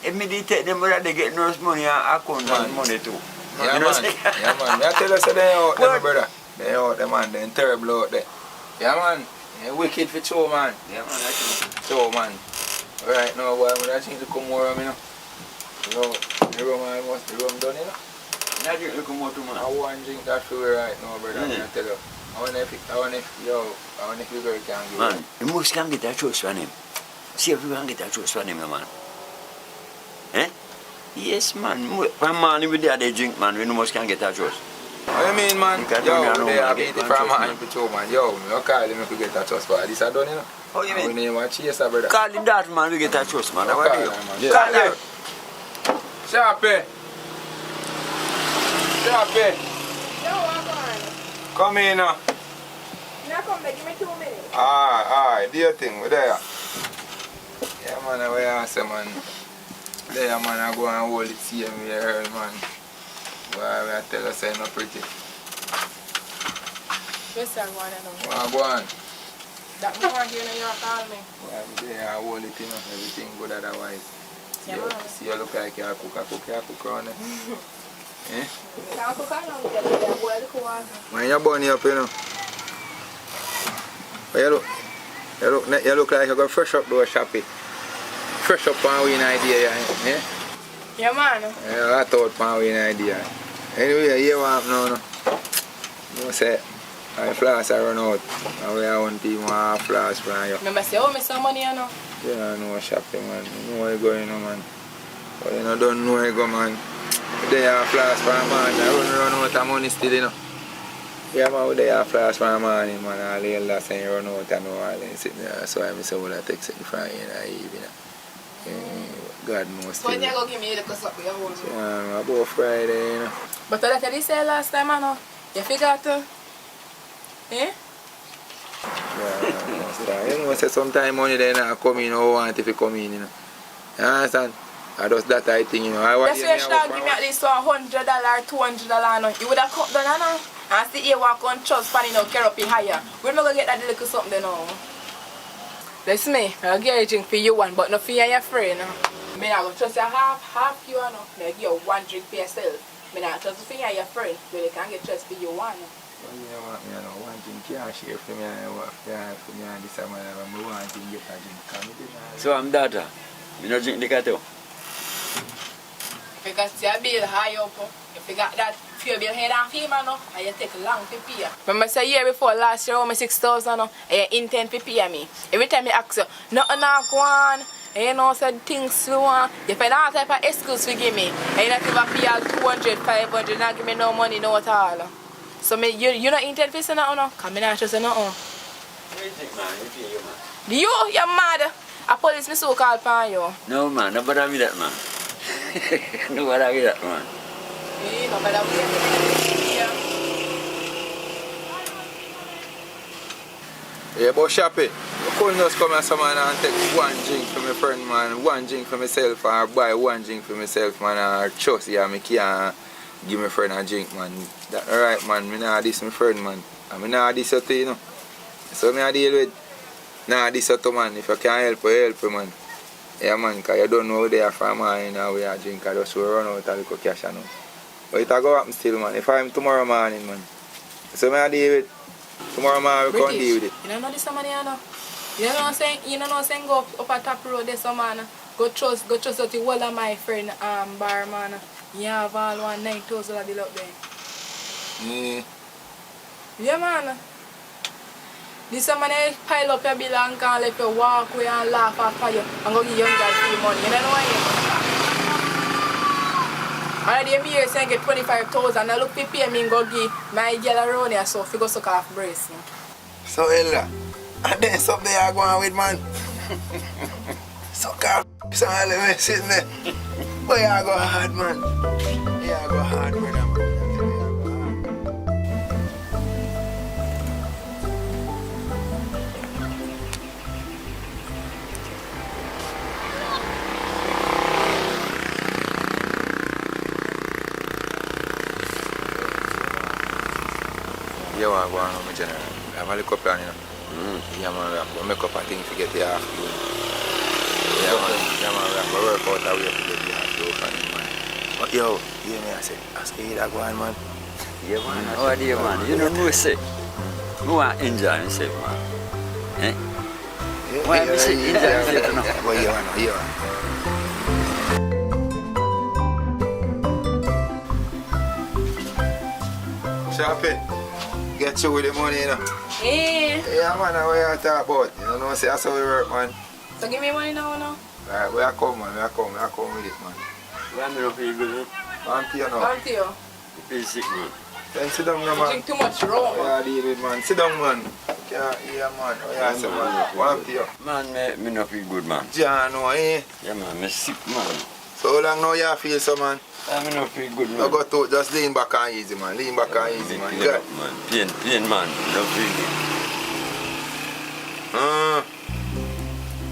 If me did take them, whether they get nurse money and accountant money too. Yeah, you know, man. Yeah, man. I tell you, so they out there, my brother. They out there, man. They're terrible out there. Yeah, man. They're wicked for two, man. Yeah, man. I think. So, man. Right now, boy, I think to come more, you know. You know, the rum, I must the rum done, you know. I drink the come out to man. I want to drink that for you right now, brother. I tell you. I want if you girl can give Man, you must can get a trust from him. See if you can get a trust from him, man. Eh? Yes, man. From man, with the other drink, man, we must can get a trust. What you mean, man? Yo, they have beat it from man for two, man. Yo, I call him if we get a trust for this. I done, you know. How you mean? We name a chaser, brother. Call him that, man, we get a trust, man. What do you? Call him. Sharpie. Sharpie. Yo, I'm on. Come in now. Now come back, give me 2 minutes. Alright, do your thing, we're there. Yeah, man, I will answer, man. There, man, I go and hold it, see him here, man. Why I tell us I'm not pretty. Yes, sir, go on, I know. Go on. That more here than you call me. Yeah, there, I hold it, you know, everything good otherwise. Yeah, man. See you look like you cook around there. Eh? Can't cook around with that, boil the water. Man, you're bunny up, you know. But you look like you got fresh up though, Shappy. Fresh up on we an idea, yeah? Yeah, man. Yeah, I thought on we an idea. Anyway, you want now, no? You say, I flash I run out. And we are one team want flash from you. Remember say, oh, me some money, you know? Yeah, I know Shappy, man. You know where you going, man. But you don't know where you go, man. They are flash for a man. I run out of money still, you know. Yeah, man, they are flash for a man, man. All the elders saying you run out and all that sitting there. So I say, well, I take it from you in the evening. God knows. When you go give me the something, you hold me. Yeah, about Friday, you know. But like I did say last time, I know. You forgot to. Eh? Yeah, you know, say sometimes money they not come in, or want if you come in, you know. You understand? I just that I think, you know. That's why you should give me at least $100, $200, no. You would have cut down, no? And see you walk on trust pan, you know, carry up higher. We're not going to get that little something, no. Listen me, I'll get a drink for you one, but not for you and your friend, no. I mean, I will trust you half you, no. I give you one drink for yourself. I mean, I trust you for you and your friend, but you can't get trust for you one, no. Well, you want me, you know, one thing can't share for me, for me and this man, I want to get a drink. So I'm data. You don't drink liquor too? Because your bill high up, if you got that few bill head and female, no, and you take long to pay. Remember say year before last year, I 6,000, no, and you intend to pay me. Every time you ask you, nothing not go on, and you know, said things slow on, you find all type of excuse to give me, and you not even pay all 200, 500, not give me no money, no at all. So you not intend to say nothing, no? Because I not trust you nothing. What do you think, man? You pay you, man. You're mad. A police me so called upon you. No, man. No bother with that, man. No bother with that, man. No bother with that. Yeah, but Shappy, you couldn't just come here man and take one drink for my friend, man, one drink for myself, or buy one drink for myself, man, or trust you, I can't give my friend a drink, man. That alright, man, I not this my friend, man. I not this to you know. So I deal with, nah, this to man, if you can help you, man. Yeah, man, because you don't know they are from, man, and we are drink, I just run out a little cash, you know. But it will go happen still, man, if I'm tomorrow morning, man. So I deal with, tomorrow morning we can't deal with it. You don't know this man, you know? You know what I'm saying, go up a top road this man, go trust out the whole of my friend, bar, man. You have all 9,000 of the up there. Yeah. Yeah, man. This man pile up your bill and can let you walk away and laugh after you and go give young guys free money. You don't know why? Already me here saying get 25,000 and look to pay me and go give my girl around here so if you go suck off brace. So Ella, and then something you are going with, man. Suck off some element sitting there. But you are go hard, man. You are go hard, brother, man. want to go on with my general. I have a little plan, you know. Yeah, man, we have to make up a thing to get the half done. Yeah, man, we have to work out a way to get the half done, man. But yo, hear me, I said, ask you that go on, man. Yeah, man. How are you, man? You know what I say? I want to enjoy myself, man. Eh? Why I say enjoy myself now? Well, you are. Sharpie, get you with the money, you know. Eh. Yeah, man, what you talk about? You know, say that's how we work, man. So give me money now. Alright, where I come, man? I come with it, man. Why me not feel good? I'm here now. Come to you. You feel sick, man. Then sit down, man. You drink too much rum. Yeah, deal with, man. Sit down, man. Yeah, man. Oh, yeah, say, man. One to you. Man, me not feel good, man. John, no, eh? Yeah, man, me sick, man. So how long now you feel so, man? Me not feel good, man. No go to, just lean back and easy, man. Lean back and easy, man. You got it? Man. Pain, man. No feel good.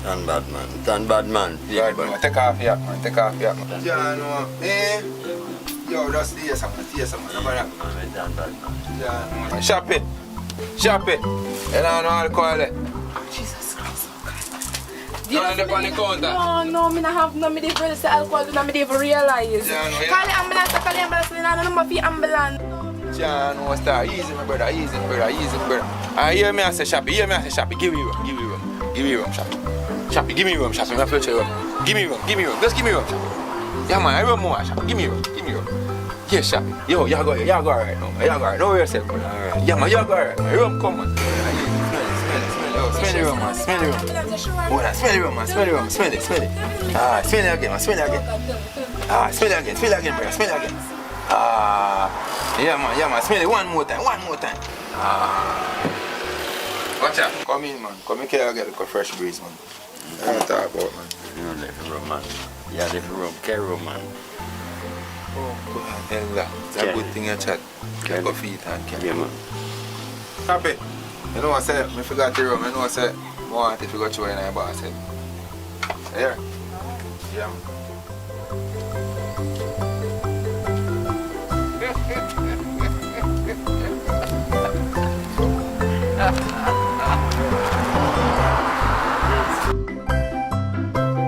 Turn bad, man. Turn bad, man. Right, man. Take off your hat, man. Take off your hat, man. John, no. Eh? Yo, just stay some, man. No bother. Turn bad, man. John, no. Shop it. You don't know alcohol there. Jesus Christ. You don't have on the counter. No, me not have no. Me didn't realize the alcohol. No, me didn't even realize. Yeah, no, yeah. Call the ambulance. Call the ambulance. Me not know for ambulance. John, no, start. Easy, my brother. Easy, brother. I hear me, I say, Shappy. Give me rum, Shappy. Shappy, give me rum, Shappy. My future rum. Give me rum. Just give me rum, Shappy. Yeah, man, I run more, Shappy. Give me rum. Yes, Shappy. Yo, you go alright now. You go alright. Don't worry yourself, man. Alright. Yeah, man, you go alright. Rum, come on. Smell the rum, man. Smell the rum. Hold on, smell the rum, man. Smell it. Ah, smell it again, man. Smell it again, brother. Smell it again. Ah, yeah, man. Smell it one more time. Ah. Watch out. Come in, man. Come in here and get a fresh breeze, man. I don't talk about, man. You don't let the rum, man. Yeah, let the rum. Carry rum, man. Oh, God. Hell, it's a good thing you chat. Get your feet and carry. Yeah, man. Happy. You know what I said? I forgot the rum. You know what I said? I want it to go through in my boss head. Here. Yeah, man.